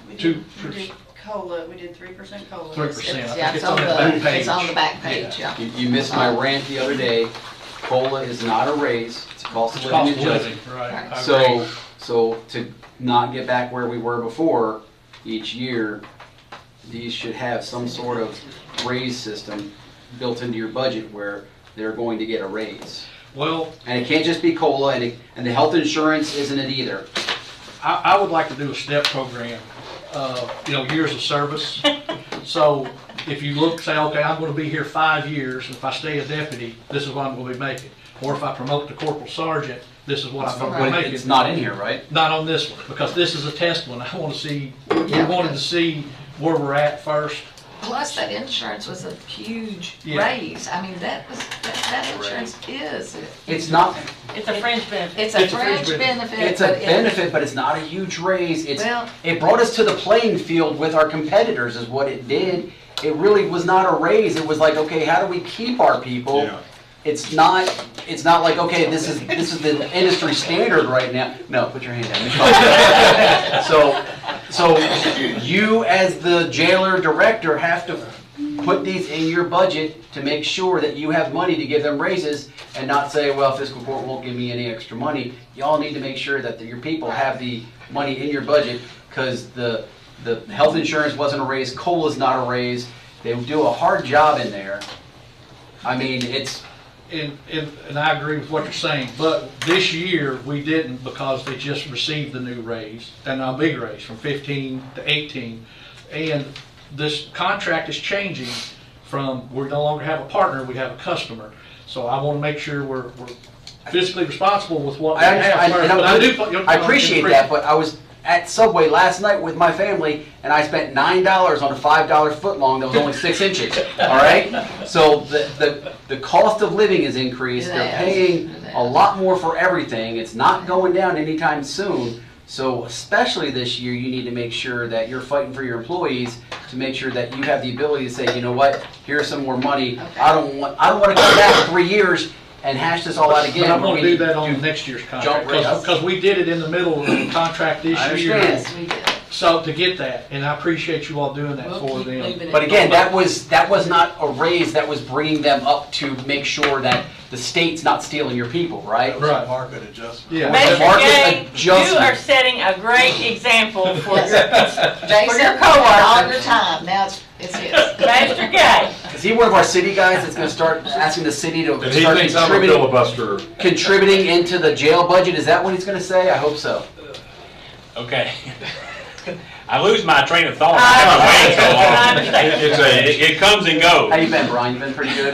S4: We
S20: two,
S4: did COLA, we did 3% COLA.
S20: 3%. I
S2: Yeah,
S20: think it's on the back page.
S2: It's on the back page, yeah.
S16: you missed my rant the other day. COLA is not a raise, it's a cost of living adjustment.
S20: Right. I agree.
S16: So to not get back where we were before, each year, these should have some sort of raise system built into your budget where they're going to get a raise.
S20: Well,
S16: and it can't just be COLA, and the health insurance isn't it either.
S20: I would like to do a step program, years of service. So if you look, say, okay, I'm going to be here 5 years, and if I stay a deputy, this is what I'm going to be making. Or if I promote to corporal sergeant, this is what I'm going to be making.
S16: It's not in here, right?
S20: Not on this one, because this is a test one. I want to see, we wanted to see where we're at first.
S2: Plus, that insurance was a huge
S20: Yeah.
S2: raise. I mean, that insurance is.
S16: It's not.
S8: It's a fringe benefit.
S2: It's a fringe benefit.
S16: It's a
S2: but
S16: benefit, but it's not a huge raise.
S2: Well-
S16: It brought us to the playing field with our competitors is what it did. It really was not a raise. It was like, okay, how do we keep our people?
S9: Yeah.
S16: It's not like, okay, this is the industry standard right now. No, put your hand down. So you as the jailer director have to put these in your budget to make sure that you have money to give them raises and not say, well, fiscal court won't give me any extra money. Y'all need to make sure that your people have the money in your budget, because the health insurance wasn't a raise, COLA's not a raise. They do a hard job in there. I mean, it's...
S20: And I agree with what you're saying, but this year we didn't, because they just received the new raise, and a big raise from 15 to 18. And this contract is changing from, we no longer have a partner, we have a customer. So I want to make sure we're fiscally responsible with what we have.
S16: I appreciate that, but I was at Subway last night with my family, and I spent $9 on a $5 footlong that was only 6 inches. All right, so the cost of living is increased. They're paying a lot more for everything. It's not going down anytime soon. So especially this year, you need to make sure that you're fighting for your employees to make sure that you have the ability to say, you know what, here's some more money. Okay. I don't want to come back 3 years and hash this all out again.
S20: But I'm going to do that on next year's contract, because we did it in the middle of the contract this year.
S16: Yes, we did.
S20: So to get that, and I appreciate you all doing that for them.
S16: But again, that was not a raise. That was bringing them up to make sure that the state's not stealing your people, right?
S13: Right. Market adjustment.
S8: Yeah. Mr. Gay, you are setting a great example for your coworkers.
S2: All your time. Now it's his.
S8: Mr. Gay.
S16: Is he one of our city guys that's going to start asking the city to
S9: And he thinks I'm a filibuster.
S16: Contributing into the jail budget? Is that what he's going to say? I hope so.
S5: Okay. I lose my train of thought. It comes and goes.
S16: How you been, Brian? You been pretty good?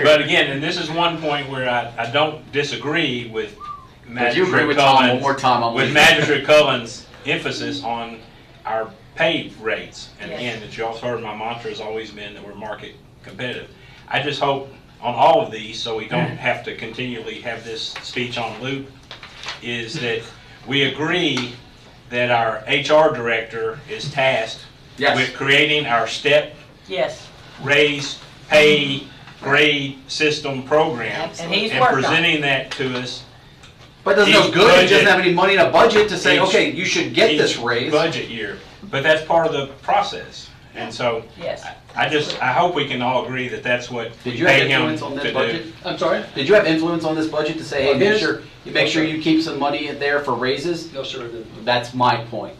S5: But again, and this is one point where I don't disagree with
S16: Magistrate Cullen,
S5: with Magistrate Cullen's emphasis on our pay rates. And again, that you all heard, my mantra has always been that we're market competitive. I just hope on all of these, so we don't have to continually have this speech on loop, is that we agree that our HR director is tasked with creating our step, raise, pay, grade system program, and presenting that to us.
S16: But there's no good. He doesn't have any money in a budget to say, okay, you should get this raise.
S5: Budget year, but that's part of the process, and so I hope we can all agree that that's what
S16: Did
S5: we
S16: you have
S5: pay him
S16: influence on this
S5: to
S16: budget?
S5: do.
S20: I'm sorry?
S16: Did you have influence on this budget to say, hey, make sure you keep some money in there for raises?
S20: No, sir, I didn't.
S16: That's my point.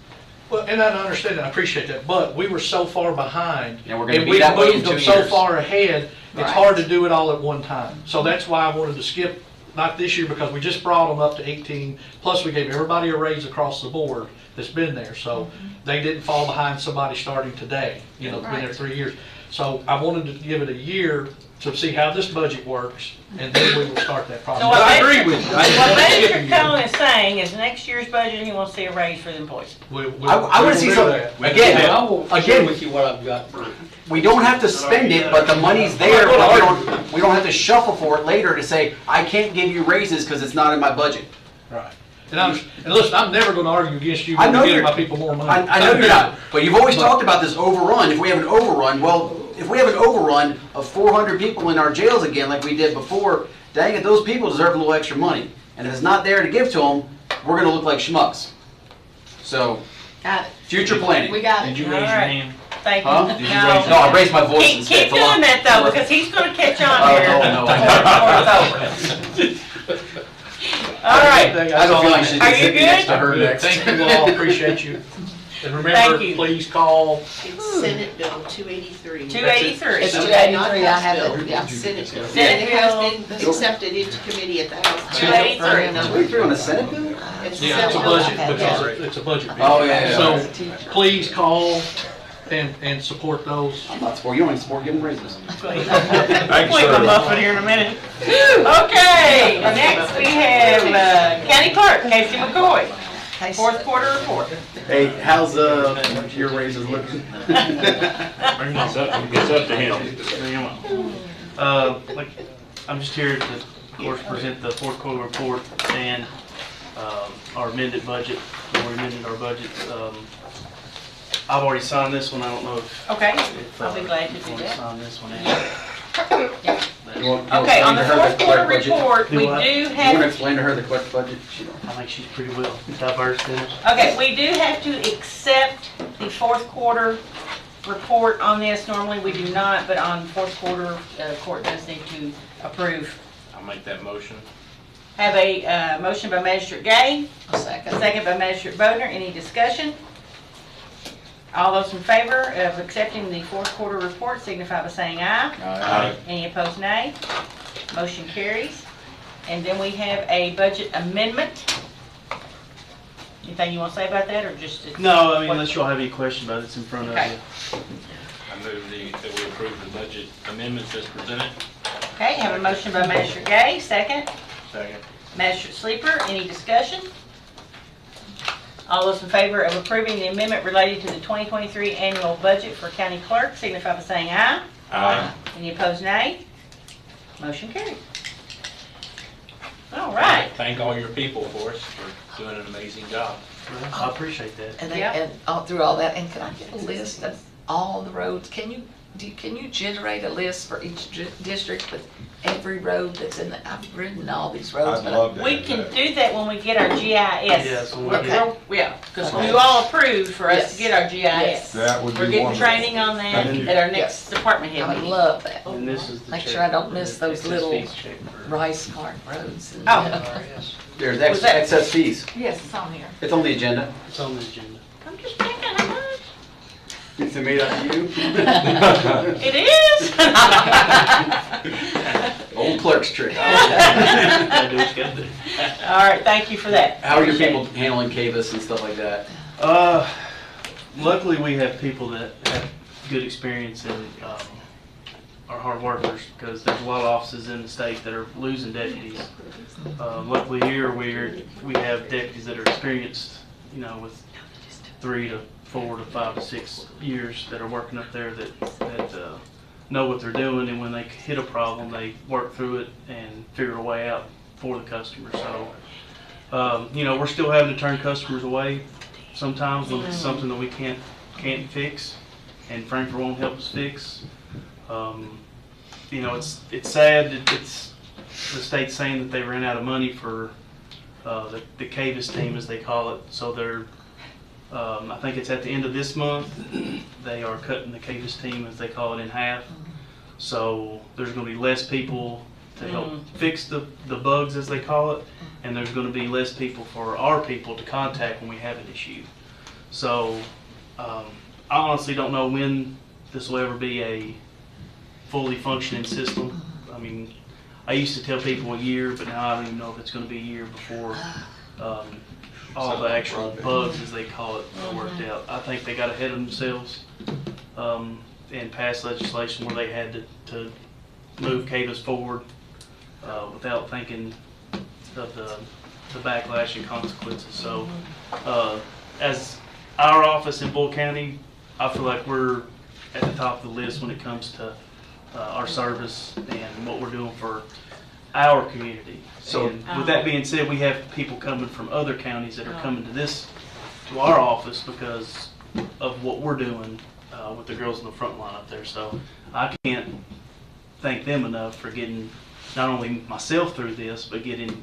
S20: Well, and I understand that, I appreciate that, but we were so far behind,
S16: and we're going to be that way in 2
S20: moved
S16: years.
S20: them so far ahead, it's hard to do it all at one time. So that's why I wanted to skip not this year because we just brought them up to 18, plus we gave everybody a raise across the board that's been there, so they didn't fall behind somebody starting today, you know, been there 3 years. So I wanted to give it a year to see how this budget works, and then we will start that process.
S8: So what
S20: I agree with you.
S8: What Magistrate Cullen is saying is next year's budget, he wants to see a raise for the employees.
S16: I want to see something, again,
S21: with you what I've got for.
S16: we don't have to spend it, but the money's there, but we don't have to shuffle for it later to say, I can't give you raises because it's not in my budget.
S20: Right. And listen, I'm never going to argue against you
S16: I know
S20: giving
S16: you're-
S20: my people more money.
S16: I know you're not, but you've always talked about this overrun. If we have an overrun, well, if we have an overrun of 400 people in our jails again, like we did before, dang it, those people deserve a little extra money. And if it's not there to give to them, we're going to look like schmucks. So,
S2: Got it.
S16: future planning.
S2: We got it.
S20: Did you
S8: All
S20: raise your
S8: right.
S20: hand?
S8: Thank you.
S16: Huh? Did you raise your hand? No, I raised my voice
S8: Keep
S16: instead.
S8: doing that though, because he's going to catch on here.
S16: Oh, no.
S8: All right.
S16: I have a feeling she's
S8: Are
S16: going to
S8: you
S16: sit next to her
S20: Good.
S16: next.
S20: Thank you all, appreciate you. And remember,
S8: Thank you.
S20: please call.
S11: It's Senate Bill 283.
S8: 283.
S2: It's
S11: Not
S2: 283, I
S11: House
S2: have
S11: bill.
S2: it, yeah, Senate bill.
S8: Senate
S11: It
S8: Bill.
S11: has been accepted into committee at the House.
S8: 283.
S16: Wait, you're on a Senate bill?
S11: It's
S20: Yeah, it's a
S11: Senate
S20: budget,
S11: bill.
S20: because it's a budget bill.
S16: Oh, yeah, yeah.
S20: So, please call and support those.
S16: I'm not support, you don't even support giving raises.
S8: Wait my muffin here in a minute. Okay, next we have County Clerk, Casey McCoy. Fourth quarter report.
S16: Hey, how's your raises looking?
S5: It's up to him.
S22: Like, I'm just here to, of course, present the fourth quarter report and our amended budget. We amended our budget. I've already signed this one. I don't know if.
S8: Okay,
S22: if,
S8: I'll be glad to do
S22: want to
S8: that.
S22: sign this one.
S8: Okay, on the fourth quarter report, we do
S22: Do
S16: You want to
S8: have,
S16: explain to her the correct budget?
S22: I think she's pretty well diverse in it.
S8: okay, we do have to accept the fourth quarter report on this. Normally we do not, but on fourth quarter, court does need to approve.
S5: I'll make that motion.
S8: Have a motion by Magistrate Gay,
S2: A second.
S8: second by Magistrate Bodner. Any discussion? All those in favor of accepting the fourth quarter report signify by saying aye.
S16: Aye.
S8: Any opposed, nay. Motion carries. And then we have a budget amendment. Anything you want to say about that, or just?
S22: No, I mean, unless y'all have any question about it, it's in front of
S8: Okay.
S22: you.
S5: I move that we approve the budget amendments as presented.
S8: Okay, have a motion by Magistrate Gay, second.
S5: Second.
S8: Magistrate Sleeper, any discussion? All those in favor of approving the amendment related to the 2023 annual budget for county clerk signify by saying aye.
S5: Aye.
S8: Any opposed, nay? Motion carried. All right.
S5: Thank all your people for us for doing an amazing job.
S22: I appreciate that.
S2: And
S8: Yep.
S2: and all through all that, and can I get a list of all the roads? Can you generate a list for each district with every road that's in the, I've ridden all these roads.
S9: I'd
S2: but
S9: love to
S8: We
S9: have
S8: can
S9: that.
S8: do that when we get our GIS.
S22: Yes, when we
S8: Okay.
S22: get-
S8: Yeah, because
S2: Okay.
S8: you all approved for us
S2: Yes.
S8: to get our
S2: Yes.
S8: GIS.
S9: That would
S8: We're
S9: be
S8: getting
S9: wonderful.
S8: training on that
S9: Thank you.
S8: at our next department head
S2: I would
S8: meeting.
S2: love that.
S22: And this is the
S2: Make
S22: check.
S2: sure I don't miss those
S22: Excess
S2: little
S22: fees check for-
S2: rice cart roads. And,
S8: Oh.
S16: There's
S8: Was that-
S16: excess fees.
S2: Yes, it's on here.
S16: It's on the agenda.
S22: It's on the agenda.
S8: I'm just thinking, how much?
S16: It's made up to you.
S8: It is?
S16: Old clerk's trick.
S22: Gotta do what you gotta do.
S8: All right, thank you for that.
S16: How are your people handling CAVUS and stuff like that?
S22: Luckily, we have people that have good experience and are hard workers, because there's a lot of offices in the state that are losing deputies. Luckily here, we have deputies that are experienced, you know, with 3 to 4 to 5 to 6 years that are working up there that know what they're doing, and when they hit a problem, they work through it and figure a way out for the customer. So, you know, we're still having to turn customers away sometimes when it's something that we can't fix, and Frankfurt won't help us fix. You know, it's sad that it's the state's saying that they ran out of money for the CAVUS team, as they call it. So they're, I think it's at the end of this month, they are cutting the CAVUS team, as they call it, in half. So there's going to be less people to help fix the bugs, as they call it, and there's going to be less people for our people to contact when we have an issue. So I honestly don't know when this will ever be a fully functioning system. I mean, I used to tell people a year, but now I don't even know if it's gonna be a year before, all the actual bugs, as they call it, are worked out. I think they got ahead of themselves, and passed legislation where they had to move CAVAs forward, without thinking of the backlash and consequences. So, as our office in Boyle County, I feel like we're at the top of the list when it comes to our service and what we're doing for our community. So with that being said, we have people coming from other counties that are coming to our office because of what we're doing with the girls in the front line up there. So I can't thank them enough for getting not only myself through this, but getting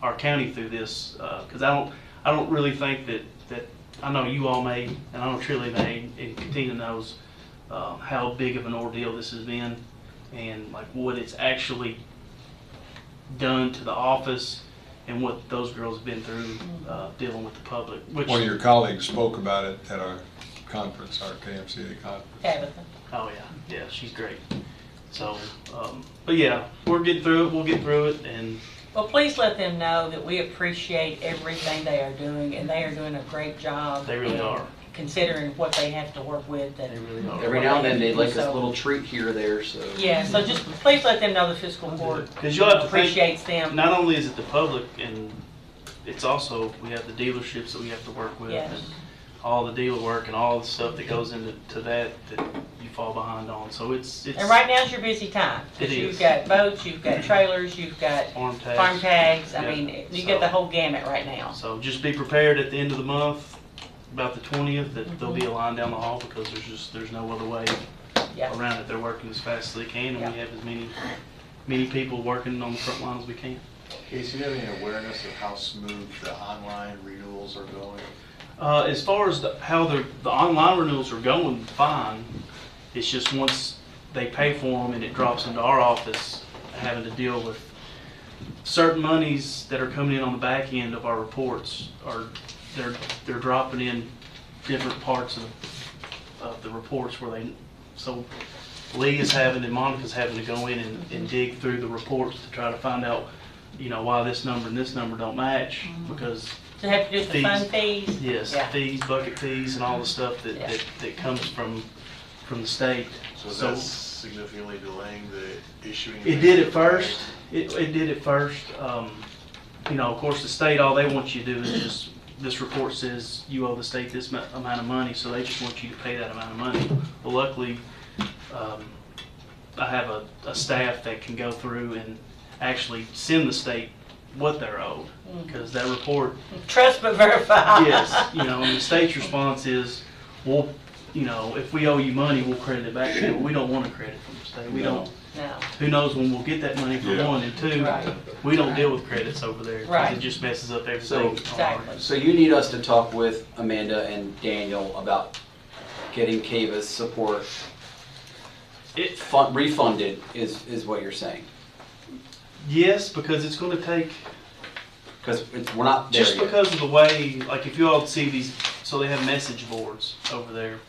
S22: our county through this. Because I don't really think that I know you all may, and I know Trilly may, and Katina knows how big of an ordeal this has been, and like what it's actually done to the office and what those girls have been through dealing with the public. Which,
S9: one of your colleagues spoke about it at our conference, our KMCA conference.
S8: Tabitha.
S22: Oh yeah, she's great. So, but yeah, we're getting through it. We'll get through it, and
S8: Well, please let them know that we appreciate everything they are doing, and they are doing a great job.
S22: They really are.
S8: Considering what they have to work with. They
S22: really are.
S16: Every now and then they'd like a little treat here or there, so.
S8: Yeah, so just please let them know the fiscal court
S22: because you'll have to
S8: appreciates them.
S22: Not only is it the public, and it's also, we have the dealerships that we have to work with,
S8: Yes.
S22: and all the dealer work and all the stuff that goes into that you fall behind on. So it's
S8: And right now is your busy time.
S22: It
S8: Because you've
S22: is.
S8: got boats, you've got trailers, you've got
S22: farm tags.
S8: farm tags. I
S22: Yeah.
S8: mean, you get the whole gamut right now.
S22: So just be prepared at the end of the month, about the 20th, that there'll be a line down the hall because there's no other way around it. They're working as fast as they can, and we have as many people working on the front line as we can.
S13: Casey, do you have any awareness of how smooth the online renewals are going?
S22: As far as how the online renewals are going, fine. It's just once they pay for them and it drops into our office, having to deal with certain monies that are coming in on the back end of our reports, they're dropping in different parts of the reports where so Lee is having and Monica's having to go in and dig through the reports to try to find out, why this number and this number don't match, because
S8: To have to do with the fund fees?
S22: yes,
S8: Yeah.
S22: fees, bucket fees, and all the stuff that comes from the state.
S13: So that's significantly delaying the issuing?
S22: It did at first. It did at first. Of course, the state, all they want you to do is just, this report says you owe the state this amount of money, so they just want you to pay that amount of money. Well, luckily, I have a staff that can go through and actually send the state what they're owed, because that report.
S8: Trust but verify.
S22: Yes, and the state's response is, well, if we owe you money, we'll credit it back to you. We don't want to credit from the state. We don't.
S8: No.
S22: Who knows when we'll get that money for one, and two, we don't deal with credits over there. 'Cause
S8: Right.
S22: It just messes up everything.
S16: So, so you need us to talk with Amanda and Daniel about getting CAVA's support refunded is what you're saying?
S22: Yes, because it's going to take.
S16: Because we're not there
S22: Just
S16: yet.
S22: because of the way, like if you all see these, so they have message boards over there,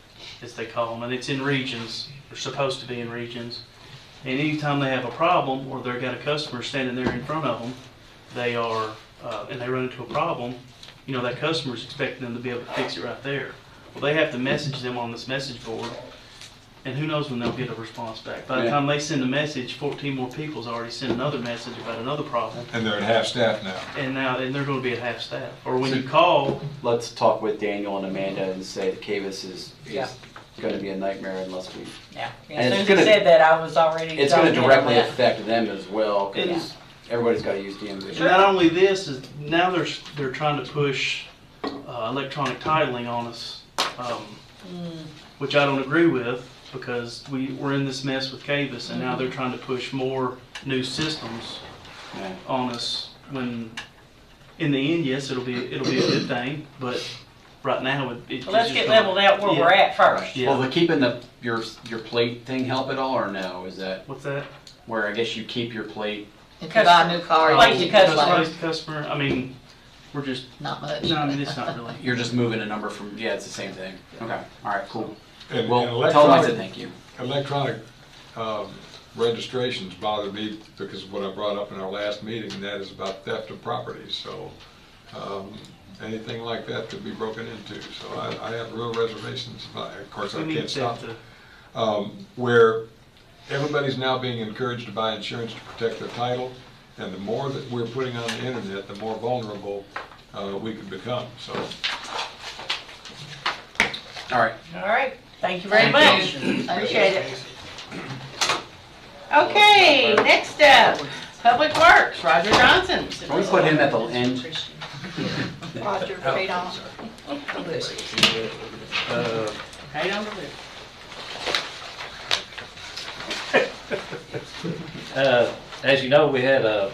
S22: as they call them, and it's in regions. They're supposed to be in regions. And anytime they have a problem, or they've got a customer standing there in front of them, they are, and they run into a problem, that customer's expecting them to be able to fix it right there. Well, they have to message them on this message board, and who knows when they'll get a response back. By the time they send a message, 14 more people's already sent another message about another problem.
S9: And they're at half staff now.
S22: And they're going to be at half staff. Or when you call.
S16: Let's talk with Daniel and Amanda and say that CAVA's is going to be a nightmare unless we.
S8: Yeah.
S16: And
S8: As soon as you said that, I was already.
S16: It's going to
S8: zoned in on
S16: directly
S8: that.
S16: affect them as well, because everybody's got to use DMV.
S22: And not only this, is now they're trying to push electronic titling on us, which I don't agree with, because we're in this mess with CAVA's, and now they're trying to push more new systems on us. When in the end, yes, it'll be a good thing, but right now it
S8: Well, let's get leveled out where we're at first.
S22: Yeah.
S16: Well, the keeping your plate thing help at all, or no? Is that
S22: what's that?
S16: Where I guess you keep your plate.
S2: If you buy a new car,
S22: Place
S2: you
S22: the
S2: keep
S22: customer.
S2: the
S22: Customer. I mean, we're just
S2: not much.
S22: No, I mean it's not really.
S16: You're just moving a number from. Yeah, it's the same thing. Okay. All right. Cool.
S9: And
S16: Well, tell them I said thank you.
S9: Electronic registrations bother me because of what I brought up in our last meeting, and that is about theft of property. So anything like that could be broken into. So I have real reservations. Of course, I can't stop it. Where everybody's now being encouraged to buy insurance to protect their title, and the more that we're putting on the internet, the more vulnerable we could become. So.
S16: All right.
S8: All right, thank you very much. Appreciate it. Okay, next up, Public Works, Roger Johnson.
S16: Can we put him at the end?
S4: Roger, paid off.
S8: Right on the list.
S3: As you know, we had well,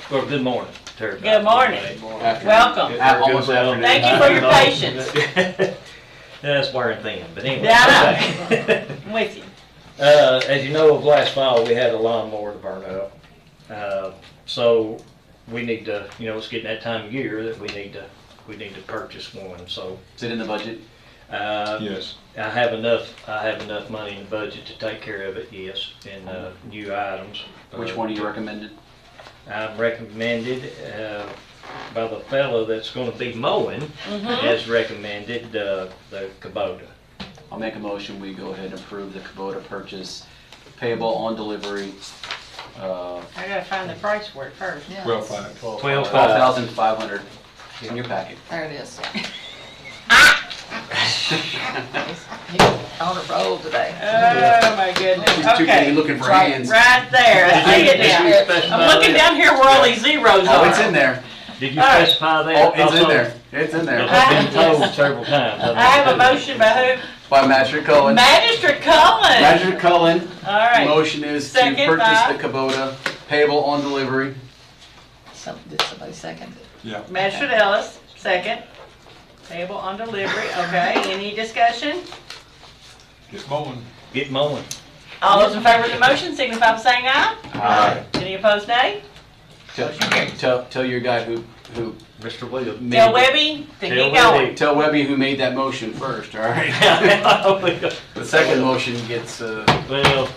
S3: good morning to everybody.
S8: Good morning. Welcome.
S3: Good morning.
S8: Thank you for your patience.
S3: That's wearing thin, but anyway.
S8: Yeah, I'm with you.
S3: As you know, last fall we had a lawnmower to burn up. So we need to, it's getting that time of year that we need to purchase one. So
S16: is it in the budget?
S9: Yes.
S3: I have enough money in the budget to take care of it. Yes, in new items.
S16: Which one are you recommended?
S3: I'm recommended by the fellow that's going to be mowing. Has recommended the Kubota.
S16: I'll make a motion. We go ahead and approve the Kubota purchase, payable on delivery.
S8: I gotta find the price for it first.
S2: Yeah.
S16: 12,500 in your packet.
S2: There it is. On a roll today.
S8: Oh my goodness.
S16: She's too busy looking for hands.
S8: Right there. I see it now. I'm looking down here where all these zeros are.
S16: Oh, it's in there.
S3: Did you specify that?
S16: Oh, it's in there. It's in there.
S3: I've been told several times.
S8: I have a motion by who?
S16: By Magistrate Cullen.
S8: Magistrate Cullen.
S16: Magistrate Cullen.
S8: All right.
S16: Motion is
S8: Second
S16: to purchase
S8: by?
S16: the Kubota, payable on delivery.
S2: Did somebody second it?
S9: Yeah.
S8: Magistrate Ellis, second. Payable on delivery. Okay, any discussion?
S9: Get mowing.
S3: Get mowing.
S8: All those in favor of the motion signify by saying aye.
S16: Aye.
S8: Any opposed, nay?
S16: Tell your guy who
S3: Mr. Williams.
S8: Tell Webby to get going.
S16: Tell Webby who made that motion first, all right? The second motion gets,
S3: well,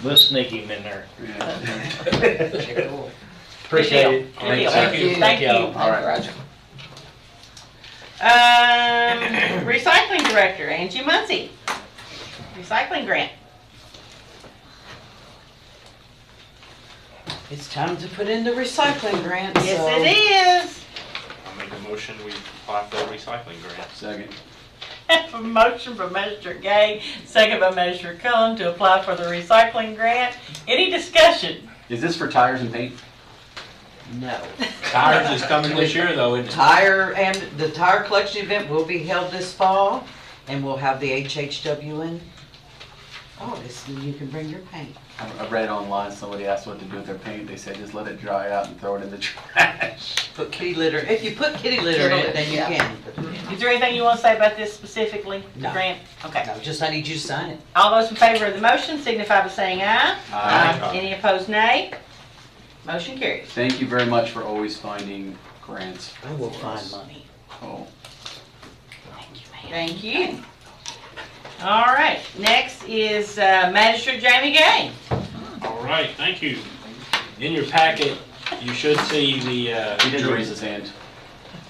S3: we'll sneak him in there.
S16: Yeah.
S3: Appreciate it.
S8: Good deal.
S3: Thank you.
S8: Thank you.
S16: All right.
S2: Roger.
S8: Recycling Director, Angie Muncy. Recycling grant.
S21: It's time to put in the recycling grant.
S8: Yes,
S21: so.
S8: it is.
S5: I'll make a motion, we apply for the recycling grant.
S16: Second.
S8: A motion by Magistrate Gay, second by Magistrate Cullen to apply for the recycling grant. Any discussion?
S16: Is this for tires and paint?
S21: No.
S5: Tires is coming this year though, isn't it?
S21: The tire collection event will be held this fall, and we'll have the HHW in August, and you can bring your paint.
S16: I read online, somebody asked what to do with their paint. They said just let it dry out and throw it in the trash.
S21: Put kitty litter. If you put kitty litter in it, then you can.
S8: Is there anything you want to say about this specifically, the
S21: No.
S8: grant? Okay.
S21: No, just I need you to sign it.
S8: All those in favor of the motion signify by saying aye.
S16: Aye.
S8: Any opposed, nay? Motion carries.
S16: Thank you very much for always finding grants.
S21: I will
S16: for us.
S21: find money.
S16: Oh.
S8: Thank you. All right, next is Magistrate Jamie Gay.
S5: All right, thank you. In your packet, you should see the.
S16: He didn't raise his hand.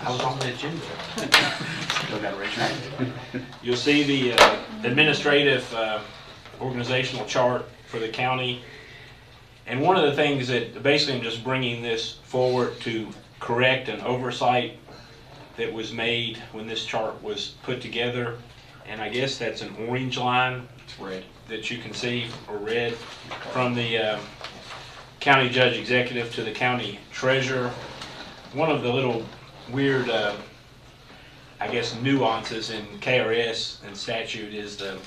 S5: I was on the agenda.
S16: Still got to raise your hand.
S5: You'll see the administrative organizational chart for the county. And one of the things that, basically I'm just bringing this forward to correct an oversight that was made when this chart was put together. And I guess that's an orange line.
S16: It's red.
S5: That you can see, or red, from the county judge executive to the county treasurer. One of the little weird, I guess, nuances in KRS and statute is the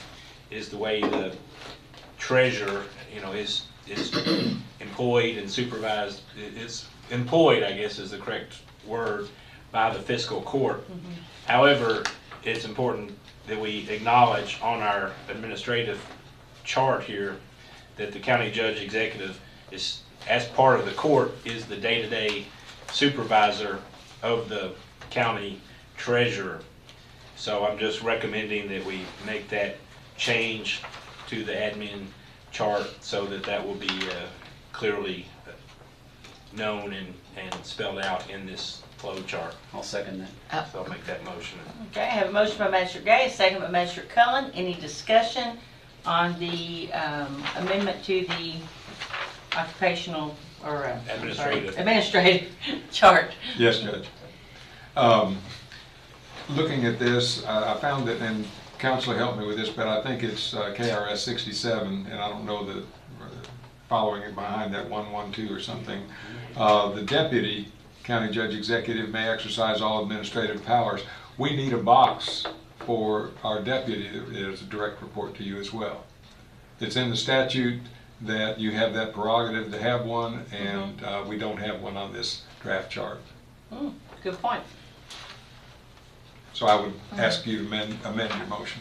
S5: way the treasurer, is employed and supervised. It's employed, I guess, is the correct word, by the fiscal court. However, it's important that we acknowledge on our administrative chart here that the county judge executive is, as part of the court, is the day-to-day supervisor of the county treasurer. So I'm just recommending that we make that change to the admin chart so that that will be clearly known and spelled out in this flow chart.
S16: I'll second that.
S5: So I'll make that motion.
S8: Okay, I have a motion by Magistrate Gay, a second by Magistrate Cullen. Any discussion on the amendment to the occupational or administrative chart?
S9: Yes, Judge. Looking at this, I found that, and Counselor helped me with this, but I think it's KRS 67, and I don't know the following it behind that 112 or something. The deputy county judge executive may exercise all administrative powers. We need a box for our deputy that is a direct report to you as well. It's in the statute that you have that prerogative to have one, and we don't have one on this draft chart.
S8: Good point.
S9: So I would ask you to amend your motion.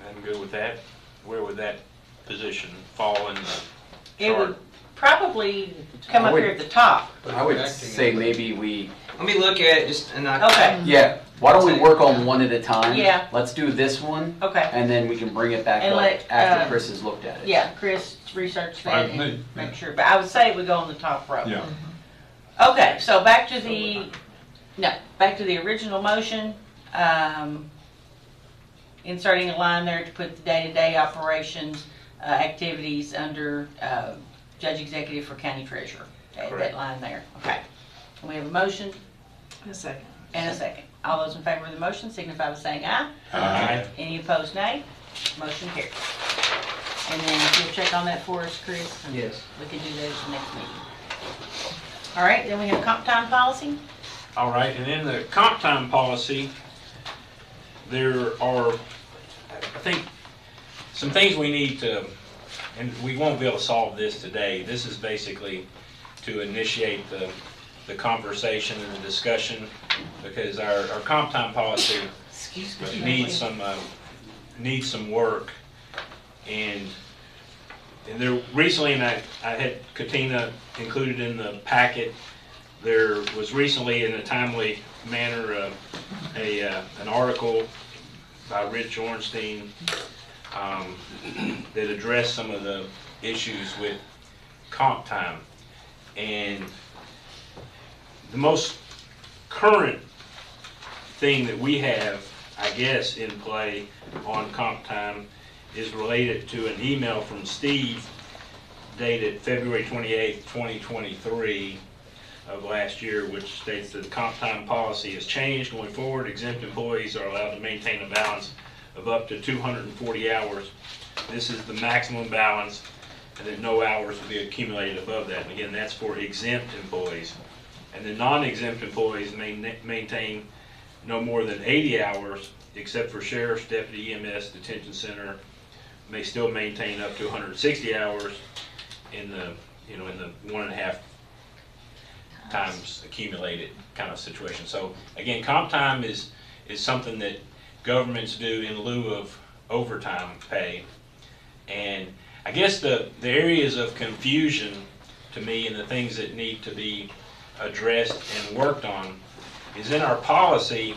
S5: I'm good with that. Where would that position fall in the chart?
S8: It would probably come up here at the top.
S16: I would say maybe we...
S10: Let me look at it just and
S8: Okay.
S16: Yeah, why don't we work on one at a time?
S8: Yeah.
S16: Let's do this one.
S8: Okay.
S16: And then we can bring it back
S8: And
S16: up
S8: let,
S16: after Chris has looked at it.
S8: Yeah, Chris researched that
S9: Fine with
S8: and
S9: me.
S8: make sure. But I would say it would go on the top row.
S9: Yeah.
S8: Okay, so back to the original motion. Inserting a line there to put the day-to-day operations activities under Judge Executive for County Treasurer. Okay, that line there. Okay. We have a motion.
S2: And a second.
S8: And a second. All those in favor of the motion signify by saying aye.
S5: Aye.
S8: Any opposed, nay. Motion carries. And then if you'll check on that for us, Chris. and
S10: Yes.
S8: We can do that at the next meeting. All right, then we have comp time policy.
S5: All right, and in the comp time policy, there are, I think, some things we need to, and we won't be able to solve this today. This is basically to initiate the conversation and the discussion, because our comp time policy needs some work. And there recently, and I had Katina included in the packet, there was recently in a timely manner an article by Rich Ornstein that addressed some of the issues with comp time. And the most current thing that we have, I guess, in play on comp time is related to an email from Steve dated February 28th, 2023 of last year, which states that the comp time policy has changed. Going forward, exempt employees are allowed to maintain a balance of up to 240 hours. This is the maximum balance, and then no hours will be accumulated above that. And again, that's for exempt employees. And the non-exempt employees may maintain no more than 80 hours, except for sheriff's, deputy, EMS, detention center, may still maintain up to 160 hours in the, in the 1.5 times accumulated kind of situation. So again, comp time is something that governments do in lieu of overtime pay. And I guess the areas of confusion to me and the things that need to be addressed and worked on is in our policy.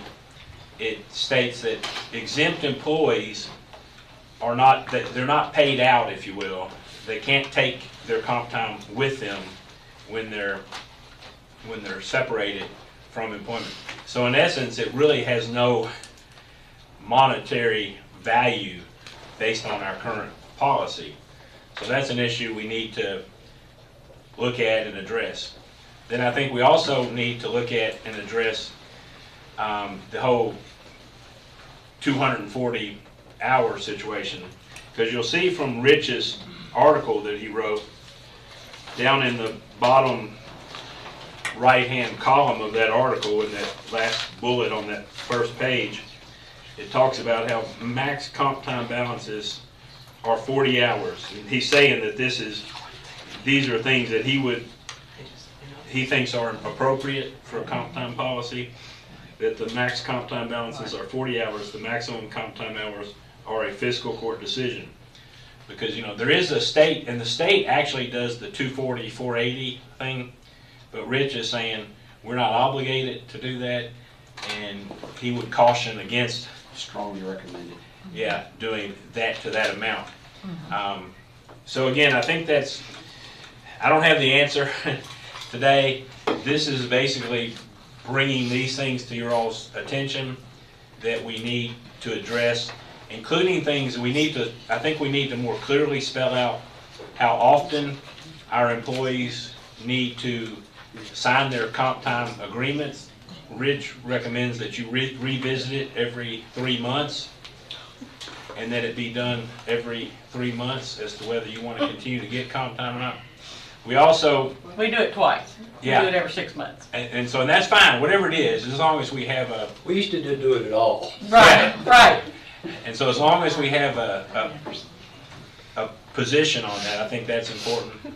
S5: It states that exempt employees are not, that they're not paid out, if you will. They can't take their comp time with them when they're separated from employment. So in essence, it really has no monetary value based on our current policy. So that's an issue we need to look at and address. Then I think we also need to look at and address the whole 240-hour situation, because you'll see from Rich's article that he wrote, down in the bottom right-hand column of that article, in that last bullet on that first page, it talks about how max comp time balances are 40 hours. And he's saying that these are things that he thinks are appropriate for a comp time policy, that the max comp time balances are 40 hours, the maximum comp time hours are a fiscal court decision. Because, there is a state, and the state actually does the 240, 480 thing, but Rich is saying we're not obligated to do that, and he would caution against
S16: strongly recommended.
S5: Yeah, doing that to that amount. So again, I think that's, I don't have the answer today. This is basically bringing these things to your all's attention that we need to address, including things we need to, I think we need to more clearly spell out how often our employees need to sign their comp time agreements. Rich recommends that you revisit it every 3 months, and that it be done every 3 months as to whether you want to continue to get comp time or not. We also...
S8: We do it twice.
S5: Yeah.
S8: We do it every 6 months.
S5: And so that's fine, whatever it is, as long as we have a...
S1: We used to do it at all.
S8: Right, right.
S5: And so as long as we have a position on that, I think that's important.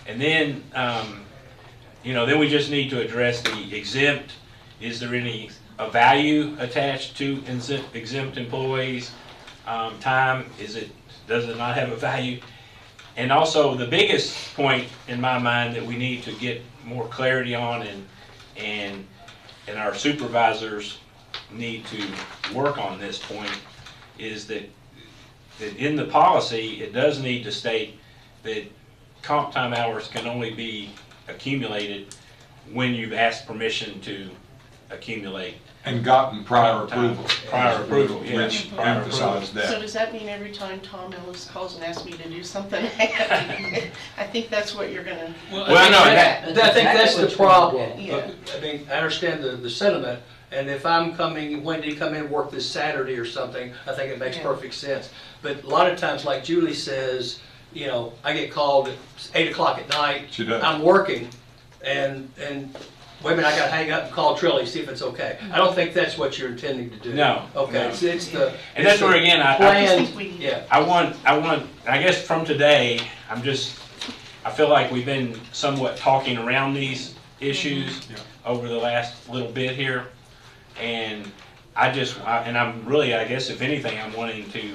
S5: And then, you know, then we just need to address the exempt. Is there any value attached to exempt employees? Time, does it not have a value? And also the biggest point in my mind that we need to get more clarity on, and our supervisors need to work on this point, is that in the policy it does need to state that comp time hours can only be accumulated when you've asked permission to accumulate.
S9: And gotten prior approval.
S5: Prior approval, yes.
S9: Which emphasized that.
S11: So does that mean every time Tom Ellis calls and asks me to do something, I think that's what you're gonna...
S1: Well, I think that's the problem.
S11: Yeah.
S1: I mean, I understand the sentiment, and if I'm coming, when do you come in and work this Saturday or something, I think it makes perfect sense. But a lot of times, like Julie says, you know, I get called at 8 o'clock at night.
S9: She does.
S1: I'm working, and wait a minute, I gotta hang up and call Trilly, see if it's okay. I don't think that's what you're intending to do.
S5: No.
S1: Okay,
S5: No.
S1: it's the...
S5: And that's where, again,
S1: yeah.
S5: I want, I guess from today, I feel like we've been somewhat talking around these issues over the last little bit here. And I'm really, I guess, if anything, I'm wanting to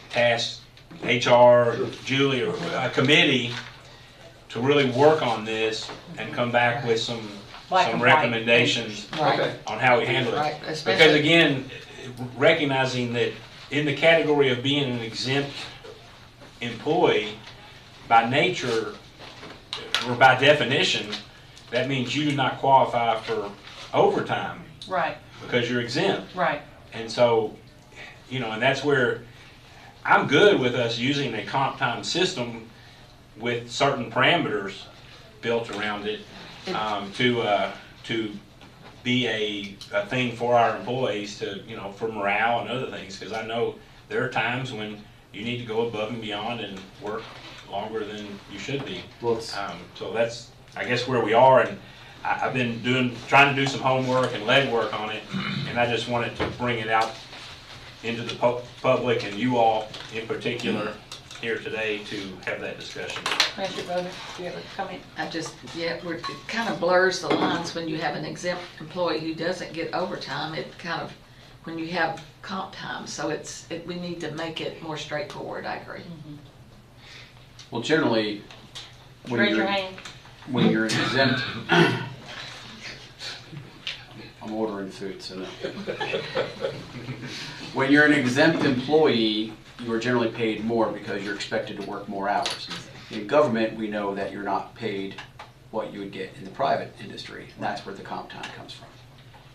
S5: task HR, Julie, or a committee to really work on this and come back with some recommendations on how we handle it. Because again, recognizing that in the category of being an exempt employee, by nature, or by definition, that means you do not qualify for overtime.
S8: Right.
S5: Because you're exempt.
S8: Right.
S5: And so, you know, and that's where I'm good with us using a comp time system with certain parameters built around it, to be a thing for our employees to, you know, for morale and other things, because I know there are times when you need to go above and beyond and work longer than you should be. So that's, I guess, where we are, and I've been trying to do some homework and legwork on it, and I just wanted to bring it out into the public and you all in particular here today to have that discussion.
S8: Mr. Bowman, do you have a comment?
S2: It kind of blurs the lines when you have an exempt employee who doesn't get overtime. It kind of, when you have comp time, so we need to make it more straightforward. I agree.
S7: Well, generally,
S8: Raise your hand.
S7: when you're exempt, I'm ordering food, so no. When you're an exempt employee, you are generally paid more because you're expected to work more hours. In government, we know that you're not paid what you would get in the private industry, and that's where the comp time comes from.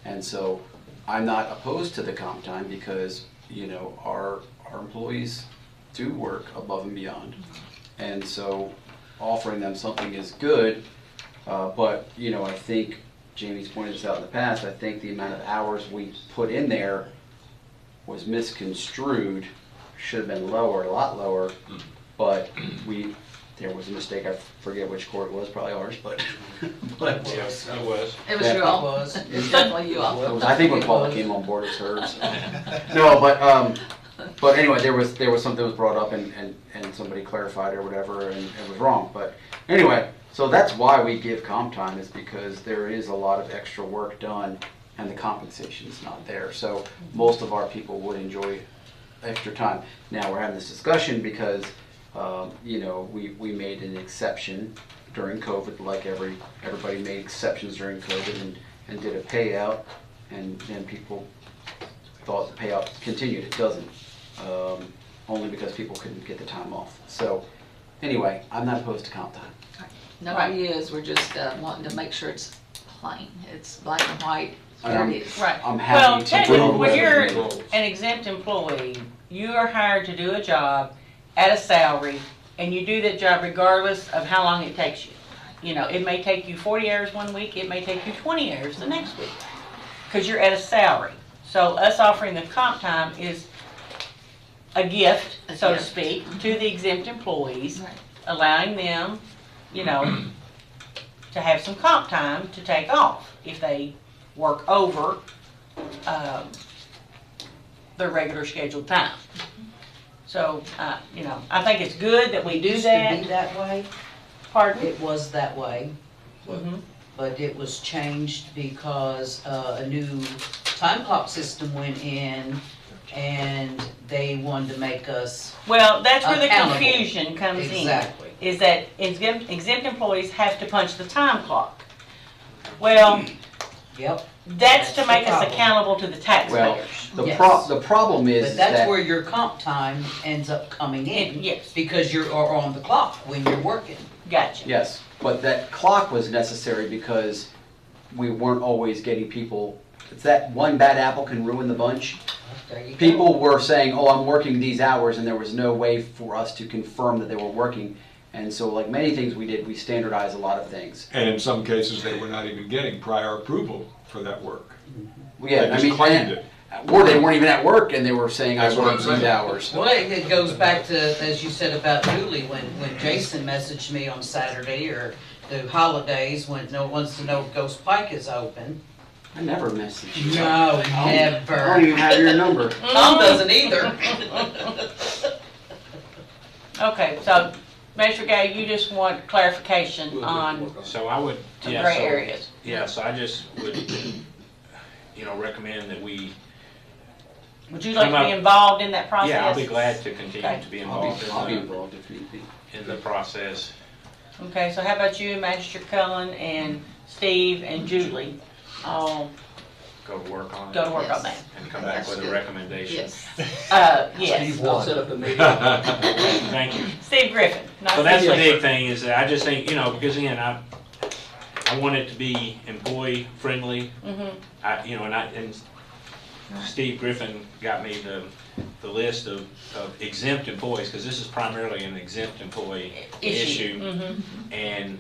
S7: And so I'm not opposed to the comp time because, you know, our employees do work above and beyond. And so offering them something is good, but, you know, I think Jamie's pointed this out in the past, I think the amount of hours we put in there was misconstrued, should have been lower, a lot lower, but there was a mistake, I forget which court it was, probably ours, but.
S5: Yes, it was.
S2: It was you all. It was definitely you all.
S7: I think when Paula came on board, it was hers. No, but anyway, there was something that was brought up and somebody clarified or whatever, and it was wrong. But anyway, so that's why we give comp time, is because there is a lot of extra work done and the compensation is not there. So most of our people would enjoy extra time. Now we're having this discussion because you know, we made an exception during COVID, like everybody made exceptions during COVID and did a payout, and then people thought the payout continued. It doesn't, only because people couldn't get the time off. So
S16: anyway, I'm not opposed to comp time.
S2: Nobody is, we're just wanting to make sure it's plain, it's black and white, there
S16: I'm-
S2: it is.
S8: Right.
S16: I'm
S8: Well,
S16: happy to
S8: technically,
S16: go
S8: when
S16: with
S8: you're
S16: it.
S8: an exempt employee, you are hired to do a job at a salary, and you do that job regardless of how long it takes you. You know, it may take you 40 hours one week, it may take you 20 hours the next week, because you're at a salary. So us offering the comp time is a gift, so to speak, to the exempt employees, allowing them, you know, to have some comp time to take off if they work over their regular scheduled time. So, you know, I think it's good that we do
S21: Used to
S8: that.
S21: be that way.
S8: Pardon?
S21: It was that way,
S8: Mhm.
S21: but it was changed because a new time clock system went in and they wanted to make us
S8: Well, that's where the
S21: accountable.
S8: confusion comes in.
S21: Exactly.
S8: Is that exempt employees have to punch the time clock. Well,
S21: Yep.
S8: that's to
S21: the
S8: make us
S21: problem.
S8: accountable to the
S16: Well,
S8: taxpayers.
S16: the problem is
S21: But that's
S16: that
S21: where your comp time ends up coming in.
S8: Yes.
S21: Because you're on the clock when you're working.
S8: Gotcha.
S16: yes, but that clock was necessary because we weren't always getting people. It's that one bad apple can ruin the bunch.
S21: There you go.
S16: People were saying, "Oh, I'm working these hours," and there was no way for us to confirm that they were working. And so, like many things we did, we standardized a lot of things.
S9: And in some cases, they were not even getting prior approval for that work.
S16: Yeah,
S9: They
S16: I
S9: just
S16: mean,
S9: claimed it.
S16: or they weren't even at work and they were saying, "I
S9: That's what
S16: worked
S9: I'm saying.
S16: these hours."
S21: Well, it goes back to, as you said about Julie, when Jason messaged me on Saturday or the holidays when no one wants to know if Ghost Pike is open.
S16: I never messaged you.
S21: No, never.
S16: I don't even have your number.
S21: Tom doesn't either.
S8: Okay, so, Mr. Gay, you just want clarification on
S5: So I would,
S8: the
S5: yeah,
S8: gray
S5: so,
S8: areas.
S5: yeah, so I just would, you know, recommend that we.
S8: Would you like
S5: come
S8: to be
S5: up-
S8: involved in that process?
S5: Yeah, I'll be glad to continue
S8: Okay.
S5: to be
S16: I'll
S5: involved.
S16: be involved if need be.
S5: In the process.
S8: Okay, so how about you, Magistrate Cullen, and Steve, and Julie? All
S5: Go to work on it.
S8: go to work on that.
S5: And come back with a recommendation.
S8: Yes.
S1: I'll set up a meeting.
S5: Thank you.
S8: Steve Griffin. not
S5: So that's
S8: Steve
S5: the big
S8: Griffin.
S5: thing, is that I just think, you know, because again, I want it to be employee friendly.
S8: Mhm.
S5: You know, and Steve Griffin got me the list of exempt employees, because this is primarily an exempt employee issue.
S8: Mhm.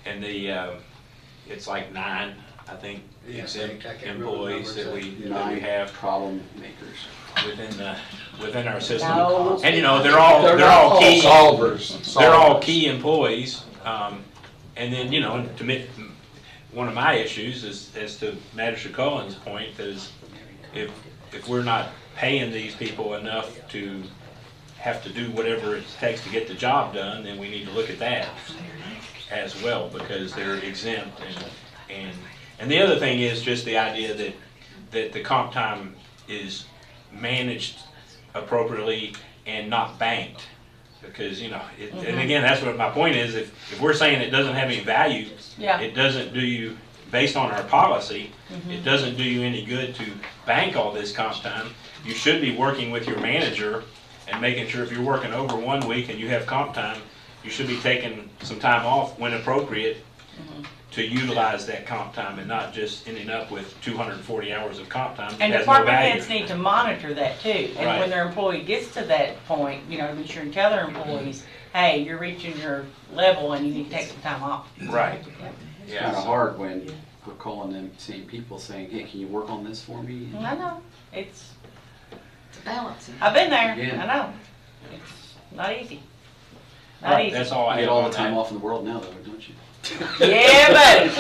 S5: And the, it's like 9, I think,
S1: Yeah,
S5: exempt
S1: I can't remember the
S5: employees that we
S16: Nine
S5: have
S16: problem makers.
S5: within our system.
S8: No.
S5: And you know, they're all key.
S9: Solvers.
S5: They're all key employees. And then, you know, to me, one of my issues is, as to Magistrate Cullen's point, is if we're not paying these people enough to have to do whatever it takes to get the job done, then we need to look at that as well, because they're exempt. And the other thing is just the idea that the comp time is managed appropriately and not banked. Because, you know, and again, that's what my point is, if we're saying it doesn't have any value,
S8: Yeah.
S5: it doesn't do you, based on our policy, it doesn't do you any good to bank all this comp time. You should be working with your manager and making sure if you're working over 1 week and you have comp time, you should be taking some time off when appropriate to utilize that comp time, and not just ending up with 240 hours of comp time that
S8: And
S5: has no
S8: department
S5: value.
S8: heads need to monitor that too. And
S5: Right.
S8: when their employee gets to that point, you know, be sure and tell their employees, hey, you're reaching your level and you need to take some time off.
S5: Right.
S16: It's
S5: Yeah.
S16: kind of hard when we're calling them same people saying, "Hey, can you work on this for me?"
S8: I know, it's
S2: Balancing.
S8: I've been there,
S16: Yeah.
S8: I know. It's not easy. Not
S5: Right,
S8: easy.
S5: that's all I
S16: You
S5: have
S16: get all
S5: on
S16: the time
S5: that.
S16: off in the world now, though, don't you?
S8: Yeah, buddy.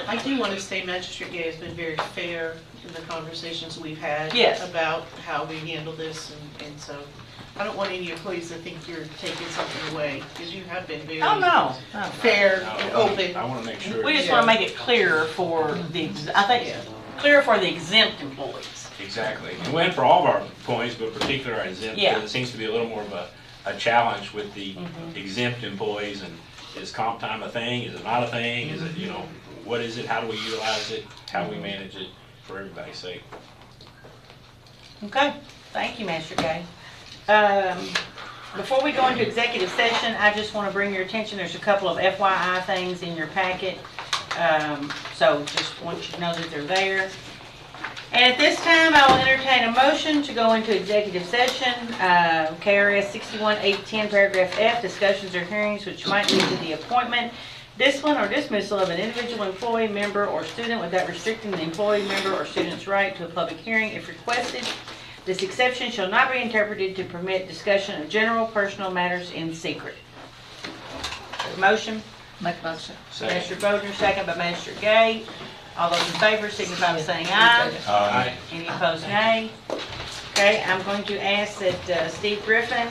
S11: I do want to say Magistrate Gay has been very fair in the conversations we've had
S8: Yes.
S11: about how we handle this, and so I don't want any employees to think you're taking something away, because you have been very
S8: Oh, no.
S11: fair and open.
S5: I want to make sure.
S8: We just want to make it clearer for I think, clearer for the exempt employees.
S5: Exactly. And we went for all of our employees, but particularly our exempt,
S8: Yeah.
S5: because it seems to be a little more of a challenge with the exempt employees. And is comp time a thing? Is it not a thing? Is it, you know, what is it? How do we utilize it? How do we manage it for everybody's sake?
S8: Okay, thank you, Master Gay. Before we go into executive session, I just want to bring your attention, there's a couple of FYI things in your packet. So just want you to know that they're there. And at this time, I will entertain a motion to go into executive session. KRS 61-810, paragraph F, discussions or hearings which might lead to the appointment, discipline, or dismissal of an individual employee, member, or student without restricting the employee, member, or student's right to a public hearing if requested. This exception shall not be interpreted to permit discussion of general personal matters in secret. Motion?
S2: Make a motion.
S8: Minister Bodner, second by Minister Gay. All those in favor signify by saying aye.
S20: Aye.
S8: Any opposed, nay. Okay, I'm going to ask that Steve Griffin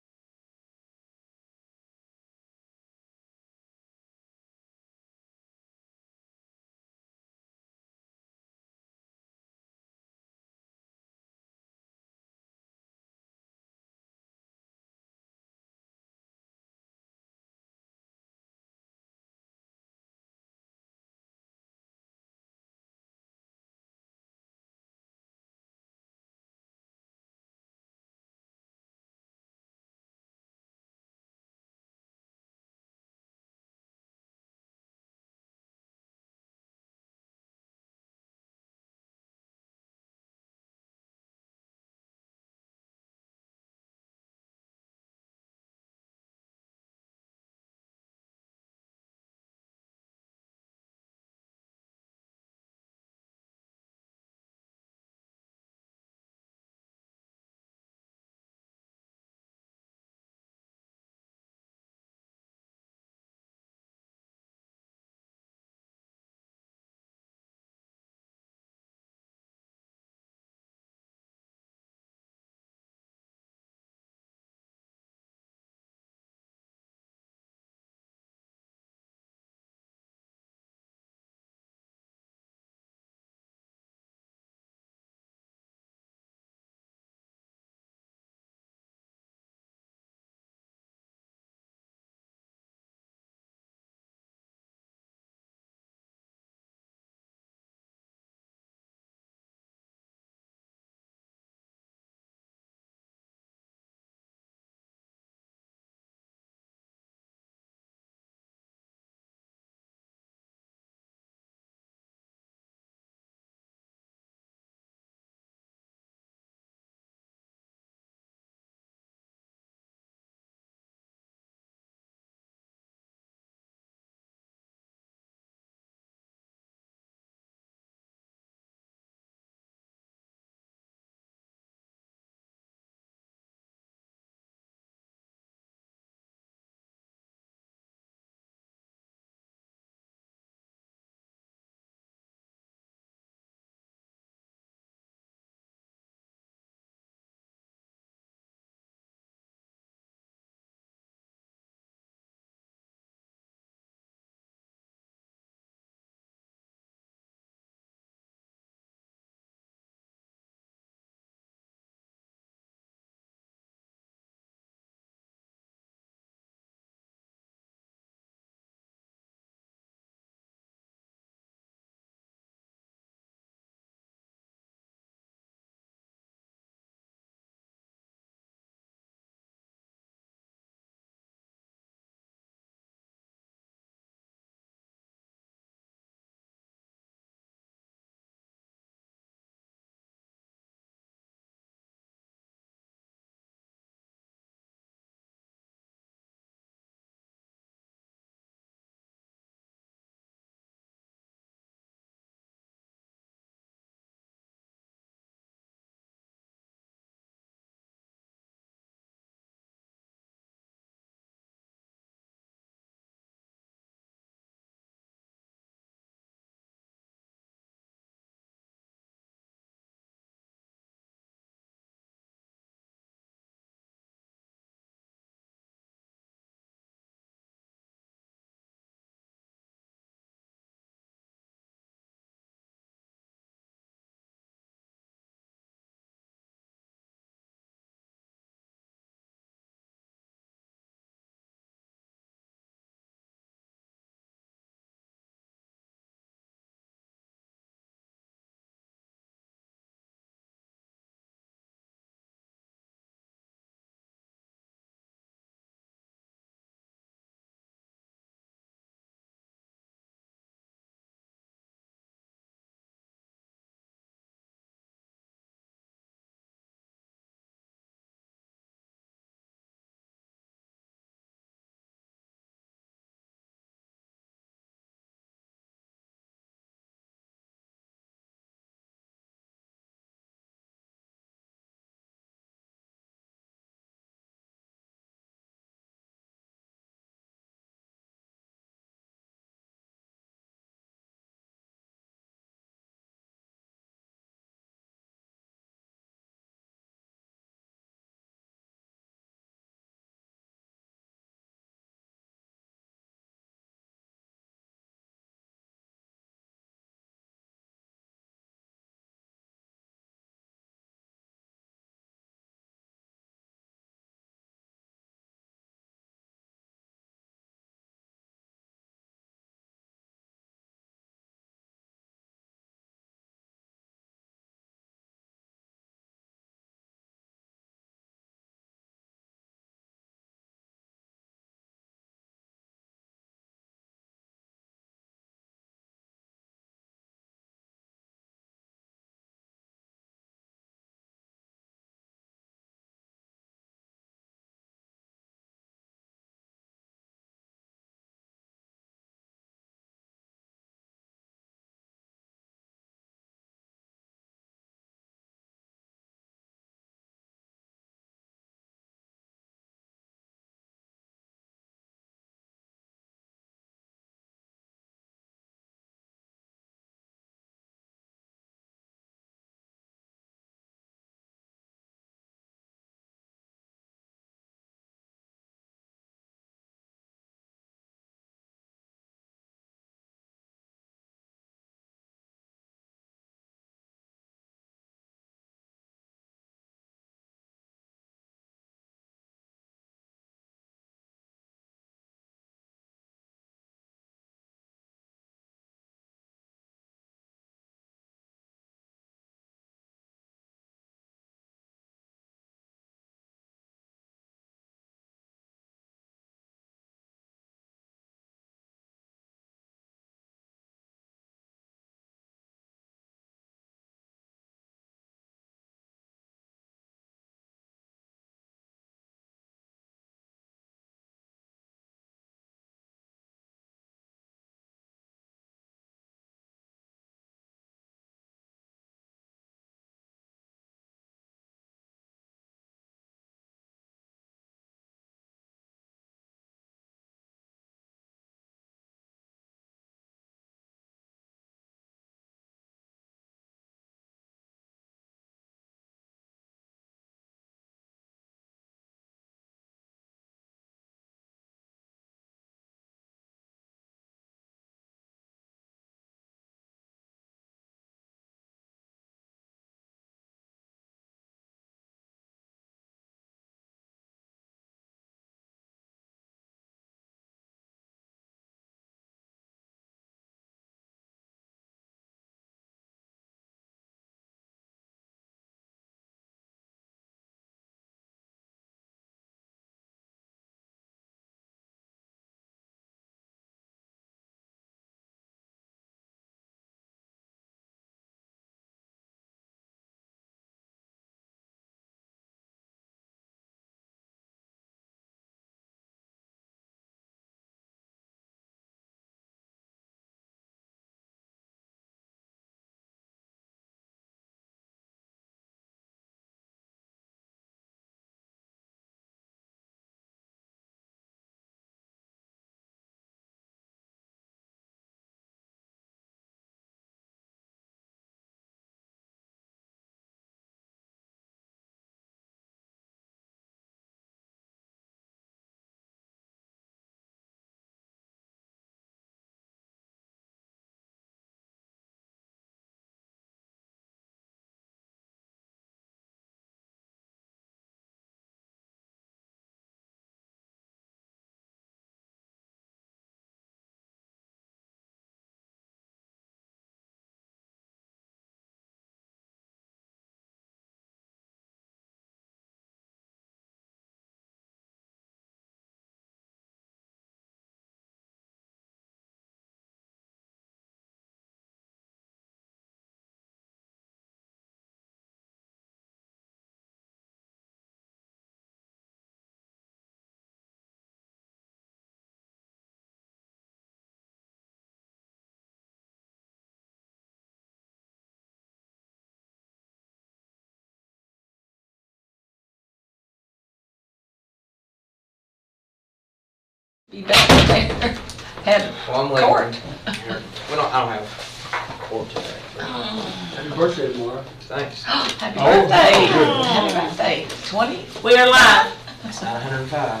S2: Be back there. Had
S10: Well, I'm late.
S2: court.
S10: I don't have court today.
S1: Happy birthday tomorrow.
S10: Thanks.
S2: Happy
S9: Oh,
S2: birthday.
S9: good.
S2: Happy birthday. 20?
S8: We are live.
S10: It's not 105.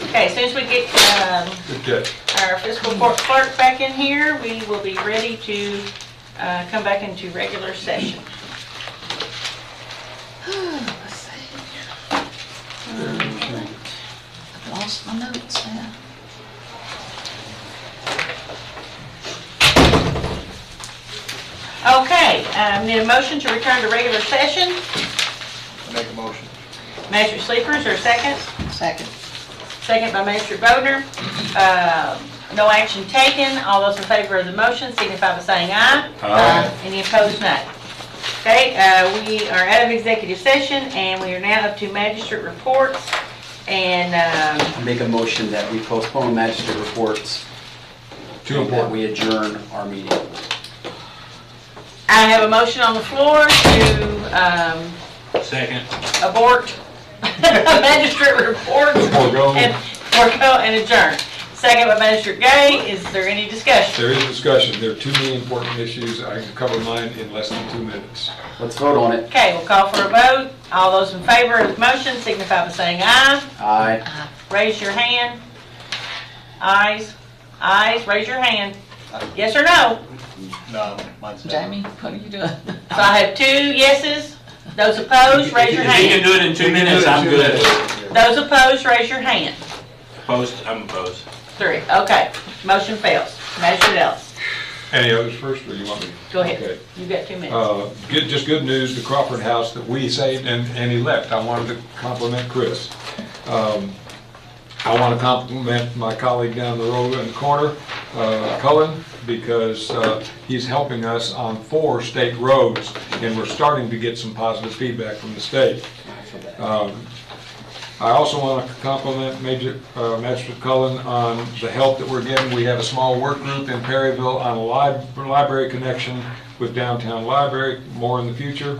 S8: Okay, as soon as we get
S9: Good catch.
S8: our fiscal court clerk back in here, we will be ready to come back into regular session.
S2: Let's see. I've lost my notes now.
S8: Okay, need a motion to return to regular session.
S13: Make a motion.
S8: Magistrate Sleepers, or second?
S2: Second.
S8: Second by Magistrate Wagner. No action taken. All those in favor of the motion signify by saying aye.
S9: Aye.
S8: Any opposed, nay. Okay, we are out of executive session, and we are now up to magistrate reports. And
S16: Make a motion that we postpone magistrate reports.
S9: Too
S16: and that
S9: important.
S16: we adjourn our meeting.
S8: I have a motion on the floor to
S5: Second.
S8: abort magistrate reports
S9: Forego.
S8: and forego and adjourn. Second by Magistrate Gay. Is there any discussion?
S9: There is discussion. There are too many important issues. I can cover mine in less than 2 minutes.
S16: Let's vote on it.
S8: Okay, we'll call for a vote. All those in favor of the motion signify by saying aye.
S16: Aye.
S8: Raise your hand. Ayes. Ayes, raise your hand. Yes or no?
S13: No, mine's not.
S2: Jamie, what are you doing?
S8: So I have 2 yeses. Those opposed, raise your
S5: If you can
S8: hand.
S5: do it in 2 minutes, I'm good.
S8: Those opposed, raise your hand.
S5: Opposed, I'm opposed.
S8: 3, okay. Motion fails. Magistrate Ellis,
S9: Any others first, or you want me?
S8: go ahead.
S9: Okay.
S8: You've got 2 minutes.
S9: Just good news, the Crawford house that we saved and he left. I wanted to compliment Chris. I want to compliment my colleague down the road in the corner, Cullen, because he's helping us on 4 state roads, and we're starting to get some positive feedback from the state. I also want to compliment Magistrate Cullen on the help that we're getting. We have a small work group in Perryville on a library connection with downtown library, more in the future.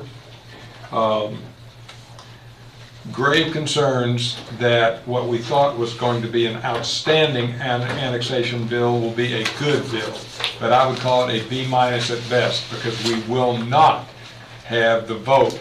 S9: Grave concerns that what we thought was going to be an outstanding annexation bill will be a good bill, but I would call it a B- at best, because we will not have the vote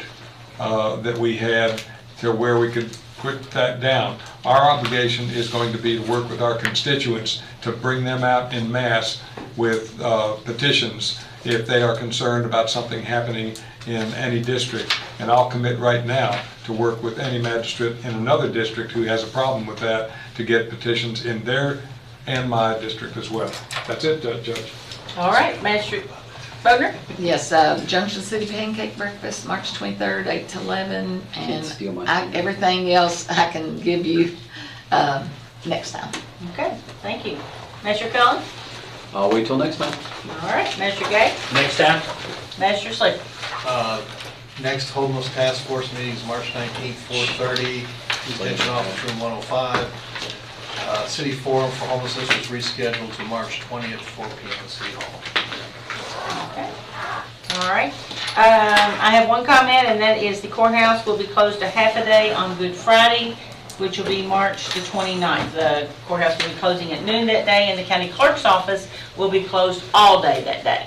S9: that we had to where we could put that down. Our obligation is going to be to work with our constituents to bring them out in mass with petitions if they are concerned about something happening in any district. And I'll commit right now to work with any magistrate in another district who has a problem with that to get petitions in their and my district as well. That's it, Judge.
S8: All right, Magistrate Wagner?
S2: Yes, Junction City Pancake Breakfast, March 23rd, 8 to 11,
S16: Can't steal my
S2: and everything else I can give you next time.
S8: Okay, thank you. Magistrate Cullen?
S16: I'll wait till next time.
S8: All right, Magistrate Gay?
S5: Next time?
S8: Magistrate Sleeper?
S13: Next homeless task force meeting is March 19th, 4:30, Detention Office Room 105. City Forum for Homelessness was rescheduled to March 20th, 4 p.m. at City Hall.
S8: Okay. All right. I have one comment, and that is the courthouse will be closed a half a day on Good Friday, which will be March the 29th. The courthouse will be closing at noon that day, and the county clerk's office will be closed all day that day.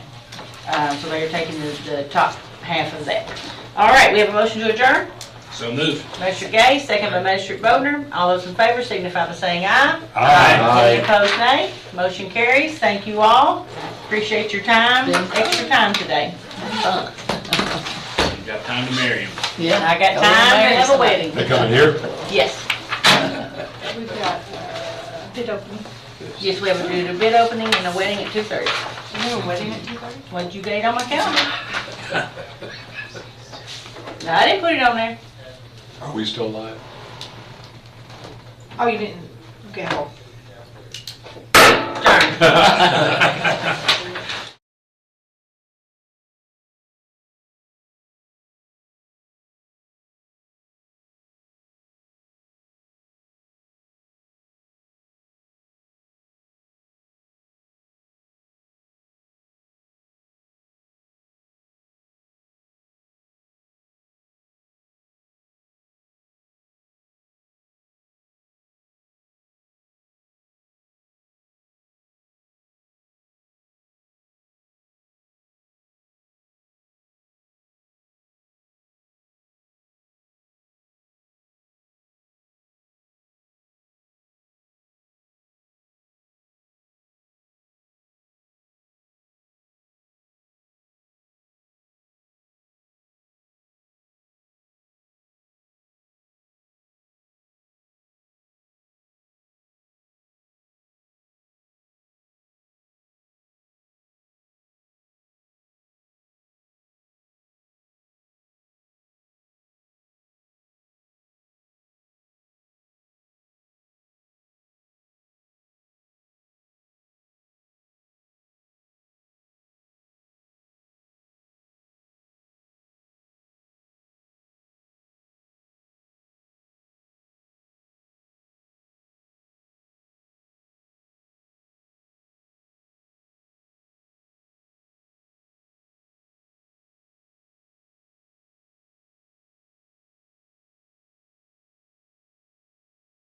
S8: So they are taking the top half of that. All right, we have a motion to adjourn.
S5: So moved.
S8: Magistrate Gay, second by Magistrate Wagner. All those in favor signify by saying aye.
S9: Aye.
S8: Any opposed, nay. Motion carries. Thank you all. Appreciate your time, extra time today.
S5: You got time to marry him.
S2: Yeah.
S8: I got time to have a wedding.
S9: They coming here?
S8: Yes.
S17: We've got bid opening.
S8: Yes, we have a bid opening and a wedding at 2:30.
S17: You have a wedding at 2:30?
S8: What'd you get on my calendar? No, I didn't put it on there.
S9: Are we still live?
S17: Oh, you didn't? Okay.
S8: Darn.